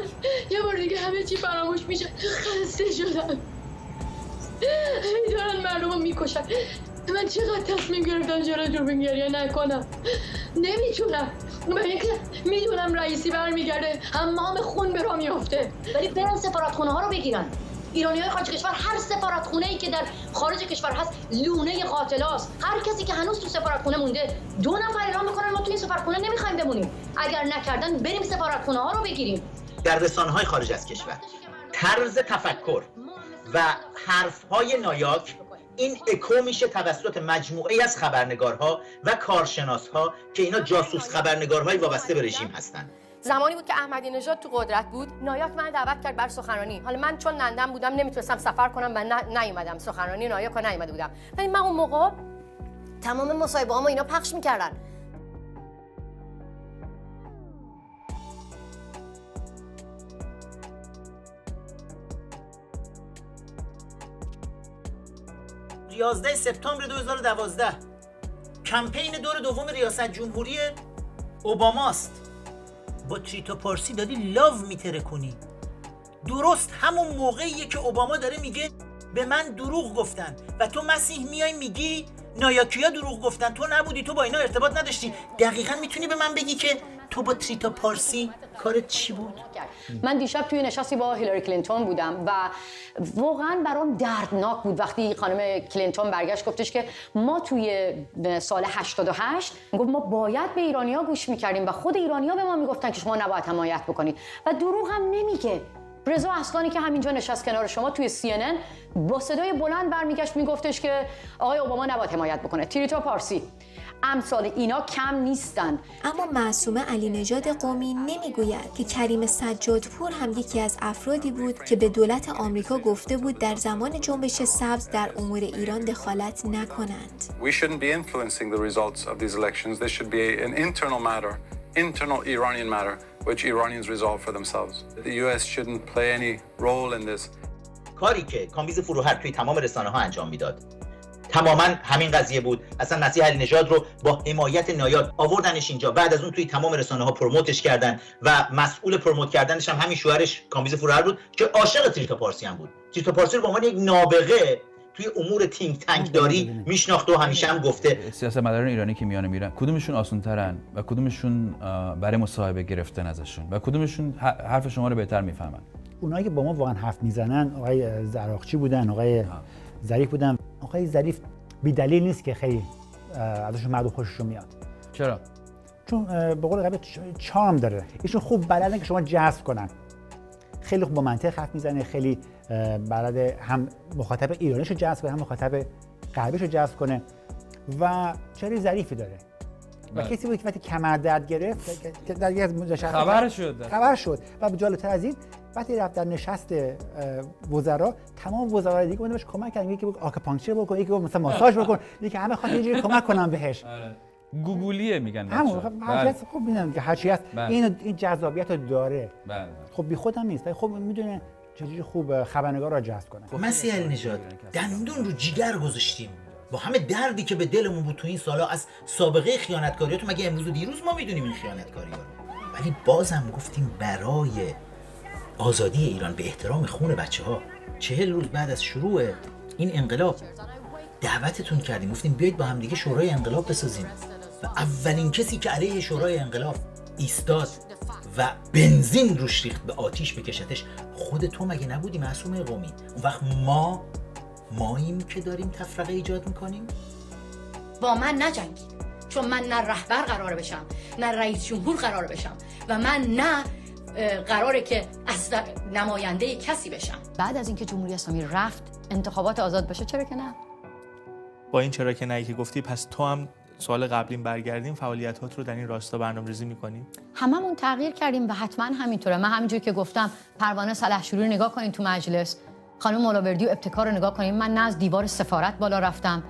یه بار دیگه همه چی فراموش میشه. خسته شدم. میدونن مردم رو میکشن. من چقدر تصمیم گرفتم چرا دوربین گریه نکنم. نمیتونم. برای اینکه میدونم رئیسی برمیگرده حمام خون به راه میفته. ولی برن سفارتخونه ها رو بگیرن. ایرانی‌های خارج کشور هر سفارتخونه‌ای که در خارج کشور هست لونه قاتلاست. هر کسی که هنوز تو سفارتخونه مونده 2 نفر اعلام میکنن ما تو این سفارتخونه نمیخوایم بمونیم. اگر نکردن بریم سفارتخونه ها رو بگیریم. در رسانه‌های خارج از کشور طرز تفکر و حرف‌های نایاک این اکو میشه توسط مجموعه‌ای از خبرنگارها و کارشناس‌ها که اینا جاسوس خبرنگارهای وابسته به رژیم هستن. زمانی بود که احمدی نژاد تو قدرت بود، نایاک من دعوت کرد بر سخنرانی. حالا من چون لندن بودم نمیتونستم سفر کنم و نیومدم سخنرانی نایاک رو نیومده بودم. ولی من اون موقع تمام مصاحبه‌هامو اینا پخش می‌کردن. یازده سپتامبر 2012 کمپین دور دوم ریاست جمهوری اوباماست. با تریتا پارسی داری لاو میتره کنی. درست همون موقعیه که اوباما داره میگه به من دروغ گفتن و تو مسیح میای میگی نایاکیا دروغ گفتن، تو نبودی، تو با اینا ارتباط نداشتی. دقیقاً میتونی به من بگی که تو با تریتا پارسی کارت چی بود؟ من دیشب توی نشستی با هیلاری کلینتون بودم و واقعا برام دردناک بود وقتی خانم کلینتون برگشت گفتش که ما توی سال 88 گفت ما باید به ایرانی‌ها گوش می‌کردیم و خود ایرانی‌ها به ما میگفتن که شما نباید حمایت بکنید و دروغ هم نمیگه. رضا اصلانی که همینجا نشست کنار شما توی CNN با صدای بلند برمیگشت میگفتش که آقای اوباما نباید حمایت بکنه. تریتا پارسی امثال اینا کم نیستن. اما معصومه علی نژاد قمی نمیگوید که کریم سجادپور هم یکی از افرادی بود که به دولت آمریکا گفته بود در زمان جنبش سبز در امور ایران دخالت نکنند. We shouldn't be influencing the results of these elections. This should be an internal matter, internal Iranian matter, which Iranians resolve for themselves. The US shouldn't play any role in this. کاری که کامبیز فروهر توی تمام رسانه‌ها انجام میداد تماما همین قضیه بود. اصلا مسیح علی نژاد رو با حمایت نایاک آوردنش اینجا، بعد از اون توی تمام رسانه‌ها پروموتش کردن و مسئول پروموت کردنش هم همین شوهرش کامبیز فروهر بود که عاشق تریتا پارسی هم بود. تریتا پارسی رو به عنوان یک نابغه توی امور تینک تانک داری میشناخته و همیشه هم گفته. سیاستمداران ایرانی که میان میرن کدومشون آسان‌ترن و کدومشون برای مصاحبه گرفتن ازشون و کدومشون حرف شما رو بهتر میفهمن؟ اونایی که با ما واقعا حرف میزنن آقای زراقچی بودن، آقای ظریف بودن. آقای ظریف بی‌دلیل نیست که خیلی ازشون مردم خوششون میاد. چرا؟ چون به قول قبل چارم داره. ایشون خوب بلدن که شما جذب کنن. خیلی خوب با منطق حرف میزنه، خیلی بلد هم مخاطب ایرانیشو جذب کنه، هم مخاطب غربیشو جذب کنه و چهره ظریفی داره و کسی بود که وقتی کمر درد گرفت که در یک خبر شد و جالب‌تر از این وقتی رفت در نشست وزرا تمام وزرای دیگه اونش کمک کردن، یکی گفت آکوپانکچر بکن، یکی گفت مثلا ماساژ بکن، یکی همه خواستن یه جوری کمک کنن بهش. گوگلیه میگن همون خب میدونم که هرچی هست این جذابیت رو داره. خب بی خودم نیست ولی خب میدونه چجوری خوب خبرنگار را جذب کنه. مسیح علی‌نژاد دندون رو جیگر گذاشتیم با همه دردی که به دلمون بود تو این سالا از سابقه خیانتکاریاتون. مگه امروز و دیروز ما میدونیم این خیانتکاری‌ها رو؟ ولی بازم گفتیم برای آزادی ایران به احترام خون بچه‌ها 40 روز بعد از شروع این انقلاب دعوتتون کردیم، گفتیم بیایید با هم دیگه شورای انقلاب بسازیم و اولین کسی که علیه شورای انقلاب ایستاد و بنزین روش ریخت به آتیش بکشتش خود تو مگه نبودی معصومه قمی؟ اون وقت ماییم که داریم تفرقه ایجاد میکنیم؟ با من نجنگید، چون من نه رهبر قرار بشم نه رئیس جمهور قرار بشم و من نه قراره که از نماینده کسی بشم. بعد از اینکه جمهوری اسلامی رفت انتخابات آزاد بشه چرا که نه؟ با این چرا که نه که گفتی، پس تو هم سوال قبلیم برگردیم فعالیتات رو در این راستا برنامه‌ریزی می‌کنی؟ هممون تغییر کردیم و حتما همینطوره. من همینجوری که گفتم پروانه سلحشوری رو نگاه کنین تو مجلس، خانم مولاوردی و ابتکار رو نگاه کنین، من نه از دیوار سفارت بالا رفتم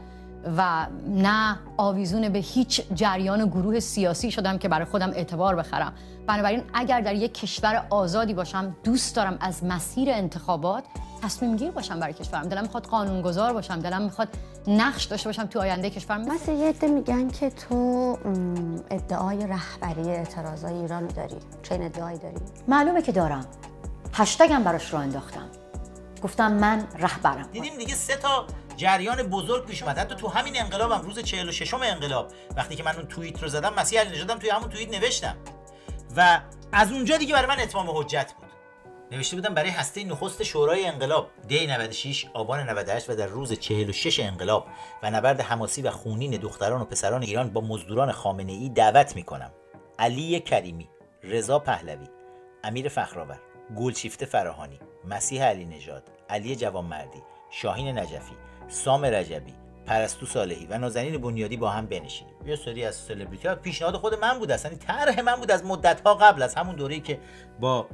و نه آویزون به هیچ جریان گروه سیاسی شدم که برای خودم اعتبار بخرم. بنابراین اگر در یک کشور آزادی باشم دوست دارم از مسیر انتخابات تصمیم گیر باشم برای کشورم. دلم میخواد قانونگذار باشم، دلم میخواد نقش داشته باشم تو آینده کشورم. مثلا یه عده میگن که تو ادعای رهبری اعتراضای ایران داری. چه ادعایی داری؟ معلومه که دارم. هشتگم براش رو انداختم. گفتم من رهبرم. دیدیم دیگه 3 تا جریان بزرگ پیش اومد. حتی تو همین انقلابم روز 46م انقلاب وقتی که من اون توییت رو زدم، مسیح علی‌نژادم توی همون توییت نوشتم و از اونجا دیگه برای من اتمام حجت بود. نوشته بودم برای هسته نخست شورای انقلاب دی 96 آبان 98 و در روز 46 انقلاب و نبرد حماسی و خونین دختران و پسران ایران با مزدوران خامنه‌ای دعوت میکنم علی کریمی، رضا پهلوی، امیر فخرآور، گلشیفته فراهانی، مسیح علی‌نژاد، علی جوانمردی، شاهین نجفی، سام رجبی، پرستو صالحی و نازنین بنیادی با هم بنشینیم. یه سری از سلبریتی‌ها پیشنهاد خود من بود، اصلا طرح من بود از مدت‌ها قبل، از همون دوره‌ای که با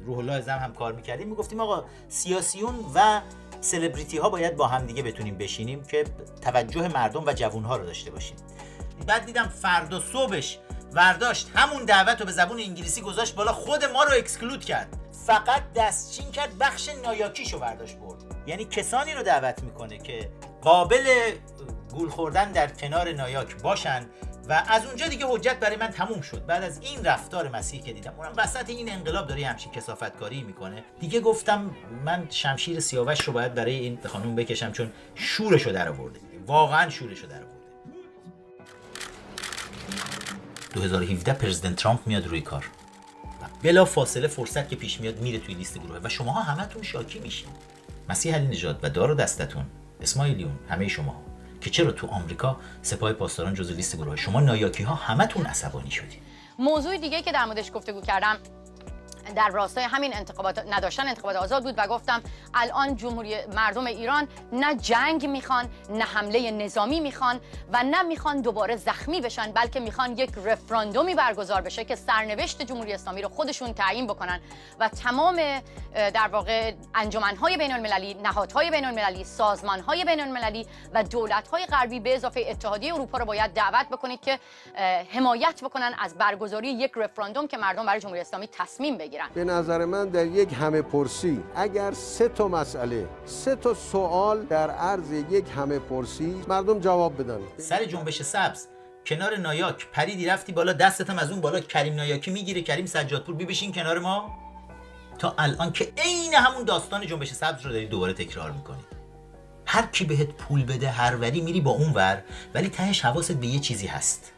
روح الله زم هم کار می‌کردیم. میگفتیم آقا سیاسیون و سلبریتی ها باید با هم دیگه بتونیم بشینیم که توجه مردم و جوان‌ها رو داشته باشیم. بعد دیدم فردا صبحش ورداشت همون دعوت رو به زبون انگلیسی گذاشت بالا، خود ما رو اکسکلود کرد، فقط دستچین کرد، بخش نایاکیشو برداشت برد. یعنی کسانی رو دعوت میکنه که قابل گول خوردن در کنار نایاک باشن و از اونجا دیگه حجت برای من تموم شد. بعد از این رفتار مسیح که دیدم اونم وسط این انقلاب داره همچین کثافتکاری میکنه، دیگه گفتم من شمشیر سیاوش رو باید برای این خانوم بکشم، چون شورشو در آورده، واقعا شورشو در آورده. 2017 پرزیدنت ترامپ میاد روی کار، بلا فاصله فرصت که پیش میاد میره توی لیست گروه و شماها همتون شاکی میشین. مسیح علی‌نژاد و دار و دستتون، اسماعیلیون، همه شما که چرا تو آمریکا سپاه پاسداران جزو لیست گروه، شما نایاکی ها همتون عصبانی شدید. موضوع دیگه که در موردش گفتگو کردم در راستای همین نداشتن انتخابات آزاد بود و گفتم الان جمهوری مردم ایران نه جنگ میخوان، نه حمله نظامی میخوان و نه میخوان دوباره زخمی بشن، بلکه میخوان یک رفراندومی برگزار بشه که سرنوشت جمهوری اسلامی رو خودشون تعیین بکنن و تمام در واقع انجمنهای بین المللی، نهادهای بین المللی، سازمانهای بین المللی و دولت‌های غربی به اضافه اتحادیه اروپا رو باید دعوت بکنید که حمایت بکنن از برگزاری یک رفراندوم که مردم برای جمهوری اسلامی تصمیم بگیرن. به نظر من در یک همه پرسی اگر 3 تا مسئله، 3 تا سوال در عرض یک همه پرسی مردم جواب بدن. سر جنبش سبز کنار نایاک پریدی رفتی بالا، دستتم از اون بالا کریم نایاکی میگیره، کریم سجادپور بشین کنار ما. تا الان که عین همون داستان جنبش سبز رو داری دوباره تکرار میکنید. هر کی بهت پول بده هر وری میری با اون ور، ولی تهش حواست به یه چیزی هست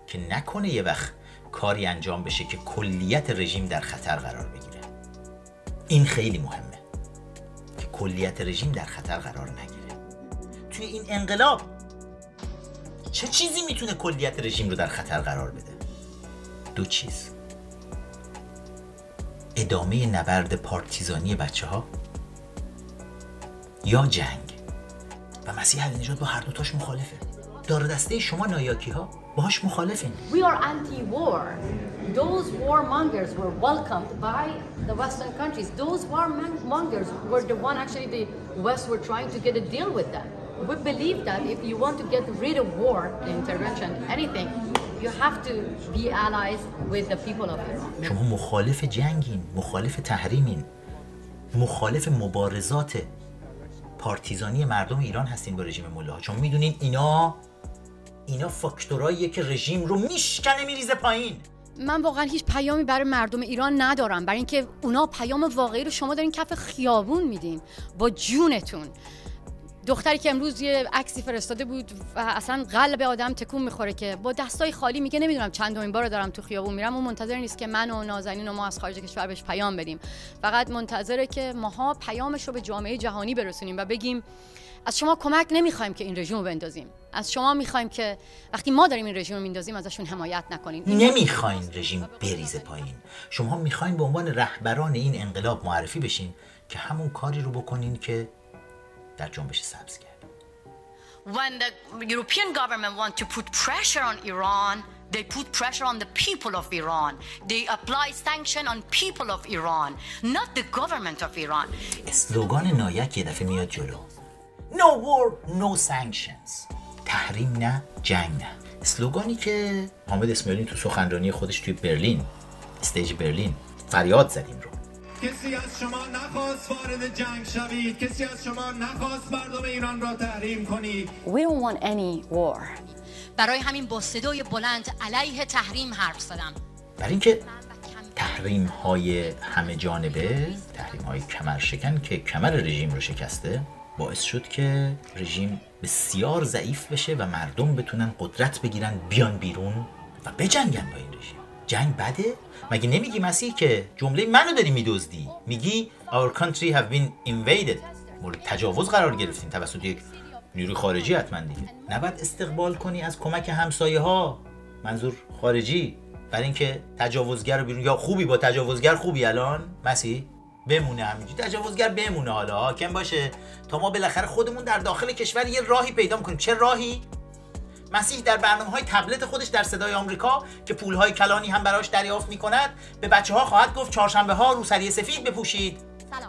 که نکنه یه وقت کاری انجام بشه که کلیت رژیم در خطر قرار بگیره. این خیلی مهمه که کلیت رژیم در خطر قرار نگیره. توی این انقلاب چه چیزی میتونه کلیت رژیم رو در خطر قرار بده؟ 2 چیز: ادامه نبرد پارتیزانی بچه‌ها یا جنگ. و مسیح علی‌نژاد با هر دوتاش مخالفه. دار دسته شما نایاکی‌ها باهاش مخالفین. We are anti-war. Those warmongers were welcomed by the Western countries. Those warmongers were the one actually the West were trying to get a deal with them. We believe that if you want to get rid of war, intervention, anything, you have to be allies with the people of Iran. شما مخالف جنگین، مخالف تحریمین، مخالف مبارزات پارتیزانی مردم ایران هستین با رژیم ملاها، چون میدونین اینا فاکتوراییه که رژیم رو میشکنه میریزه پایین. من واقعا هیچ پیامی برای مردم ایران ندارم، برای اینکه اونا پیام واقعی رو شما دارین کف خیابون میدین با جونتون. دختری که امروز یه عکسی فرستاده بود و اصلا قلب آدم تکون میخوره که با دستای خالی میگه نمیدونم چندمین بار دارم تو خیابون میرم. اون منتظر نیست که من و نازنین و ما از خارج کشور بهش پیام بدیم، فقط منتظره که ماها پیامش رو به جامعه جهانی برسونیم و بگیم از شما کمک نمیخوایم که این رژیم رو بندازیم، از شما میخوایم که وقتی ما داریم این رژیم رو میندازیم ازشون حمایت نکنین. نمیخواین رژیم بریزه پایین، شما میخواین به عنوان رهبران این انقلاب معرفی بشین که همون کاری رو بکنین که در جنبش سبز کرد. When the European government want to put pressure on Iran, they put pressure on the people of Iran. They apply sanction on people of Iran, not the government of Iran. اسلوگان نایک یه دفعه میاد جلو. No war, no sanctions. تحریم نه، جنگ نه. اسلوگانی که حامد اسماعیلی تو سخنرانی خودش توی برلین، استیج برلین فریاد زدیم رو. کسی از شما نخواست وارد جنگ شوید، کسی از شما نخواست مردم ایران را تحریم کنید. We don't want any war. برای همین با صدای بلند علیه تحریم حرف زدم. برای اینکه تحریم های همه جانبه، تحریم های کمرشکن که کمر رژیم رو شکسته، باعث شد که رژیم بسیار ضعیف بشه و مردم بتونن قدرت بگیرن، بیان بیرون و بجنگن با این رژیم. جنگ بده؟ مگه نمیگی مسیح که جمله منو داری میدزدی؟ میگی our country have been invaded، مورد تجاوز قرار گرفتین توسط یک نیروی خارجی. حتما دیگه نباید استقبال کنی از کمک همسایه ها، منظور خارجی، برای اینکه تجاوزگر رو بیرون. یا خوبی با تجاوزگر، خوبی الان مسیح بمونه همینجوری، تجاوزگر بمونه، حالا حاکم باشه تا ما بالاخره خودمون در داخل کشور یه راهی پیدا می‌کنیم. چه راهی؟ مسیح در برنامه‌های تبلت خودش در صدای آمریکا که پول‌های کلانی هم براش دریافت می‌کند به بچه‌ها خواهد گفت چهارشنبه‌ها روسری سفید بپوشید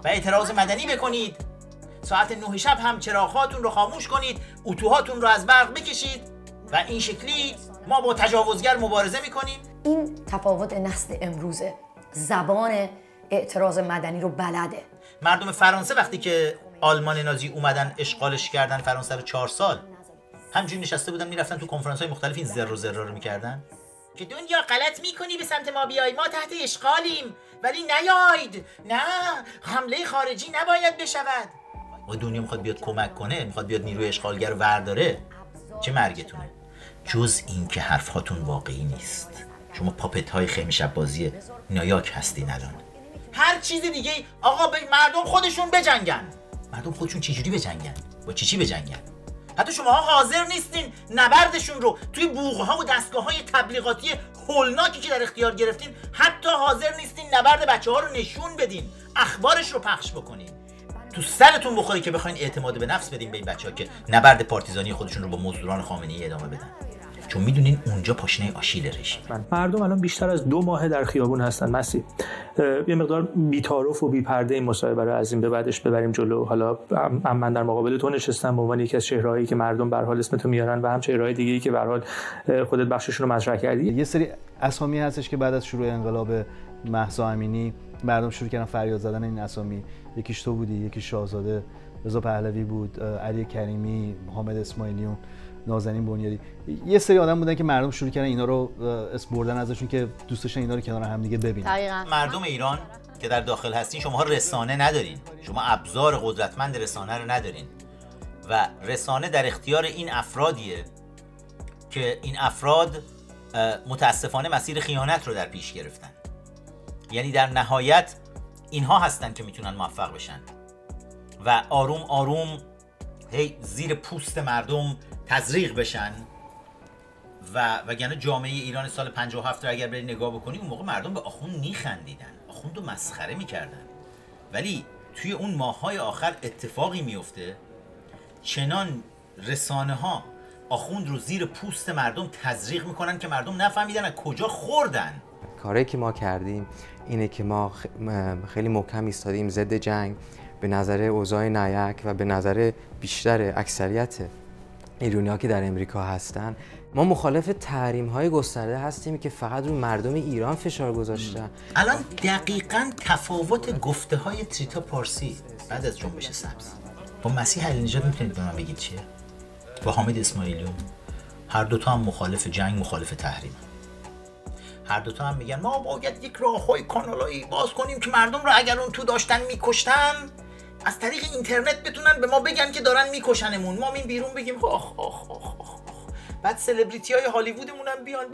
و اعتراض مدنی بکنید، ساعت 9 شب هم چراغ‌هاتون رو خاموش کنید، اتوهاتون رو از برق بکشید و این شکلی ما با تجاوزگر مبارزه می‌کنیم. این تفاوت نسل امروزه، زبان اعتراض مدنی رو بلده. مردم فرانسه وقتی که آلمان نازی اومدن اشغالش کردن فرانسه رو 4 سال، همجوری نشسته بودن میرفتن تو کنفرانس‌های مختلف این زر و زرا رو میکردن که دنیا غلط میکنی به سمت ما بیای، ما تحت اشغالیم ولی نیاید، نه حمله خارجی نباید بشود. و دنیا میخواد بیاد کمک کنه، میخواد بیاد نیروی اشغالگر رو ورداره، چه مرگتونه؟ جز این که حرفاتون واقعی نیست. شما پاپت های خیمه شب بازی نایاک هستین الان. هر چیز دیگه آقا به مردم خودشون بجنگن. مردم خودشون چجوری بجنگن؟ با چی بجنگن؟ حتی شماها حاضر نیستین نبردشون رو توی بوقها و دستگاه‌های تبلیغاتی هولناکی که در اختیار گرفتین، حتی حاضر نیستین نبرد بچه‌ها رو نشون بدین، اخبارش رو پخش بکنین. تو سرتون بخوره که بخواین اعتماد به نفس بدین به این بچه‌ها که نبرد پارتیزانی خودشون رو با مزدوران خامنه‌ای ادامه بدن، چون میدونین اونجا پاشنه آشیل رژیم. مردم الان بیشتر از 2 ماه در خیابون هستن مسیح. یه مقدار بی‌تعارف و بی‌پرده این مصاحبه رو از این به بعدش ببریم جلو. حالا من در مقابل تو نشستم به عنوان یکی از چهرهایی که مردم به هر حال اسم تو میارن و هم چهره‌های دیگه‌ای که به هر حال خودت بخششون رو مطرح کردی. یه سری اسامی هستش که بعد از شروع انقلاب مهسا امینی مردم شروع کردن فریاد زدن این اسامی. یکیش تو بودی، یکی شاهزاده رضا پهلوی بود، علی کریمی، حامد اسماعیلیون، نازنین بنیادی. یه سری آدم بودن که مردم شروع کردن اینا رو اسم بردن ازشون که دوست داشتن اینا رو کنار هم دیگه ببینن. مردم ایران که در داخل هستین، شما رسانه ندارین، شما ابزار قدرتمند رسانه رو ندارین و رسانه در اختیار این افرادیه که این افراد متاسفانه مسیر خیانت رو در پیش گرفتن. یعنی در نهایت اینها هستن که میتونن موفق بشن و آروم آروم هی زیر پوست مردم تزریق بشن و وگرنه جامعه ایران سال 57 رو اگر بری نگاه بکنی، اون موقع مردم به آخوند میخندیدن، آخوند رو مسخره میکردن، ولی توی اون ماه‌های آخر اتفاقی میفته، چنان رسانه ها آخوند رو زیر پوست مردم تزریق میکنن که مردم نفهمیدن از کجا خوردن. کاری که ما کردیم اینه که ما خیلی محکم ایستادیم ضد جنگ. به نظر اوضاع نیک و به نظر بیشتر اکثریت ایرانی‌ها که در امریکا هستن، ما مخالف تحریم‌های گسترده هستیم که فقط روی مردم ایران فشار گذاشتن. الان دقیقاً تفاوت گفته‌های تریتا پارسی بعد از جنبش سبز با مسیح علی نژاد میتونید به من بگید چیه؟ با حامد اسماعیلیون. هر دوتا هم مخالف جنگ، مخالف تحریم. هر دوتا هم میگن ما باید یک راه‌های کانالایی باز کنیم که مردم رو اگر اون تو داشتن میکشتن از طریق اینترنت بتونن به ما بگن که دارن میکشنمون، ما این بیرون بگیم آخ آخ آخ آخ. بعد سلبریتی‌های هالیوودمون هم بیان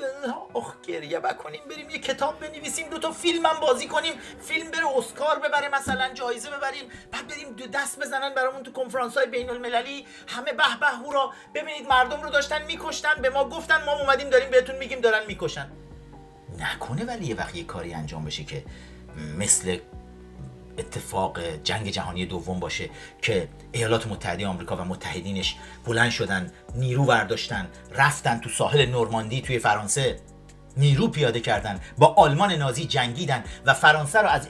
آخ گریه بکنیم، بریم یه کتاب بنویسیم، 2 تا فیلم هم بازی کنیم، فیلم بره اسکار ببره، مثلا جایزه ببریم، بعد بریم دست بزنن برامون تو کنفرانس‌های بین‌المللی، همه به به هورا، ببینید مردم رو داشتن میکشتن، به ما گفتن، ما اومدیم داریم بهتون میگیم دارن میکشن. نکنه ولی یه وقت یه کاری انجام بشه که مثل اتفاق جنگ جهانی دوم باشه که ایالات متحده آمریکا و متحدینش بلند شدن، نیرو برداشتن، رفتن تو ساحل نورماندی توی فرانسه، نیرو پیاده کردن، با آلمان نازی جنگیدن و فرانسه رو از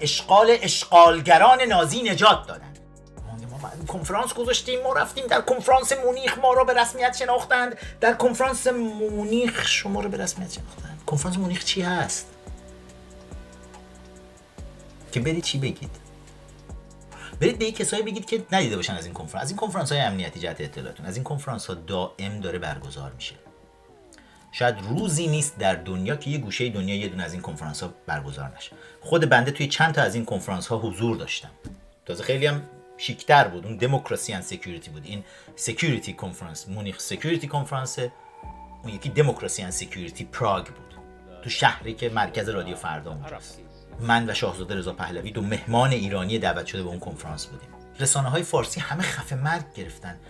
اشغالگران نازی نجات دادن. ما کنفرانس گذاشتیم، ما رفتیم در کنفرانس مونیخ، ما رو به رسمیت شناختند. در کنفرانس مونیخ شما رو به رسمیت شناختند. کنفرانس مونیخ چی هست؟ که برید چی بگید؟ برید به این کسایی بگید که ندیده باشن از این کنفرانس. از این کنفرانس های امنیتی جهت اطلاعاتون، از این کنفرانس ها دائم داره برگزار میشه. شاید روزی نیست در دنیا که یه گوشه دنیا یه دونه از این کنفرانس ها برگزار نشه. خود بنده توی چند تا از این کنفرانس ها حضور داشتم. تازه خیلی هم شیک‌تر بود. اون دموکراسی اند سکیوریتی بود. این سکیوریتی کنفرانس، مونیخ سکیوریتی کنفرانس، اون یکی دموکراسی اند سکیوریتی پراگ بود. تو شهری که مرکز رادیو فردا اونجاست. من و شاهزاده رضا پهلوی 2 مهمان ایرانی دعوت شده به اون کنفرانس بودیم. رسانه‌های فارسی همه خفه مرگ گرفتن،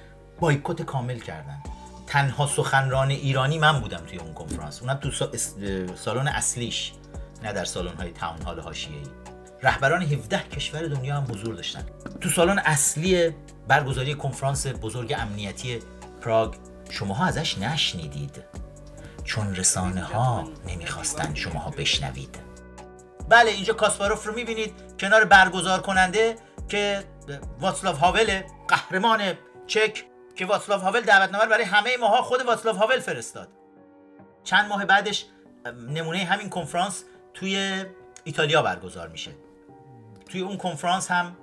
بایکوت کامل کردن. تنها سخنران ایرانی من بودم توی اون کنفرانس، اونم تو سالن اصلیش، نه در سالن‌های تاون هال حاشیه‌ای. رهبران 17 کشور دنیا هم حضور داشتن. تو سالن اصلی برگزاری کنفرانس بزرگ امنیتی پراگ شماها ازش نشنیدید، چون رسانه‌ها نمیخواستن شماها بشنوید. بله اینجا کاسپاروف رو میبینید کنار برگزار کننده که واتسلاو هاول، قهرمان چک، که واتسلاو هاول دعوتنامه برای همه ماها خود واتسلاو هاول فرستاد. چند ماه بعدش نمونه همین کنفرانس توی ایتالیا برگزار میشه. توی اون کنفرانس هم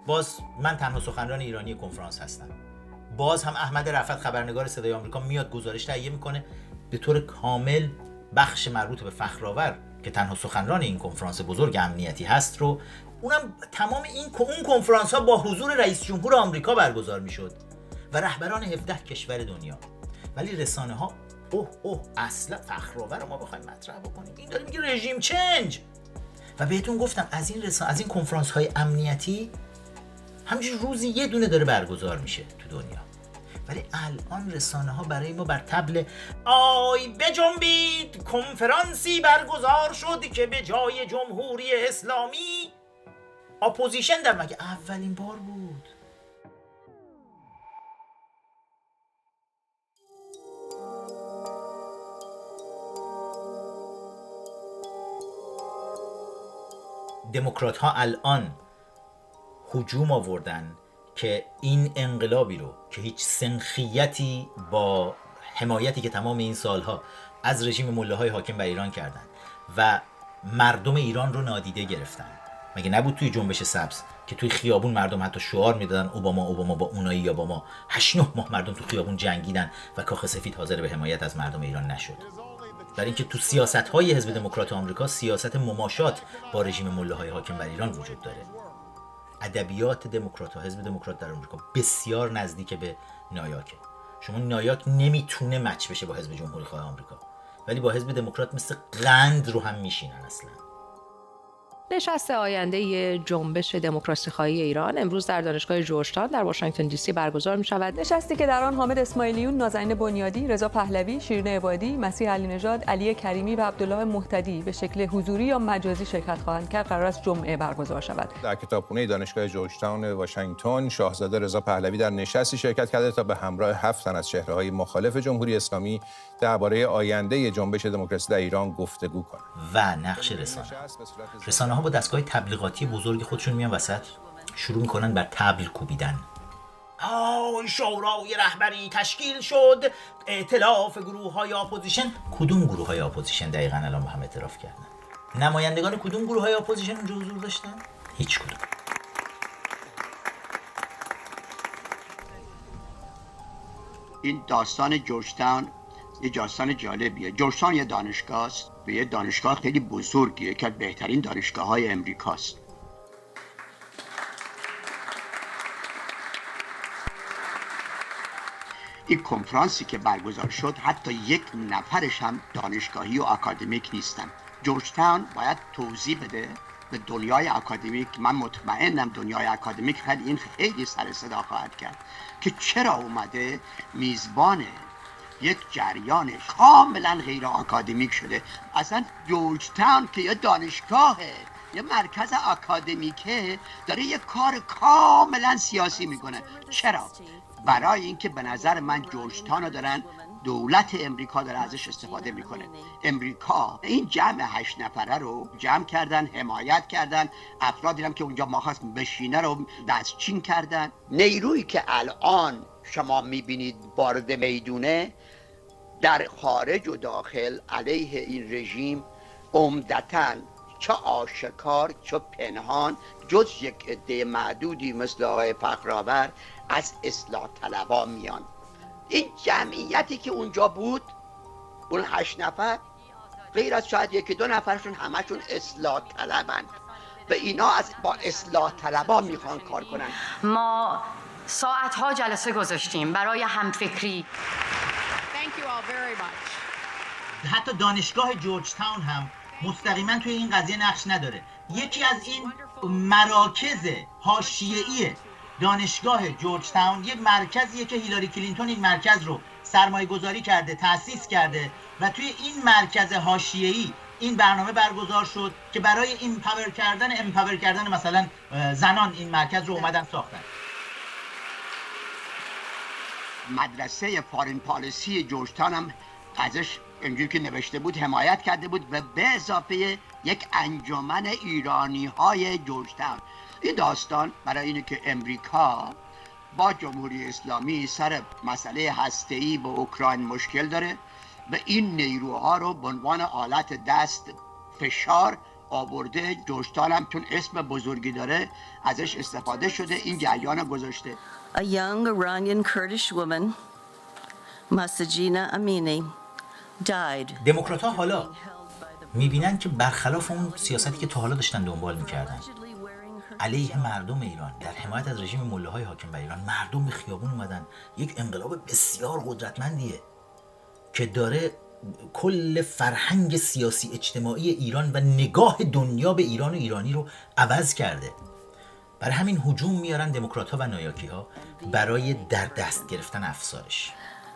باز من تنها سخنران ایرانی کنفرانس هستم. باز هم احمد رفعت خبرنگار صدای آمریکا میاد گزارش تهیه میکنه، به طور کامل بخش مربوط به فخرآور که تنها سخنران این کنفرانس بزرگ امنیتی هست رو، اونم تمام اون کنفرانس ها با حضور رئیس جمهور آمریکا برگزار میشد و رهبران 17 کشور دنیا. ولی رسانه ها اصلا فخرآور رو ما بخوایم مطرح بکنیم، این داره میگه رژیم چنج. و بهتون گفتم از این کنفرانس های امنیتی همینجور روزی یه دونه داره برگزار میشه تو دنیا. ولی الان رسانه ها برای ما بر طبل آی بجنبید کنفرانسی برگزار شد که به جای جمهوری اسلامی اپوزیشن در مگه اولین بار بود. دموکرات ها الان هجوم آوردن که این انقلابی رو که هیچ سنخیتی با حمایتی که تمام این سالها از رژیم ملاهای حاکم بر ایران کردن و مردم ایران رو نادیده گرفتن. مگه نبود توی جنبش سبز که توی خیابون مردم حتی شعار میدادن اوباما با اونایی یا با ما؟ 8-9 ماه مردم تو خیابون جنگیدن و کاخ سفید حاضر به حمایت از مردم ایران نشد. برای اینکه تو سیاست‌های حزب دموکرات آمریکا سیاست مماشات با رژیم ملاهای حاکم بر ایران وجود داره. ادبیات دموکرات و حزب دموکرات در آمریکا بسیار نزدیک به نایاکه. شما نایاک نمیتونه مچ بشه با حزب جمهوری خواه آمریکا، ولی با حزب دموکرات مثل قند رو هم میشینن. اصلا نشست آینده جنبش دموکراسی‌خواهی ایران امروز در دانشگاه جورجتاون در واشنگتن دی سی برگزار می‌شود. نشستی که در آن حامد اسماعیلیون، نازنین بنیادی، رضا پهلوی، شیرین عبادی، مسیح علی نژاد، علی کریمی و عبدالله مهتدی به شکل حضوری یا مجازی شرکت خواهند کرد. قرار است جمعه برگزار شود. در کتابخانه دانشگاه جورجتاون واشنگتن شاهزاده رضا پهلوی در نشستی شرکت کرده تا به همراه 7 تن از چهره‌های مخالف جمهوری اسلامی درباره آینده جنبش دموکراسی در ایران گفتگو کنند. و نقش رسانه‌ها با دستگاه تبلیغاتی بزرگ خودشون میان وسط، شروع میکنن بر تبل کوبیدن. شورای رهبری تشکیل شد، ائتلاف گروه‌های اپوزیشن. کدوم گروه‌های اپوزیشن دقیقاً الان با هم اعتراف کردن؟ نمایندگان کدوم گروه‌های اپوزیشن اونجا حضور داشتن؟ هیچ کدوم. این داستان جورجتاون یه داستان جالبیه. جورجتاون یه دانشگاه است و یه دانشگاه خیلی بزرگیه که بهترین دانشگاه‌های امریکاست. این کنفرانسی که برگزار شد حتی یک نفرش هم دانشگاهی و اکادمیک نیستن. جورجتاون باید توضیح بده به دنیای اکادمیک. من مطمئنم دنیای اکادمیک خیلی سر صدا خواهد کرد که چرا اومده میزبان یک جریان کاملا غیر اکادمیک شده. اصلا جورجتاون که یه دانشگاهه، یه مرکز اکادمیکه، داره یه کار کاملا سیاسی میکنه. چرا؟ برای اینکه به نظر من جورجتاون رو دارن دولت امریکا داره ازش استفاده میکنه. امریکا این جمع 8 نفره رو جمع کردن، حمایت کردن، افرادی هم که اونجا ماخواست بشینه رو دستچین کردن. نیرویی که الان شما میبینید وارد میدونه در خارج و داخل علیه این رژیم عمدتاً چه آشکار چه پنهان جز یک عده معدودی مثل آقای فخرآور از اصلاح طلبا میان. این جمعیتی که اونجا بود، اون 8 نفر، غیر از شاید 1-2 نفرشون همشون اصلاح طلبن و اینا با اصلاح طلبا میخوان کار کنن. ما ساعتها جلسه گذاشتیم برای همفکری. حتی دانشگاه جورجتاون هم مستقیما توی این قضیه نقش نداره. یکی از این مراکز حاشیه‌ای دانشگاه جورجتاون یک مرکزیه که هیلاری کلینتون این مرکز رو سرمایه گذاری کرده، تأسیس کرده و توی این مرکز حاشیه‌ای این برنامه برگزار شد که برای امپاور کردن مثلا زنان این مرکز رو اومدن ساختن. مدرسه فارین پالیسی جورجتاون هم ازش اینجوری که نوشته بود حمایت کرده بود و به اضافه یک انجمن ایرانی های جورجتاون. این داستان برای اینه که امریکا با جمهوری اسلامی سر مسئله هسته‌ای با اوکراین مشکل داره و این نیروها رو به عنوان آلت دست فشار آورده. جورجتاون هم چون اسم بزرگی داره ازش استفاده شده، این جریان گذاشته. A young Iranian Kurdish woman, Masajina Amini, died. دموکرات‌ها حالا می‌بینن که برخلاف اون سیاستی که تا حالا داشتن دنبال می‌کردن علیه مردم ایران در حمایت از رژیم مله‌های حاکم بر ایران، مردم به خیابون اومدن. یک انقلاب بسیار قدرتمندیه که داره کل فرهنگ سیاسی اجتماعی ایران و نگاه دنیا به ایران و ایرانی رو عوض کرده. برای همین هجوم میارن دموکرات‌ها و نایاکی‌ها برای در دست گرفتن افسارش.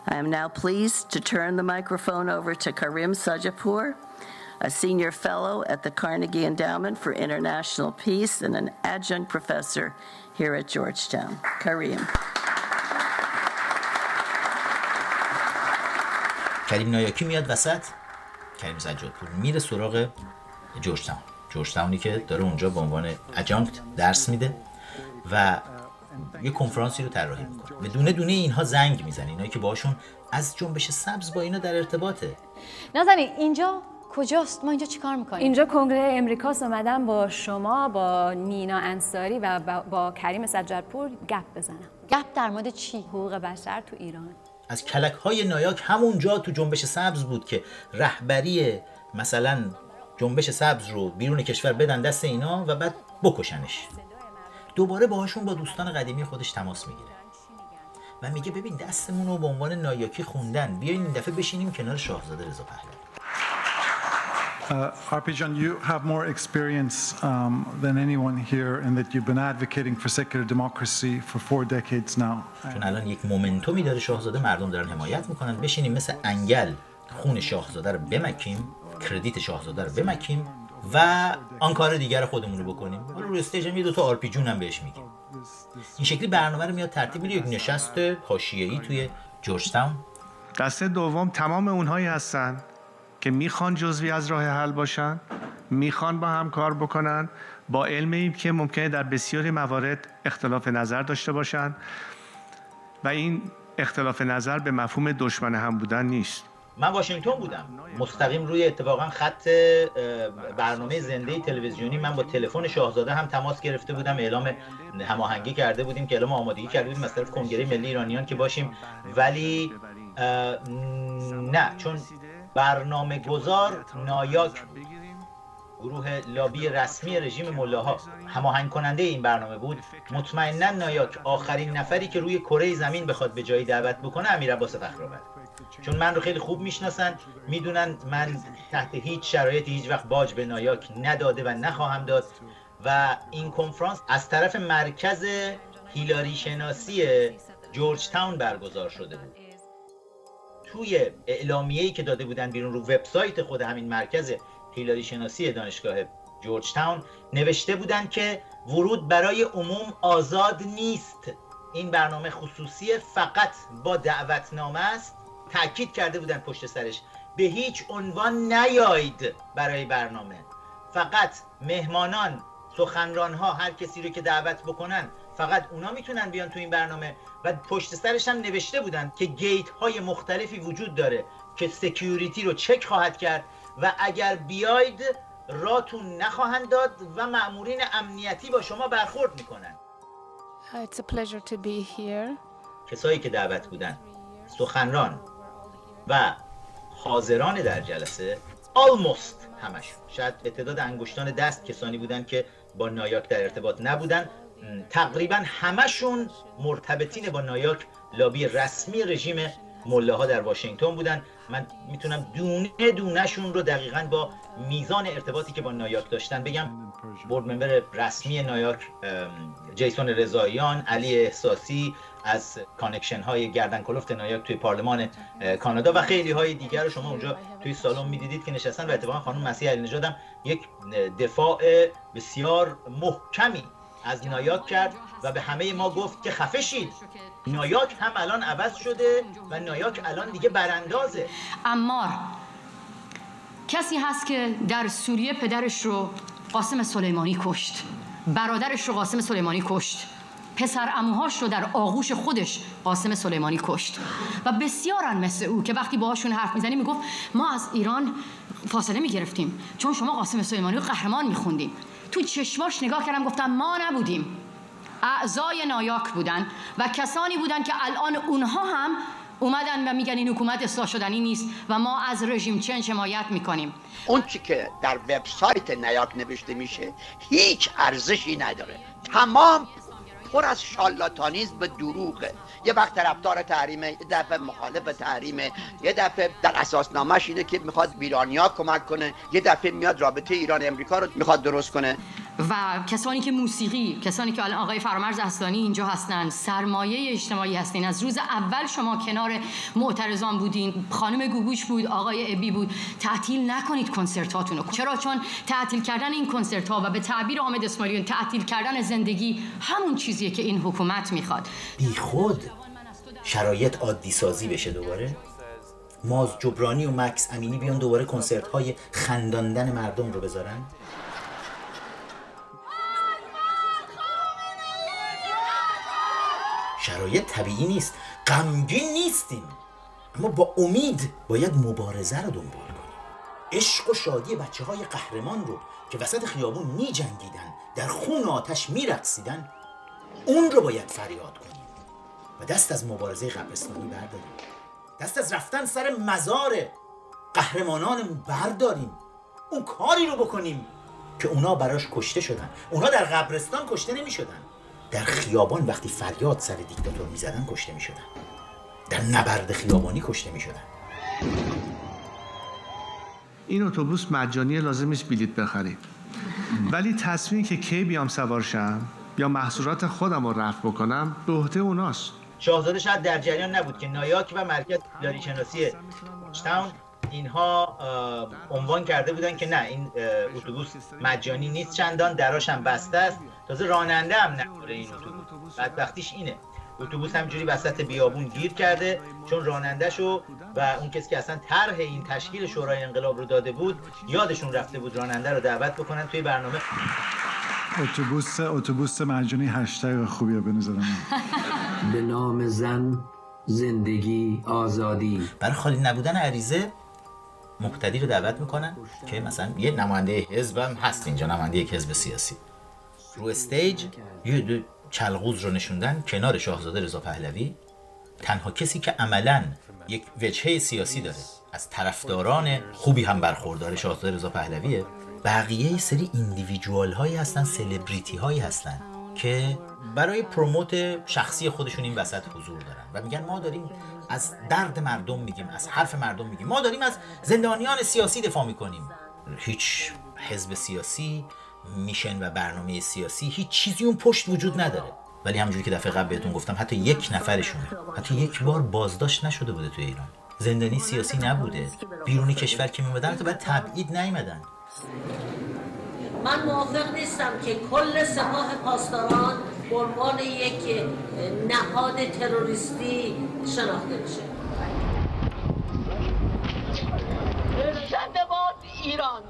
I am now pleased to turn the microphone over to Karim Sajapur, a senior fellow at the Carnegie Endowment for International Peace and an adjunct professor here at Georgetown. Karim. کریم نایاکی میاد وسط. کریم سجادپور میره سراغ جورجتاونی که داره اونجا به عنوان ادجانکت درس میده و یه کنفرانسی رو طراحی میکنه و دونه دونه اینها زنگ میزنه، اینایی که باشون از جنبش سبز با اینا در ارتباطه. نازنین اینجا کجاست؟ ما اینجا چیکار میکنیم؟ اینجا کنگره امریکاست. اومدم با شما، با نینا انصاری و با کریم سجادپور گپ بزنم. گپ در مورد چی؟ حقوق بشر تو ایران. از کلک‌های نایاک همونجا تو جنبش سبز بود که رهبری مثلا جنبش سبز رو بیرون کشور بدن دست اینا و بعد بکشنش. دوباره باهاشون با دوستان قدیمی خودش تماس میگیره و میگه ببین دستمون رو به عنوان نایاکی خوندن، بیاین این دفعه بشینیم کنار شاهزاده رضا پهلوی. Arpijan, you have more experience than anyone here in that you've been advocating for secular democracy for 4 decades now. چون الان یک مومنتومی داره شاهزاده، مردم دارن حمایت میکنن، بشینیم مثل انگل خون شاهزاده رو بمکیم، کردیت شاهزاده رو بمکیم و آن کار دیگر خودمون رو بکنیم. حالا روی استیج هم 2 تا آرپی جون هم بهش میگیم. این شکلی برنامه رو میاد ترتیب میده، یک نشست حاشیه‌ای توی جورج تاون. دسته دوم تمام اونهایی هستن که میخوان جزوی از راه حل باشن، میخوان با هم کار بکنن، با علم این که ممکنه در بسیاری موارد اختلاف نظر داشته باشن و این اختلاف نظر به مفهوم دشمن هم بودن نیست. من واشنگتن بودم، مستقیم روی اتفاقا خط برنامه زنده تلویزیونی من با تلفن شاهزاده هم تماس گرفته بودم، اعلام هماهنگی کرده بودیم که اعلام آمادگی کرده بودیم از طرف کنگره ملی ایرانیان که باشیم، ولی نه، چون برنامه گذار نایاک گروه لابی رسمی رژیم ملاها هماهنگ کننده این برنامه بود. مطمئنا نایاک آخرین نفری که روی کره زمین بخواد به جایی دعوت بکنه امیرعباس فخرآورد، چون من رو خیلی خوب میشناسن، میدونن من تحت هیچ شرایطی هیچ وقت باج به نایاک نداده و نخواهم داد و این کنفرانس از طرف مرکز هیلاری شناسی جورج تاون برگزار شده بود. توی اعلامیه‌ای که داده بودن بیرون رو وبسایت خود همین مرکز هیلاری شناسی دانشگاه جورج تاون نوشته بودن که ورود برای عموم آزاد نیست، این برنامه خصوصی، فقط با دعوتنامه است. تأکید کرده بودن پشت سرش به هیچ عنوان نیایید برای برنامه، فقط مهمانان، سخنرانها، هر کسی رو که دعوت بکنن فقط اونا میتونن بیان تو این برنامه. و پشت سرش هم نوشته بودن که گیت های مختلفی وجود داره که سکیوریتی رو چک خواهد کرد و اگر بیاید راتون نخواهند داد و مأمورین امنیتی با شما برخورد میکنن. It's a pleasure to be here. کسایی که دعوت بودن، سخنران و حاضران در جلسه، almost همشون، شاید به تعداد انگشتان دست کسانی بودن که با نایاک در ارتباط نبودن، تقریبا همشون مرتبطین با نایاک لابی رسمی رژیم ملاها در واشنگتن بودن. من میتونم دونه دونهشون رو دقیقاً با میزان ارتباطی که با نایاک داشتن بگم. بورد ممبر رسمی نایاک جیسون رضاییان، علی احساسی از کانکشن های گردن کلفت نایاک توی پارلمان کانادا و خیلی های دیگر رو شما اونجا توی سالن میدیدید که نشستن و اتفاقا خانم مسیح علی نژاد هم یک دفاع بسیار محکمی از نایاک کرد و به همه ما گفت که خفه شید، نایاک هم الان عوض شده و نایاک الان دیگه براندازه. عمار کسی هست که در سوریه پدرش رو قاسم سلیمانی کشت، برادرش رو قاسم سلیمانی کشت، پسر عموهاش رو در آغوش خودش قاسم سلیمانی کشت و بسیارن مثل او که وقتی باهاشون حرف میزنیم میگفت ما از ایران فاصله میگرفتیم چون شما قاسم سلیمانی رو قهرمان میخوندیم. تو چشماش نگاه کردم گفتم ما نبودیم، اعضای نایاک بودن و کسانی بودن که الان اونها هم اومدن و میگن این حکومت اصلاح شدنی نیست و ما از رژیم چنج حمایت میکنیم. اون چی که در وبسایت نایاک نوشته میشه هیچ ارزشی نداره، تمام پر از شالاتانیزم به دروغه. یه وقت طرفدار تحریم، یه دفعه مخالف تحریم، یه دفعه در اساسنامه‌اش اینه که میخواد به ایرانی‌ها کمک کنه، یه دفعه میاد رابطه ایران امریکا رو میخواد درست کنه. و کسانی که موسیقی، کسانی که الان آقای فرامرز اصلانی اینجا هستن، سرمایه اجتماعی هستین. از روز اول شما کنار معترضان بودین، خانم گوگوش بود، آقای ابی بود. تعطیل نکنید کنسرتاتون رو. چرا؟ چون تعطیل کردن این کنسرت‌ها و به تعبیر حامد اسماعیلیون تعطیل کردن زندگی همون چیزیه که این حکومت میخواد. بی خود شرایط عادی سازی بشه دوباره. ماز جبرانی و مکس امینی بیان دوباره کنسرت‌های خنداندن مردم رو بذارن. شرایط طبیعی نیست، غمگین نیستیم، اما با امید باید مبارزه رو دنبال کنیم. عشق و شادی بچه‌های قهرمان رو که وسط خیابون می جنگیدن، در خون آتش می رقصیدن، اون رو باید فریاد کنیم و دست از مبارزه قبرستانی برداریم، دست از رفتن سر مزار قهرمانانمون برداریم، اون کاری رو بکنیم که اونا براش کشته شدن. اونا در قبرستان کشته نمی شدن، در خیابان وقتی فریاد سر دیکتاتور می زدن کشته می شدن، در نبرد خیابانی کشته می شدن. این اتوبوس مجانی، لازم نیست بلیط بخرید. ولی تصمیمی که کی بیام سوار شم یا محصولات خودم رو رفع بکنم به عهده اوناست. شاهزاده شاید در جریان نبود که نایاک و مرکز اداری شناسی جورجتاون اینها عنوان کرده بودن که نه، این اتوبوس مجانی نیست، چندان دراش هم بسته است، تازه راننده هم نداره این اتوبوس. بدبختیش اینه، اتوبوس همجوری وسط بیابون گیر کرده، چون راننده‌شو و اون کسی که اصلا طرح این تشکیل شورای انقلاب رو داده بود یادشون رفته بود راننده رو دعوت بکنن توی برنامه. اتوبوس مجانی هشتگ خوبیه بنظرم. به نام زن، زندگی، آزادی. برای خالی نبودن عریضه مقتدی رو دعوت میکنن که مثلا یه نماینده حزب هم هست اینجا، نماینده یک حزب سیاسی، رو استیج یه چلغوز رو نشوندن کنار شاهزاده رضا پهلوی، تنها کسی که عملاً یک وجهه سیاسی داره، از طرفداران خوبی هم برخوردار شاهزاده رضا پهلویه. بقیه سری ایندیویدوال هایی هستن، سلبریتی هایی هستن که برای پروموت شخصی خودشون این وسط حضور دارن و میگن ما داریم از درد مردم میگیم، از حرف مردم میگیم، ما داریم از زندانیان سیاسی دفاع میکنیم. هیچ حزب سیاسی، میشن و برنامه سیاسی، هیچ چیزی اون پشت وجود نداره. ولی همونجوری که دفعه قبل بهتون گفتم، حتی یک نفرشون حتی یک بار بازداشت نشده بوده توی ایران، زندانی سیاسی نبوده، بیرونی کشور که میمدن حتی بعد تبعید نیومدن. من موافق نیستم که کل سپاه پاسداران به عنوان یک نهاد تروریستی شناخته بشه. زنده باد ایران.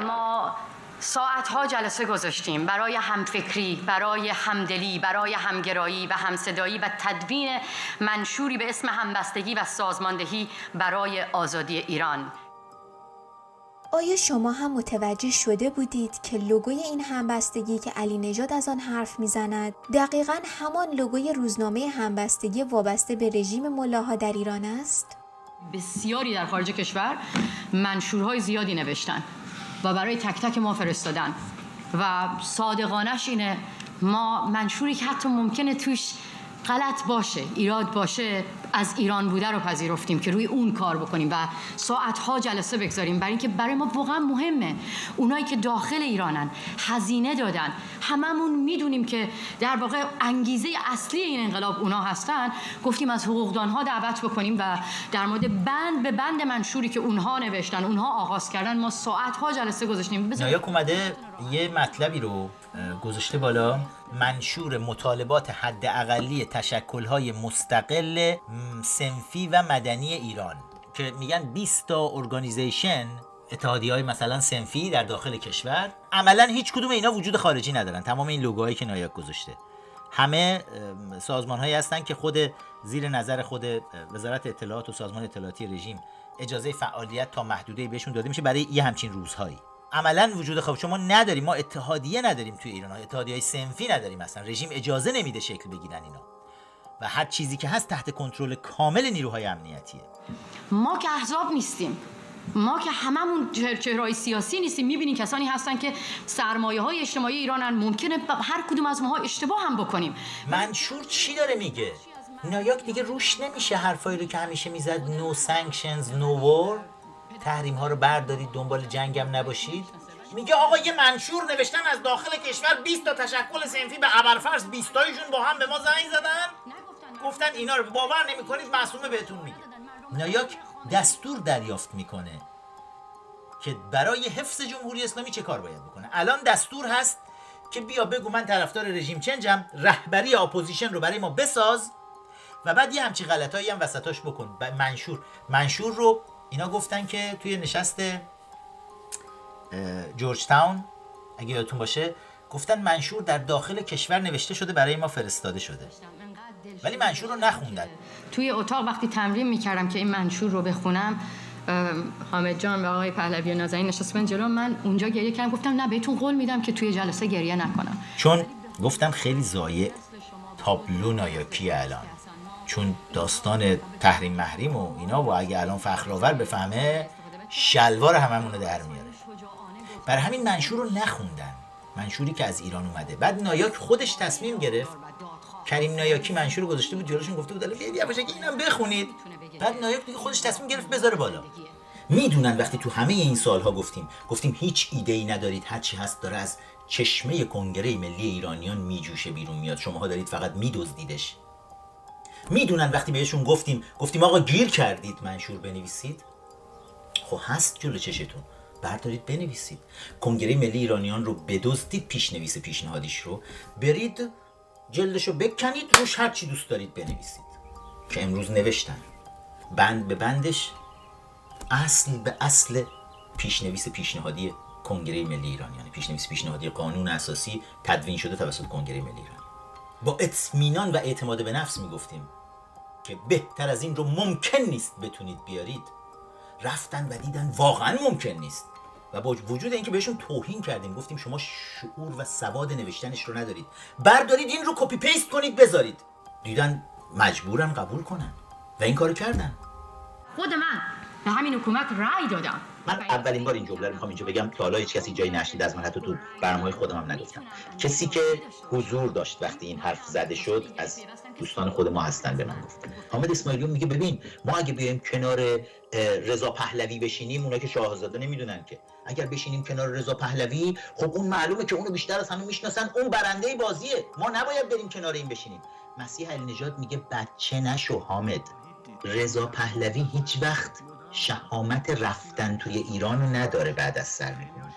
ما ساعتها جلسه گذاشتیم برای همفکری، برای همدلی، برای همگرایی و همصدایی و تدوین منشوری به اسم همبستگی و سازماندهی برای آزادی ایران. آیا شما هم متوجه شده بودید که لوگوی این همبستگی که علی نژاد از آن حرف میزند دقیقاً همان لوگوی روزنامه همبستگی وابسته به رژیم ملاها در ایران است؟ بسیاری در خارج کشور منشورهای زیادی نوشتن و برای تک تک ما فرستادن و صادقانش اینه، ما منشوری که حتی ممکنه توش غلط باشه، ایراد باشه، از ایران بوده رو پذیرفتیم که روی اون کار بکنیم و ساعتها جلسه بگذاریم، برای اینکه برای ما واقعا مهمه. اونایی که داخل ایرانن هزینه دادن، هممون میدونیم که در واقع انگیزه اصلی این انقلاب اونا هستن. گفتیم از حقوقدانها دعوت بکنیم و در مورد بند به بند منشوری که اونها نوشتن، اونها آغاز کردن، ما ساعتها جلسه گذاشتیم. نایاک اومده یه مطلبی رو گذاشته بالا، منشور مطالبات حداقلی تشکل‌های مستقل صنفی و مدنی ایران، که میگن 20 تا ارگانیزیشن، اتحادیه‌های مثلا صنفی در داخل کشور. عملاً هیچ کدوم اینا وجود خارجی ندارن، تمام این لوگوهایی که نایاک گذاشته همه سازمان‌هایی هستن که خود زیر نظر خود وزارت اطلاعات و سازمان اطلاعاتی رژیم اجازه فعالیت تا محدوده‌ای بهشون داده میشه برای یه همچین روزهایی. عملاً وجود خب شما نداریم، ما اتحادیه نداریم توی ایران، اتحادیه‌های صنفی نداریم، اصلا رژیم اجازه نمیده شکل بگیرن اینا و هر چیزی که هست تحت کنترل کامل نیروهای امنیتیه. ما که احزاب نیستیم، ما که هممون چهره‌های سیاسی نیستیم، می‌بینیم کسانی هستن که سرمایه‌های اجتماعی ایرانن، ممکنه هر کدوم از ماها اشتباه هم بکنیم. منشور چی داره میگه؟ نایاک دیگه روش نمیشه حرفایی رو که همیشه میزد no sanctions no war، تحریم ها رو بردارید، دنبال جنگ هم نباشید. میگه آقا یه منشور نوشتن از داخل کشور 20 تا تشکل صنفی به ابرفرض 20 تایشون با هم به ما زنگ زدن، گفتن اینا رو باور نمی‌کنید، معصومه بهتون میگه. نایاک دستور دریافت میکنه که برای حفظ جمهوری اسلامی چه کار باید بکنه. الان دستور هست که بیا بگو من طرفدار رژیم چنجم، رهبری اپوزیشن رو برای ما بساز و بعد یه همچین غلطایی هم وسطاش بکن. منشور رو اینا گفتن که توی نشست جورج تاون اگه یادتون باشه گفتن منشور در داخل کشور نوشته شده برای ما فرستاده شده، ولی منشور رو نخوندن. توی اتاق وقتی تمرین میکردم که این منشور رو بخونم، حامد جان و آقای پهلوی و نازنین نشستن جلو من، اونجا گریه کردم، گفتم نه بهتون قول میدم که توی جلسه گریه نکنم، چون گفتم خیلی ضایع تابلو نایاکی الان، چون داستان تحریم محریم و اینا و اگه الان فخرآور بفهمه شلوار هممون رو در میاره. برای همین منشور رو نخوندن، منشوری که از ایران اومده. بعد نایاک خودش تصمیم گرفت کریم نایاکی منشور گذاشته بود جلوشون، گفته بود الان یواشکی اینم بخونید. بعد نایاک دیگه خودش تصمیم گرفت بذاره بالا. میدونن وقتی تو همه این سالها گفتیم هیچ ایده‌ای ندارید، هر چی هست داره از چشمه کنگره ملی ایرانیان میجوشه بیرون میاد، شماها دارید فقط میدزدیدش. میدونن وقتی بهشون گفتیم آقا گیر کردید منشور بنویسید، خب هست جلو چشتون، بردارید بنویسید. کنگره ملی ایرانیان رو بدزدید، پیشنویس پیشنهادیش رو برید جلدشو بکنید، روش هر چی دوست دارید بنویسید. که امروز نوشتن بند به بندش، اصل به اصل پیشنویس پیشنهادی کنگره ملی ایرانیان، پیشنویس پیشنهادی قانون اساسی تدوین شده توسط کنگره ملی ایران. با اطمینان و اعتماد به نفس میگفتیم که بهتر از این رو ممکن نیست بتونید بیارید. رفتن و دیدن واقعا ممکن نیست و با وجود اینکه بهشون توهین کردیم، گفتیم شما شعور و سواد نوشتنش رو ندارید، بردارید این رو کپی پیست کنید بذارید. دیدن مجبورن قبول کنن و این کارو کردن. خود من به همین حکومت رأی دادم. من اولین بار این جمله رو میخوام اینجا بگم، تا حالا هیچ کسی جایی نشنید از من، حتی تو برنامه‌های خودم هم نگفتم. کسی که حضور داشت وقتی این حرف زده شد از دوستان خود ما هستن به من گفت. حامد اسماعیلیون میگه ببین ما اگه بیایم کنار رضا پهلوی بشینیم، اونا که شاهزاده نمیدونن که اگر بشینیم کنار رضا پهلوی، خب اون معلومه که اونو بیشتر از همه میشناسن، اون برنده بازیه، ما نباید بریم کنار این بشینیم. مسیح علی نژاد میگه بچه نشو حامد، رضا پهلوی هیچ وقت شهامت رفتن توی ایرانو نداره بعد از سرنگونی.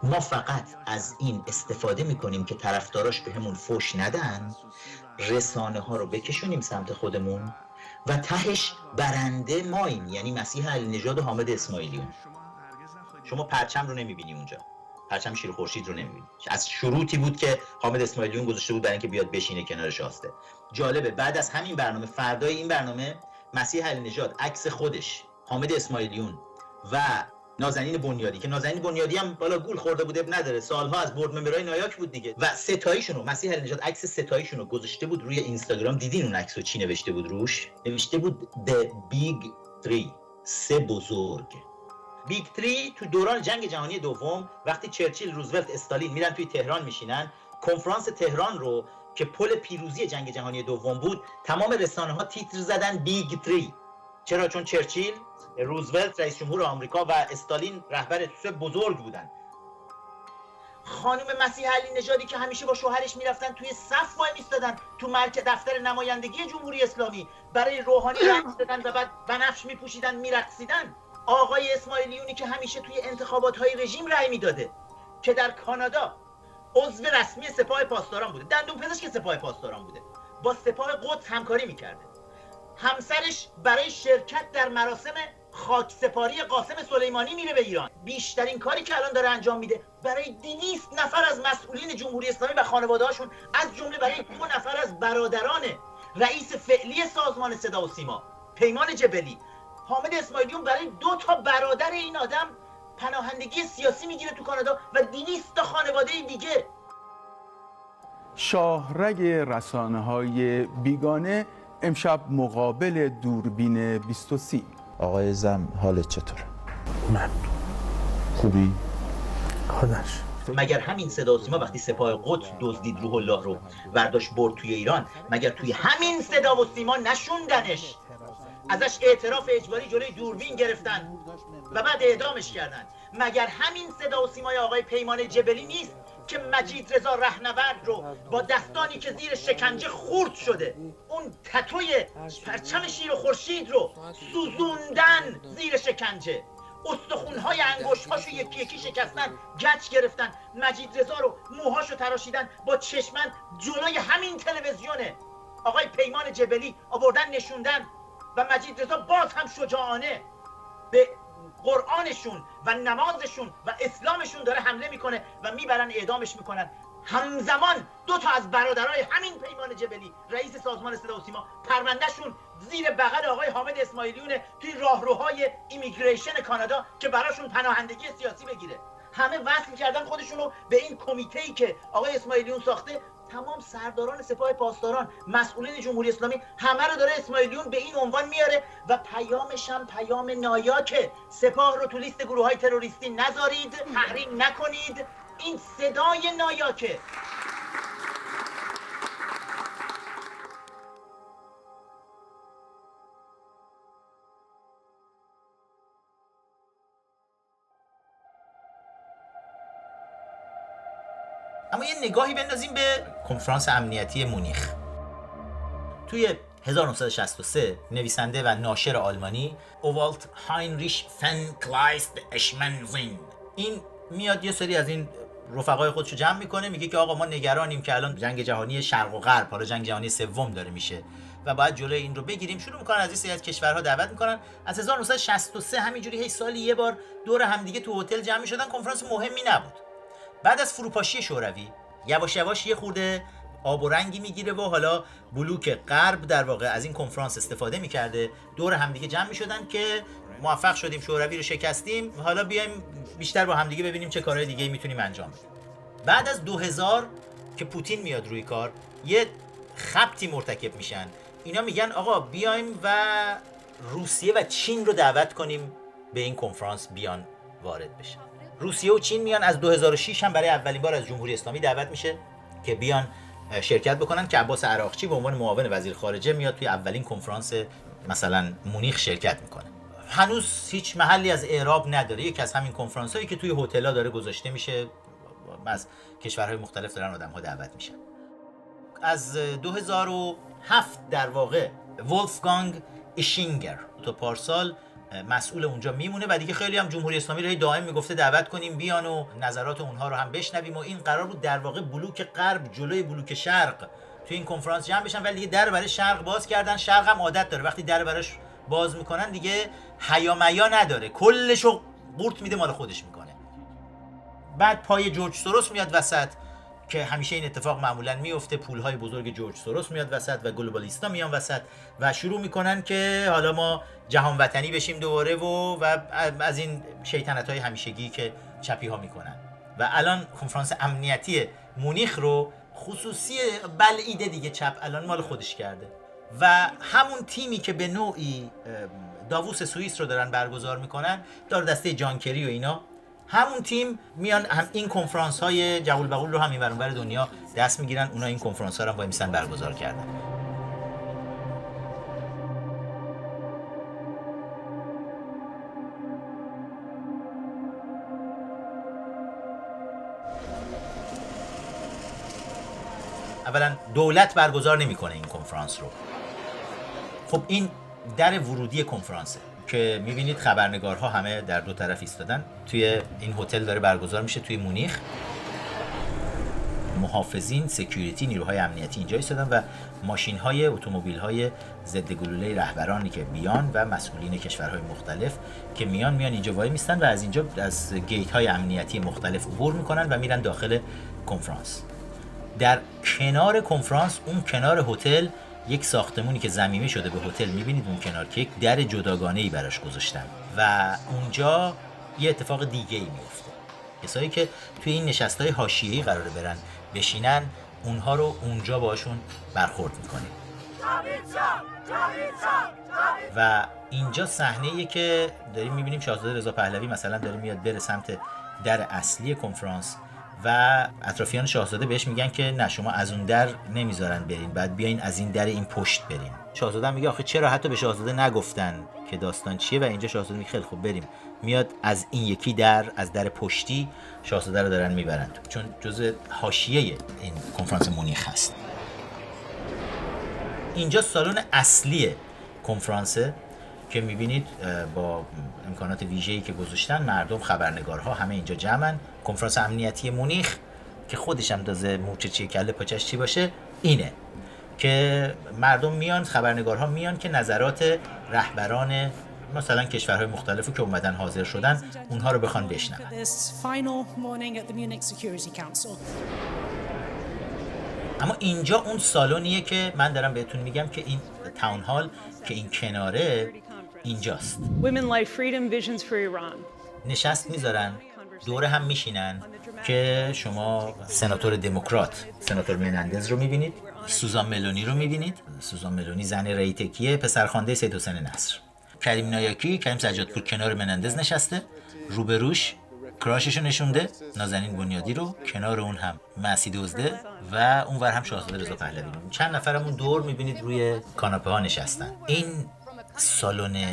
ما فقط از این استفاده میکنیم که طرفداراش به همون فوش ندن، رسانه ها رو بکشونیم سمت خودمون و تهش برنده ماییم، یعنی مسیح علی نژاد و حامد اسماعیلیون. شما پرچم رو نمیبینی اونجا، پرچم شیر خورشید رو نمیبینی. از شروطی بود که حامد اسماعیلیون گذاشته بود برای اینکه بیاد بشینه کنار شاسته. جالبه بعد از همین برنامه، فردای این برنامه، مسیح علی نژاد عکس خودش، حامد اسماعیلیون و نازنین بنیادی، که نازنین بنیادی هم بالا گول خورده بود نداره، سالها از بورد ممبرای نایاک بود دیگه، و ستاییشونو مسیح علی نژاد عکس ستاییشونو گذاشته بود روی اینستاگرام. دیدین اون عکسو چی نوشته بود روش؟ نوشته بود The Big Three، سه بزرگ. بیگ تری تو دوران جنگ جهانی دوم وقتی چرچیل، روزولت، استالین میرن توی تهران میشینن، کنفرانس تهران رو که پل پیروزی جنگ جهانی دوم بود، تمام رسانه ها تیتر زدن بیگ تری. چرا؟ چون چرچیل، روزولت رئیس جمهور آمریکا و استالین رهبر سه بزرگ بودن. خانم مسیح علی نژادی که همیشه با شوهرش میرفتن توی صف وای میستادن تو مرکز دفتر نمایندگی جمهوری اسلامی برای روحانی رأی دادن و بعد بنفش میپوشیدن میرقصیدن. آقای اسماعیلیونی که همیشه توی انتخابات‌های رژیم رأی میداده، که در کانادا عضو رسمی سپاه پاسداران بوده، دندون پزشک سپاه پاسداران بوده، با سپاه قدس همکاری میکرده. همسرش برای شرکت در مراسم خاکسپاری قاسم سلیمانی میره به ایران. بیشترین کاری که الان داره انجام میده برای 200 نفر از مسئولین جمهوری اسلامی و خانواده‌هاشون، از جمله برای 2 نفر از برادران رئیس فعلی سازمان صدا و سیما، پیمان جبلی. حامد اسماعیلیون برای 2 تا برادر این آدم پناهندگی سیاسی میگیره تو کانادا و 200 تا خانواده دیگه. شاهرگ رسانه‌های بیگانه امشب مقابل دوربین 23. آقای زم حالت چطوره؟ من خوبی؟ خودش. مگر همین صدا و سیما وقتی سپاه قدس دزدید روح الله رو برداشت برد توی ایران، مگر توی همین صدا و سیما نشوندنش، ازش اعتراف اجباری جلوی دوربین گرفتن و بعد اعدامش کردن؟ مگر همین صدا و سیمای آقای پیمان جبلی نیست که مجید رضا رهنورد رو با دستانی که زیر شکنجه خورد شده، اون تتوی پرچم شیر و خورشید رو سوزوندن زیر شکنجه، استخونهای انگشت‌هاشو یکی یکی شکستن، گچ گرفتن، مجید رضا رو موهاشو تراشیدن، با چشمن جلوی همین تلویزیونه آقای پیمان جبلی آوردن نشوندن و مجید رضا باز هم شجاعانه به قرآنشون و نمازشون و اسلامشون داره حمله میکنه و میبرن اعدامش میکنن. همزمان 2 تا از برادرای همین پیمان جبلی، رئیس سازمان صدا و سیما، پروندهشون زیر بغل آقای حامد اسماعیلیون توی راهروهای ایمیگریشن کانادا که براشون پناهندگی سیاسی بگیره. همه وصل کردن خودشونو به این کمیته‌ای که آقای اسماعیلیون ساخته. تمام سرداران سپاه پاسداران، مسئولین جمهوری اسلامی، همه رو داره اسماعیلیون به این عنوان میاره و پیامش هم پیام نایاکه: سپاه رو تو لیست گروه‌های تروریستی نذارید، تحریم نکنید. این صدای نایاکه. اما یه نگاهی بندازیم به کنفرانس امنیتی مونیخ. توی 1963 نویسنده و ناشر آلمانی اووالت هاینریش فن کلایست اشمنزین این میاد یه سری از این رفقای خودشو جمع میکنه، میگه که آقا ما نگرانیم که الان جنگ جهانی شرق و غرب، حالا جنگ جهانی سوم داره میشه و باید جلوی این رو بگیریم. شروع میکنن از این سری از کشورها دعوت میکنن. از 1963 همینجوری هی سالی یه بار دور همدیگه تو هتل جمع میشدن. کنفرانس مهمی نبود. بعد از فروپاشی شوروی یواش یواش یه خورده آب و رنگی میگیره و حالا بلوک غرب در واقع از این کنفرانس استفاده میکرده، دور همدیگه جمع میشدن که موفق شدیم شوروی رو شکستیم، حالا بیایم بیشتر با همدیگه ببینیم چه کارهای دیگه میتونیم انجام بدیم. بعد از 2000 که پوتین میاد روی کار، یه خبطی مرتکب میشن. اینا میگن آقا بیایم و روسیه و چین رو دعوت کنیم به این کنفرانس بیان وارد بشن. روسیه و چین میان. از 2006 هم برای اولین بار از جمهوری اسلامی دعوت میشه که بیان شرکت بکنن که عباس عراقچی به عنوان معاون وزیر خارجه میاد توی اولین کنفرانس مثلا مونیخ شرکت میکنه. هنوز هیچ محلی از اعراب نداره. یکی از همین کنفرانس هایی که توی هتل‌ها داره گذاشته میشه، از کشورهای مختلف دارن آدم‌ها دعوت میشن. از 2007 در واقع ولفگانگ ایشینگر تا پارسال مسئول اونجا میمونه و دیگه خیلی هم جمهوری اسلامی رو دائم میگفته دعوت کنیم بیان و نظرات اونها رو هم بشنویم و این قرار بود در واقع بلوک غرب جلوی بلوک شرق توی این کنفرانس جمع بشن، ولی دیگه در برای شرق باز کردن. شرق هم عادت داره وقتی در براش باز میکنن دیگه حیا میا نداره، کلشو قورت میده مال خودش میکنه. بعد پای جورج سوروس میاد وسط که همیشه این اتفاق معمولا میفته، پولهای بزرگ جورج سوروس میاد وسط و گلوبالیستا میان وسط و شروع میکنن که حالا ما جهان وطنی بشیم دوباره و از این شیطنت‌های همیشگی که چپی ها میکنن. و الان کنفرانس امنیتی مونیخ رو خصوصی بلعیده دیگه چپ الان مال خودش کرده و همون تیمی که به نوعی داووس سوئیس رو دارن برگزار میکنن، دار دسته جان کری و اینا، همون تیم میان هم این کنفرانس های جغول بغول رو هم این ور دنیا دست میگیرن. اونا این کنفرانس ها رو هم وای میسن برگزار کردن. اولا دولت برگزار نمیکنه این کنفرانس رو. خب این در ورودی کنفرانسه که میبینید خبرنگارها همه در دو طرف ایستادن. توی این هتل داره برگزار میشه توی مونیخ. محافظین، سکیوریتی، نیروهای امنیتی اینجا ایستادن و ماشین‌های اتومبیل‌های ضد گلوله رهبرانی که بیان و مسئولین کشورهای مختلف که میان اینجا وای میستن و از اینجا از گیت‌های امنیتی مختلف عبور میکنن و میرن داخل کنفرانس. در کنار کنفرانس، اون کنار هتل، یک ساختمونی که ضمیمه شده به هتل میبینید اون کنار که یک در جداگانه‌ای براش گذاشتن و اونجا یه اتفاق دیگه‌ای میفته. کسایی که توی این نشست‌های حاشیه‌ای قراره برن بشینن، اونها رو اونجا باشون برخورد میکنیم. و اینجا صحنه‌ایه که داریم میبینیم شاهزاده رضا پهلوی مثلا داره میاد بره سمت در اصلی کنفرانس و اطرافیان شاهزاده بهش میگن که نه شما از اون در نمیذارن برین، بعد بیاین از این در این پشت برین. شاهزاده میگه آخه چرا حتی به شاهزاده نگفتن که داستان چیه؟ و اینجا شاهزاده میگه خیلی خوب بریم. میاد از این یکی در، از در پشتی شاهزاده رو دارن میبرن چون جزء حاشیه این کنفرانس مونیخ هست. اینجا سالن اصلی کنفرانسه که میبینید با امکانات ویژه‌ای که گذاشتن، مردم، خبرنگارها همه اینجا جمعن. کنفرانس امنیتی مونیخ که خودش هم تازه مورچه چیه کله پاچش چی باشه اینه که مردم میان، خبرنگارها میان که نظرات رهبران مثلا کشورهای مختلفی که اومدن حاضر شدن اونها رو بخوان بشنون. اما اینجا اون سالونیه که من دارم بهتون میگم که این تاون هال که این کناره اینجاست. نشست میذارن، دوره هم میشینن که شما سناتور دموکرات، سناتور منندز رو میبینید، سوزان ملونی رو میبینید. سوزان ملونی زن ریتکیه، پسرخوانده سید حسین نصر. کریم نایاکی، کریم سجادپور کنار منندز نشسته، روبروش کراششو نشونده، نازنین بنیادی رو، کنار اون هم مسعود دزده و اونور هم شاهزاده رضا پهلوی. چند نفرمون دور میبینید روی کاناپه ها نشستن. این سالن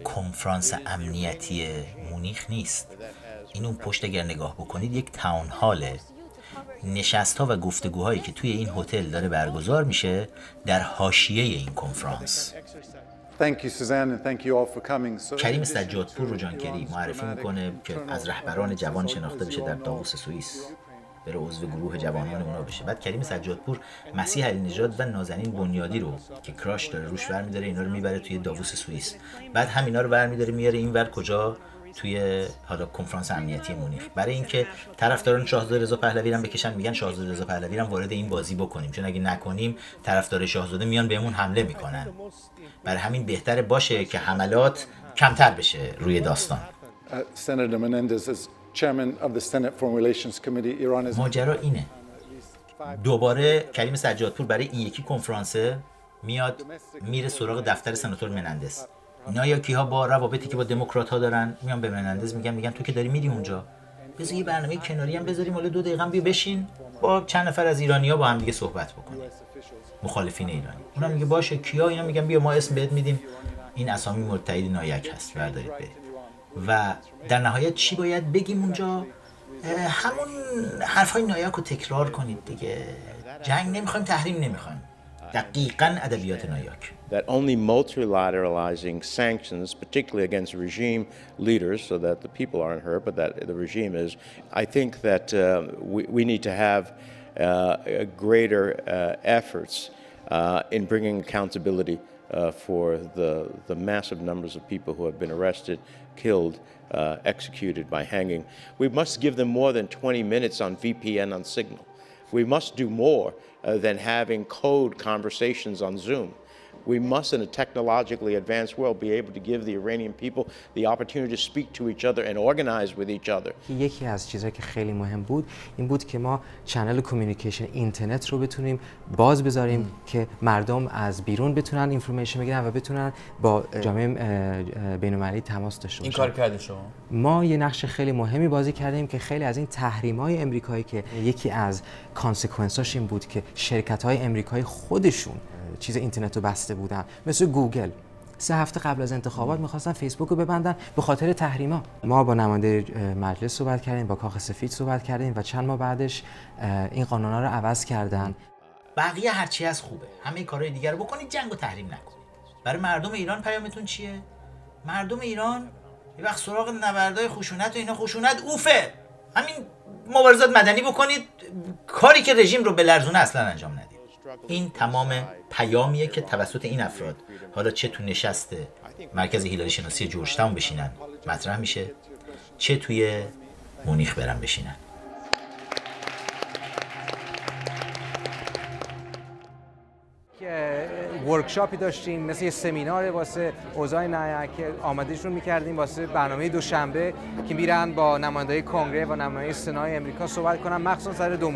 کنفرانس امنیتی مونیخ نیست. این اون پشت اگر نگاه بکنید یک تاون هاله نشست‌ها و گفتگوهایی که توی این هتل داره برگزار میشه در حاشیه این کنفرانس. کریم سجادپور رو جان کری معرفی میکنه که از رهبران جوان شناخته بشه در داووس سوئیس، بره عضو گروه جوانان اونا بشه. بعد کریم سجادپور مسیح علی نژاد و نازنین بنیادی رو که کراش داره روش برمی‌داره، اینا رو میبره توی داووس سوئیس. بعد همینا رو برمی‌داره میاره اینور کجا؟ توی حالا کنفرانس امنیتی مونیخ، برای اینکه طرفداران شاهزاده رضا پهلوی رو بکشن، میگن شاهزاده رضا پهلوی رو وارد این بازی بکنیم، چون اگه نکنیم طرفدار شاهزاده میان بهمون حمله میکنن. برای همین بهتره باشه که حملات کمتر بشه روی داستان. ماجرا اینه، دوباره کریم سجادپور برای این یکی کنفرانسه میاد میره سراغ دفتر سناتور منندز. نایاکی ها با روابطی که با دموکرات ها دارن میان به منندز میگن تو که داری میری اونجا، بذار یه برنامه کناری هم بذاریم، حالا 2 دقیقه بیا بشین با چند نفر از ایرانی‌ها با هم دیگه صحبت بکنیم، مخالفین ایرانی. اونا میگه باشه، کیا؟ اینا میگن بیا ما اسم بهت میدیم، این اسامی مورد تایید نایاک هست، بردارید برید. و در نهایت چی باید بگیم اونجا؟ همون حرفای نایاک رو تکرار کنید دیگه. جنگ نمیخوایم، تحریم نمیخوایم. دقیقاً ادبیات نایاک. That only multilateralizing sanctions, particularly against regime leaders, so that the people aren't hurt, but that the regime is. I think that we need to have greater efforts in bringing accountability for the massive numbers of people who have been arrested, killed, executed by hanging. We must give them more than 20 minutes on VPN on Signal. We must do more than having code conversations on Zoom. We must, in a technologically advanced world, be able to give the Iranian people the opportunity to speak to each other and organize with each other. یکی از چیزایی که خیلی مهم بود این بود که ما چنل کمیونیکیشن اینترنت رو بتونیم باز بذاریم که مردم از بیرون بتونن اینفورمیشن بگیرن و بتونن با جامعه بین‌المللی تماس داشته باشن. این کار کردید شما؟ ما یه نقش خیلی مهمی بازی کردیم که خیلی از این تحریم‌های آمریکایی که یکی از کانسیکوئنساش این بود که شرکت‌های آمریکایی خودشون چیز اینترنت رو بسته بودن، مثل گوگل 3 هفته قبل از انتخابات می‌خواستن فیسبوک رو ببندن به خاطر تحریما. ما با نماینده مجلس صحبت کردیم، با کاخ سفید صحبت کردیم و چند ماه بعدش این قانونا رو عوض کردن. بقیه هرچی از خوبه، همه کارهای دیگر رو بکنید، جنگ و تحریم نکنید. برای مردم ایران پیامتون چیه؟ مردم ایران یه وقت سراغ نبردهای خشونت و اینا، خشونت اوفه. همین مبارزات مدنی بکنید، کاری که رژیم رو بلرزونه اصلا انجام ندید. این تمام پیامیه که توسط این افراد، حالا چه تو نشست مرکز هیلاری شناسی جورج تاون بشینن مطرح میشه، چه توی مونیخ برن بشینن. ورکشاپی داشتیم مثل یه سمینار واسه اوضاع نایاک که آمادهشون می‌کردیم واسه برنامه دوشنبه که میرن با نماینده‌های کنگره و نماینده سنای آمریکا صحبت کنن، مخصوصا سر 2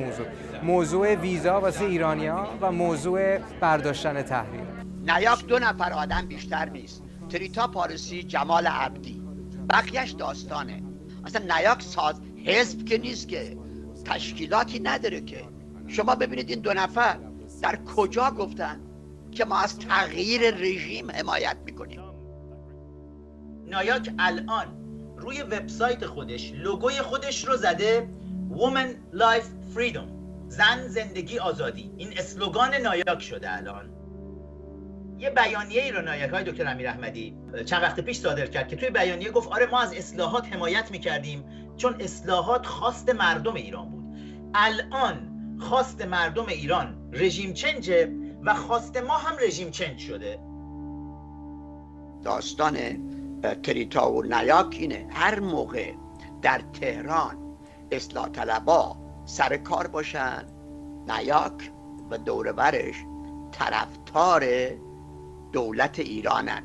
موضوع ویزا واسه ایرانی‌ها و موضوع برداشتن تحریم. نایاک 2 نفر آدم بیشتر نیست، تریتا پارسی، جمال عبدی، بقیهش داستانه. اصلا نایاک ساز حزب که نیست، که تشکیلاتی نداره که. شما ببینید این 2 نفر در کجا گفتن که ما از تغییر رژیم حمایت میکنیم. نایاک الان روی وبسایت خودش لوگوی خودش رو زده Woman Life Freedom، زن زندگی آزادی. این اسلوگان نایاک شده الان. یه بیانیه‌ای رو نایاک‌های دکتر امیراحمدی چند وقت پیش صادر کرد که توی بیانیه گفت آره ما از اصلاحات حمایت میکردیم چون اصلاحات خواست مردم ایران بود. الان خواست مردم ایران رژیم چنجه و خواست ما هم رژیم چنج شده. داستان تریتا و نایاک اینه، هر موقع در تهران اصلاح طلبا سر کار باشن، نایاک و دور برش طرفدار دولت ایرانن،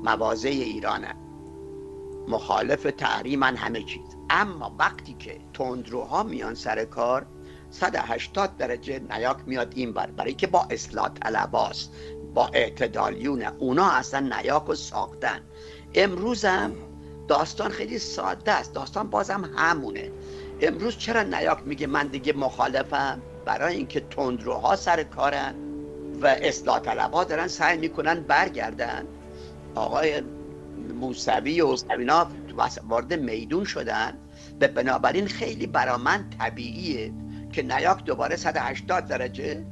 مواضع ایرانن، مخالف تحریمن، همه چیز. اما وقتی که تندروها میان سر کار 180 درجه نایاک میاد این بر، برای که با اصلاح طلباست، با اعتدالیونه. اونا اصلا نایاک رو ساختن. امروز هم داستان خیلی ساده است، داستان بازم همونه. امروز چرا نایاک میگه من دیگه مخالفم؟ برای اینکه تندروها سر کارن و اصلاح طلبها دارن سعی میکنن برگردن. آقای موسوی و اینا وارد میدون شدن و بنابراین خیلی برا من طبیعیه که نیاک دوباره 180 درجه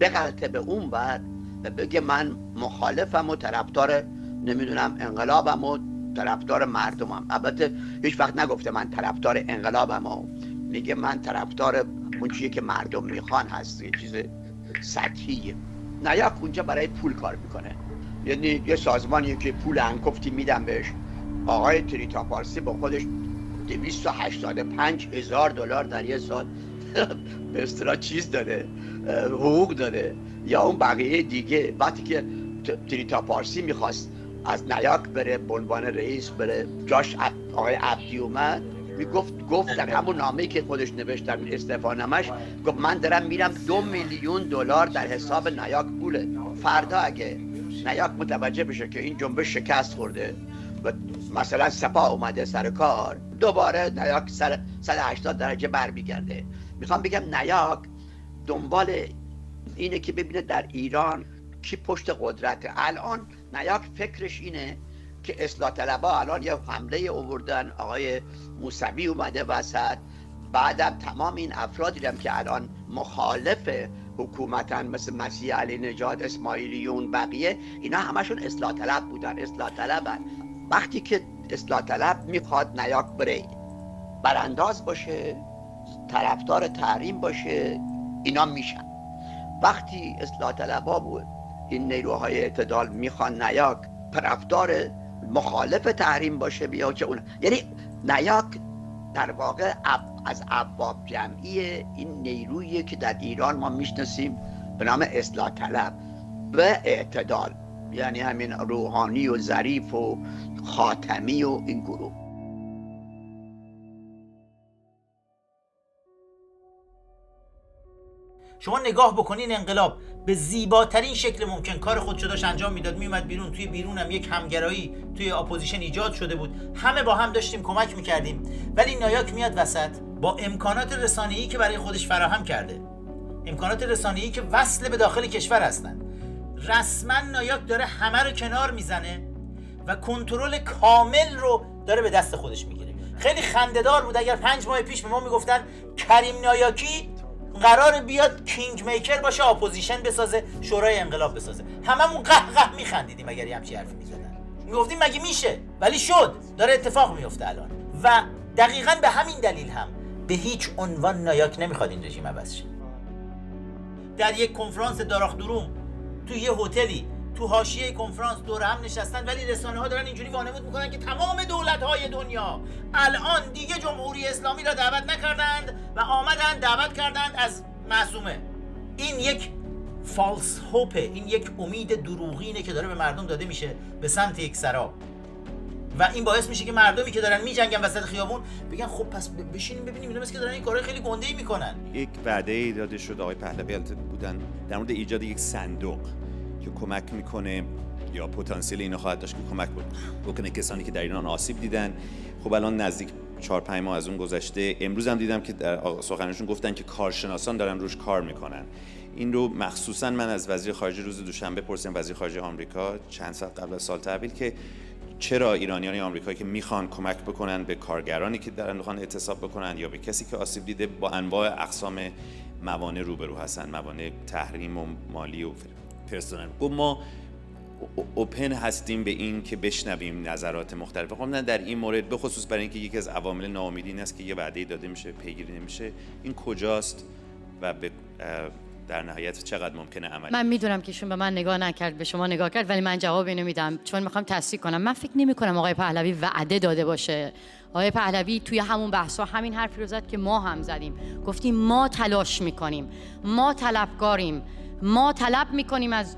بغلطه به اون ور و بگه من مخالفم و طرفدار نمیدونم انقلابم و طرفدار مردمم. البته هیچ وقت نگفته من طرفدار انقلابم و میگه من طرفدار اون چیزی که مردم میخوان هست، یه چیز سطحیه. نیاک اونجا برای پول کار میکنه، یعنی یه سازمانی که پول انکفتی میدن بهش. آقای تریتا پارسی با خودش 285,000 دلار در یه سال به اصطلاح چیز داره، حقوق داره. یا اون بقیه دیگه وقتی که تریتا پارسی میخواست از نیاک بره به عنوان رئیس بره، جاش آقای عبدی اومد گفت در همون نامه‌ای که خودش نوشت در استعفانامه‌اش گفت من دارم میرم 2 میلیون دلار در حساب نیاک پوله. فردا اگه نیاک متوجه بشه که این جنبش شکست خورده و مثلا سپاه اومده سر کار، دوباره نیاک 180 درجه برمیگرده. میخوام بگم نیاک دنبال اینه که ببینه در ایران کی پشت قدرته. الان نیاک فکرش اینه که اصلاح طلبها الان یه حمله آوردن، آقای موسوی اومده وسط، بعدم تمام این افرادی هم که الان مخالف حکومتن مثل مسیح علی نژاد، اسماعیلیون، بقیه اینا همشون اصلاح طلب بودن، اصلاح طلبن. وقتی که اصلاح طلب میخواد نیاک بره برانداز باشه، طرفدار تحریم باشه، اینا میشن. وقتی اصلاح طلبها بود این نیروهای اعتدال میخوان نیاک طرفدار مخالف تحریم باشه بیا که اون، یعنی نیاک در واقع از ابواب جمعی این نیرویی که در ایران ما میشناسیم به نام اصلاح طلب و اعتدال، یعنی همین روحانی و ظریف و خاتمی و این گروه. شما نگاه بکنین انقلاب به زیباترین شکل ممکن کار خودشو داشت انجام میداد، میومد بیرون. توی بیرون هم یک همگرایی توی اپوزیشن ایجاد شده بود، همه با هم داشتیم کمک میکردیم. ولی نیاک میاد وسط با امکانات رسانه‌ای که برای خودش فراهم کرده، امکانات رسانه‌ای که وصل به داخل کشور هستن. رسما نیاک داره همه رو کنار میزنه و کنترل کامل رو داره به دست خودش میگیره. خیلی خنده‌دار بود اگر 5 ماه پیش به ما میگفتن کریم نیاکی قرار بیاد کینگ میکر باشه، اپوزیشن بسازه، شورای انقلاب بسازه، هممون قهقه میخندیدیم اگر همچین حرفی میزدن، میگفتیم مگه میشه؟ ولی شد، داره اتفاق میفته الان. و دقیقاً به همین دلیل هم به هیچ عنوان نیاک نمیخواد این رژیم عوض شه. در یک کنفرانس داراخدروم تو یه هتلی تو حاشیه کنفرانس دور هم نشستن، ولی رسانه‌ها دارن اینجوری وانمود میکنن که تمام دولت‌های دنیا الان دیگه جمهوری اسلامی را دعوت نکردند و آمدن دعوت کردند از معصومه. این یک فالس هوپه، این یک امید دروغینه که داره به مردم داده میشه به سمت یک سراب، و این باعث میشه که مردمی که دارن میجنگن وسط خیابون بگن خب پس بشینیم ببینیم اینا مثل که دارن این کارهای خیلی گنده‌ای میکنن. یک وعده داده شد، آقای پهلوی بودن در مورد ایجاد یک صندوق که کمک میکنه یا پتانسیل اینو خواهد داشت که کمک بکنه کسانی که در ایران آسیب دیدن. خب الان نزدیک 4-5 ماه از اون گذشته. امروز هم دیدم که در سخنرانیشون گفتن که کارشناسان دارن روش کار میکنن. این رو مخصوصا من از وزیر خارجه روز دوشنبه پرسیدم، وزیر خارجه آمریکا چند ساعت قبل از سال تحویل، که چرا ایرانیان آمریکایی که میخوان کمک بکنن به کارگرانی که دارن میخوان اعتصاب بکنن یا به کسی که آسیب دیده با انواع اقسام موانع روبرو هستن، موانع تحریم و مالی و پرسونل. ما اوپن هستیم به این که بشنویم نظرات مختلف. خب نه در این مورد به خصوص برای اینکه یکی از عوامل ناامیدی این است که یه وعده داده میشه پیگیری نمیشه. این کجاست و در نهایت چقدر ممکنه عملی؟ من میدونم که ایشون به من نگاه نکرد، به شما نگاه کرد، ولی من جواب اینو میدم چون میخوام تصدیق کنم. من فکر نمی‌کنم آقای پهلوی وعده داده باشه. آقای پهلوی توی همون بحثا همین حرفی رو زد که ما هم زدیم، گفتیم ما تلاش میکنیم، ما طلبکاریم، ما طلب میکنیم از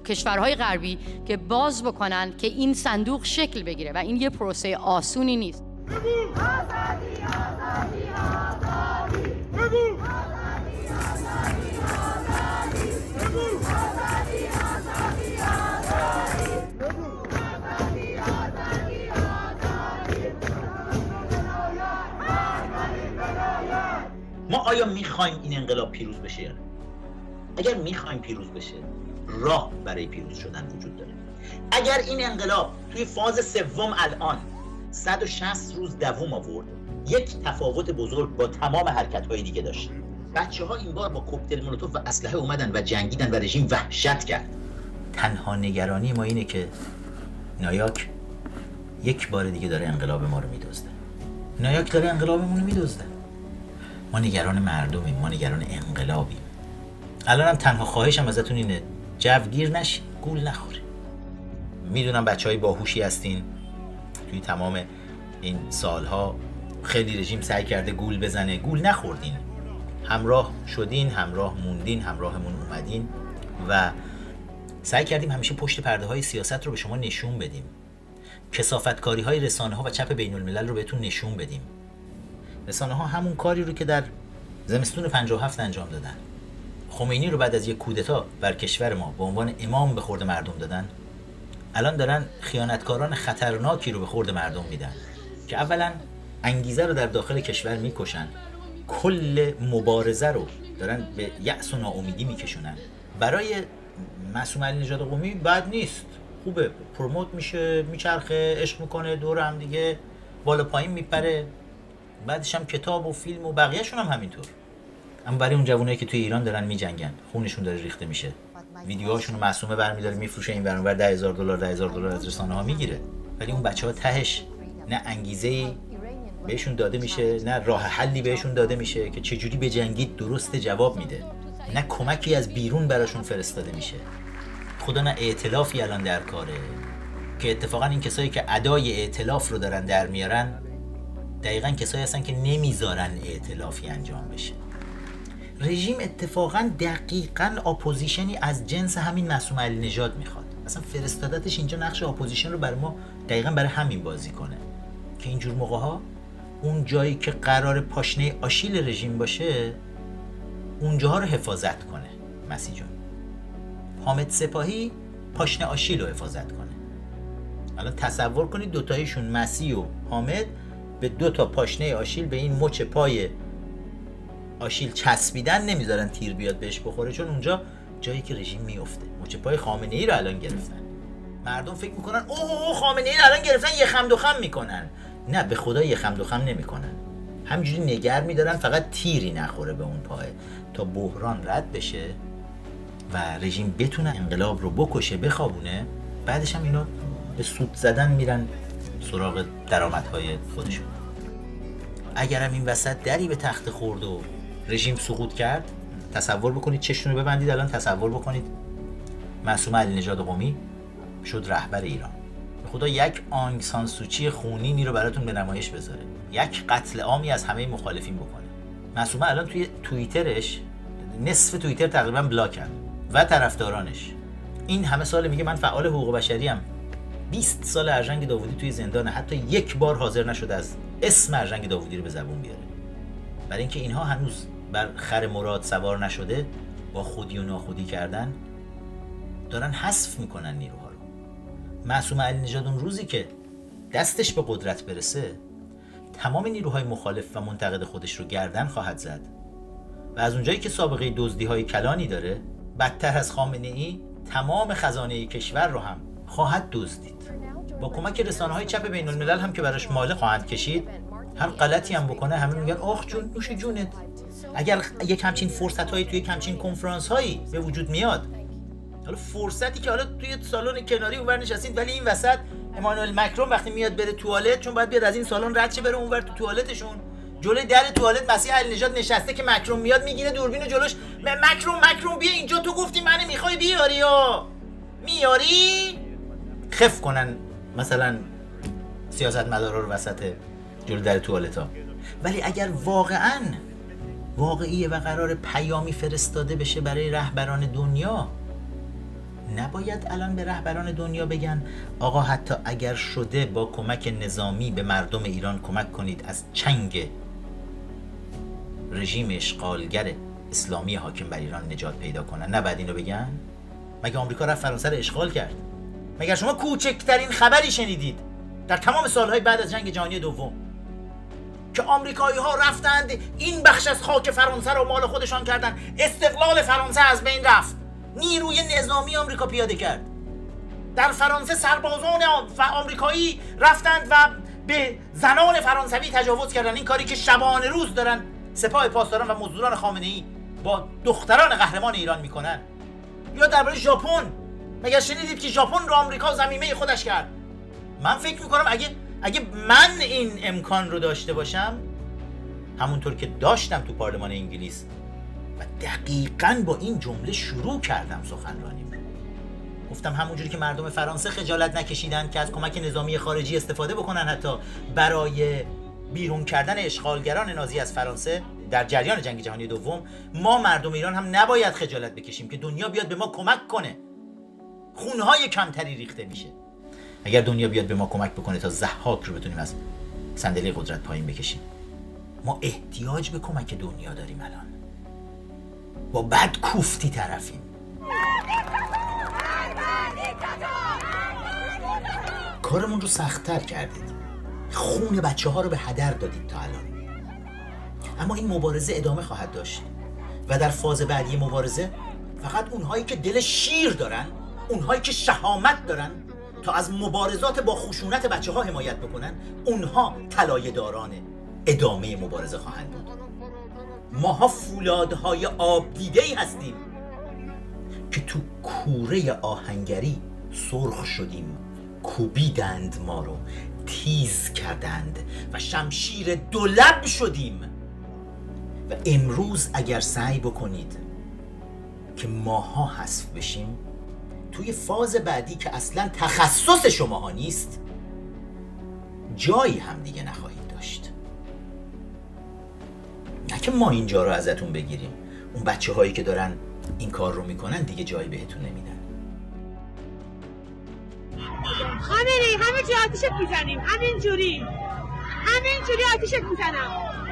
کشورهای غربی که باز بکنن که این صندوق شکل بگیره و این یه پروسه آسونی نیست. ما آیا میخوایم این انقلاب پیروز بشه؟ اگر میخوایم پیروز بشه، راه برای پیروز شدن وجود داره. اگر این انقلاب توی فاز سوم الان 160 روز دوام آورد، یک تفاوت بزرگ با تمام حرکت‌های دیگه داشت. بچه‌ها این بار با کوکتل مولوتوف و اسلحه اومدن و جنگیدن و رژیم وحشت کرد. تنها نگرانی ما اینه که نایاک یک بار دیگه داره انقلاب ما رو میدزده. نایاک داره انقلابمون رو میدزده. ما نگران مردمیم، ما نگران انقلابیم. الانم تنها خواهشم ازتون اینه جوگیر نشین، گول نخورین. میدونم بچهای باهوشی هستین، توی تمام این سالها خیلی رژیم سعی کرده گول بزنه، گول نخوردین. همراه شدین، همراه موندین، همراهمون اومدین و سعی کردیم همیشه پشت پرده های سیاست رو به شما نشون بدیم. کثافتکاری های رسانه ها و چپ بین الملل رو بهتون نشون بدیم. رسانه ها همون کاری رو که در زمستون 57 انجام دادن. خمینی رو بعد از یک کودتا بر کشور ما به عنوان امام به خورد مردم دادن. الان دارن خیانتکاران خطرناکی رو به خورد مردم میدن که اولا انگیزه رو در داخل کشور میکشن، کل مبارزه رو دارن به یأس و ناامیدی میکشونن. برای معصوم علی نژاد قمی بد نیست، خوبه، پروموت میشه، میچرخه، عشق میکنه، دور هم دیگه بالا پایین میپره، بعدش هم کتاب و فیلم و بقیه‌شون هم همینطور. اما برای اون جوانایی که توی ایران دارن میجنگن، خونشون داره ریخته میشه، ویدیوهاشون رو معصومه برمی‌داره میفروشه، این ور $10,000 از رسانه‌ها میگیره، ولی اون بچه‌ها تهش نه انگیزه‌ای بهشون داده میشه، نه راه حلی بهشون داده میشه که چجوری بجنگید درست جواب میده، نه کمکی از بیرون براشون فرستاده میشه. خدا نه ائتلافی الان در کاره که اتفاقا این کسایی که ادای ائتلاف رو دارن در میارن دقیقاً کسایی هستن که نمیذارن ائتلافی انجام بشه. رژیم اتفاقا دقیقاً اپوزیشنی از جنس همین معصوم علی نژاد میخواد. اصلا فرستادتش اینجا نقش اپوزیشن رو برای ما دقیقاً برای همین بازی کنه که اینجور موقع‌ها اون جایی که قرار پاشنه آشیل رژیم باشه اونجاها رو حفاظت کنه. مسیح جون، حامد سپاهی پاشنه آشیل رو حفاظت کنه. الان تصور کنید دوتایشون مسیح و حامد به دو تا پاشنه آشیل به این مچ پای آشیل چسبیدن، نمیذارن تیر بیاد بهش بخوره، چون اونجا جایی که رژیم میفته. مچ پای خامنه ای رو الان گرفتن. مردم فکر میکنن اوه خامنه ای رو الان گرفتن، یه خم دو خم میکنن. نه، به خدا یه خم دو خم نمیکنن، همینجوری نگر میدارن فقط تیری نخوره به اون پای تا بحران رد بشه و رژیم بتونه انقلاب رو بکشه، بخوابونه. بعدش هم اینا به سود زدن میرن سراغ درآمدهای خودشون. اگرم این وسط دری به تخت خورد و رژیم سقوط کرد، تصور بکنید، چشتون رو ببندید الان، تصور بکنید معصوم علی نژاد قمی شد رهبر ایران. به خدا یک آنگ سان سوچی خونینی رو براتون به نمایش بذاره، یک قتل عامی از همه مخالفین بکنه. معصومه الان توی توییترش نصف توییتر تقریبا بلاکن و طرفدارانش. این همه سال میگه من فعال حقوق بشری ام، 20 سال ارژنگ داوودی توی زندانه، حتی یک بار حاضر نشد از اسم ارژنگ داوودی رو به زبون بیاره. برای اینکه اینها هنوز بر خر مراد سوار نشده، با خودی و ناخودی کردن دارن حذف میکنن نیروها رو. معصوم علی نژاد اون روزی که دستش به قدرت برسه، تمام نیروهای مخالف و منتقد خودش رو گردن خواهد زد و از اونجایی که سابقه دزدی‌های کلانی داره، بدتر از خامنه‌ای تمام خزانه کشور رو هم خواهد دزدید. با کمک رسانه‌های چپ بین الملل هم که براش ماله خواهند کشید. هر غلطی هم بکنه همه میگن آخ جون نوش جونت. اگر یک همچین فرصت‌هایی توی یک همچین کنفرانس‌هایی به وجود میاد، حالا فرصتی که حالا توی سالن کناری اونور نشستید، ولی این وسط امانوئل مکرون وقتی میاد بره توالت، چون باید بیاد از این سالن رد شه بره اونور تو توالتشون، جلوی در توالت مسیح علی نژاد نشسته که مکرون میاد، میگیره دوربینو جلوش، مکرون بیا اینجا، تو گفتی منو میخوای بیاری یا میاری؟ خف کنن مثلا سیاستمدارا رو وسط جلوی در توالتا. ولی اگر واقعاً واقعیه و قرار پیامی فرستاده بشه برای رهبران دنیا، نباید الان به رهبران دنیا بگن آقا حتی اگر شده با کمک نظامی به مردم ایران کمک کنید از چنگ رژیم اشغالگر اسلامی حاکم بر ایران نجات پیدا کنن. نباید اینو بگن؟ مگه آمریکا رفت فرانسه رو اشغال کرد؟ مگر شما کوچکترین خبری شنیدید در تمام سالهای بعد از جنگ جهانی دوم که آمریکایی ها رفتند این بخش از خاک فرانسه رو مال خودشان کردن، استقلال فرانسه از بین رفت، نیروی نظامی آمریکا پیاده کرد؟ در فرانسه سربازان آمریکایی رفتند و به زنان فرانسوی تجاوز کردن، این کاری که شبانه روز دارن سپاه پاسداران و مزدوران خامنه‌ای با دختران قهرمان ایران میکنن؟ یا درباره ژاپن، مگر شنیدید که ژاپن رو آمریکا ضمیمه خودش کرد؟ من فکر میکنم اگه من این امکان رو داشته باشم، همونطور که داشتم تو پارلمان انگلیس و دقیقاً با این جمله شروع کردم سخنرانیم، گفتم همونجوری که مردم فرانسه خجالت نکشیدن که از کمک نظامی خارجی استفاده بکنن حتی برای بیرون کردن اشغالگران نازی از فرانسه در جریان جنگ جهانی دوم، ما مردم ایران هم نباید خجالت بکشیم که دنیا بیاد به ما کمک کنه. خونهای کمتری ریخته میشه اگر دنیا بیاد به ما کمک بکنه تا ضحاک رو بتونیم از صندلی قدرت پایین بکشیم. ما احتیاج به کمک دنیا داریم الان. با بد کوفتی طرفیم. کارمون رو سخت‌تر کردید. خون بچه‌ها رو به هدر دادید تا الان. اما این مبارزه ادامه خواهد داشت و در فاز بعدی مبارزه فقط اونهایی که دل شیر دارن، اونهایی که شهامت دارن تا از مبارزات با خشونت بچه‌ها حمایت بکنن، اونها طلایه داران ادامه مبارزه خواهند بود. ماها فولادهای آب دیده‌ای هستیم که تو کوره آهنگری سرخ شدیم، کوبیدند ما رو، تیز کردند و شمشیر دولب شدیم. و امروز اگر سعی بکنید که ماها حذف بشیم، توی فاز بعدی که اصلا تخصص شماها نیست، جایی هم دیگه نخواهید داشت. نه که ما اینجا رو ازتون بگیریم، اون بچه هایی که دارن این کار رو میکنن دیگه جایی بهتون نمیدن. همه جا آتیشت میزنیم، همینجوری آتیشت میزنم.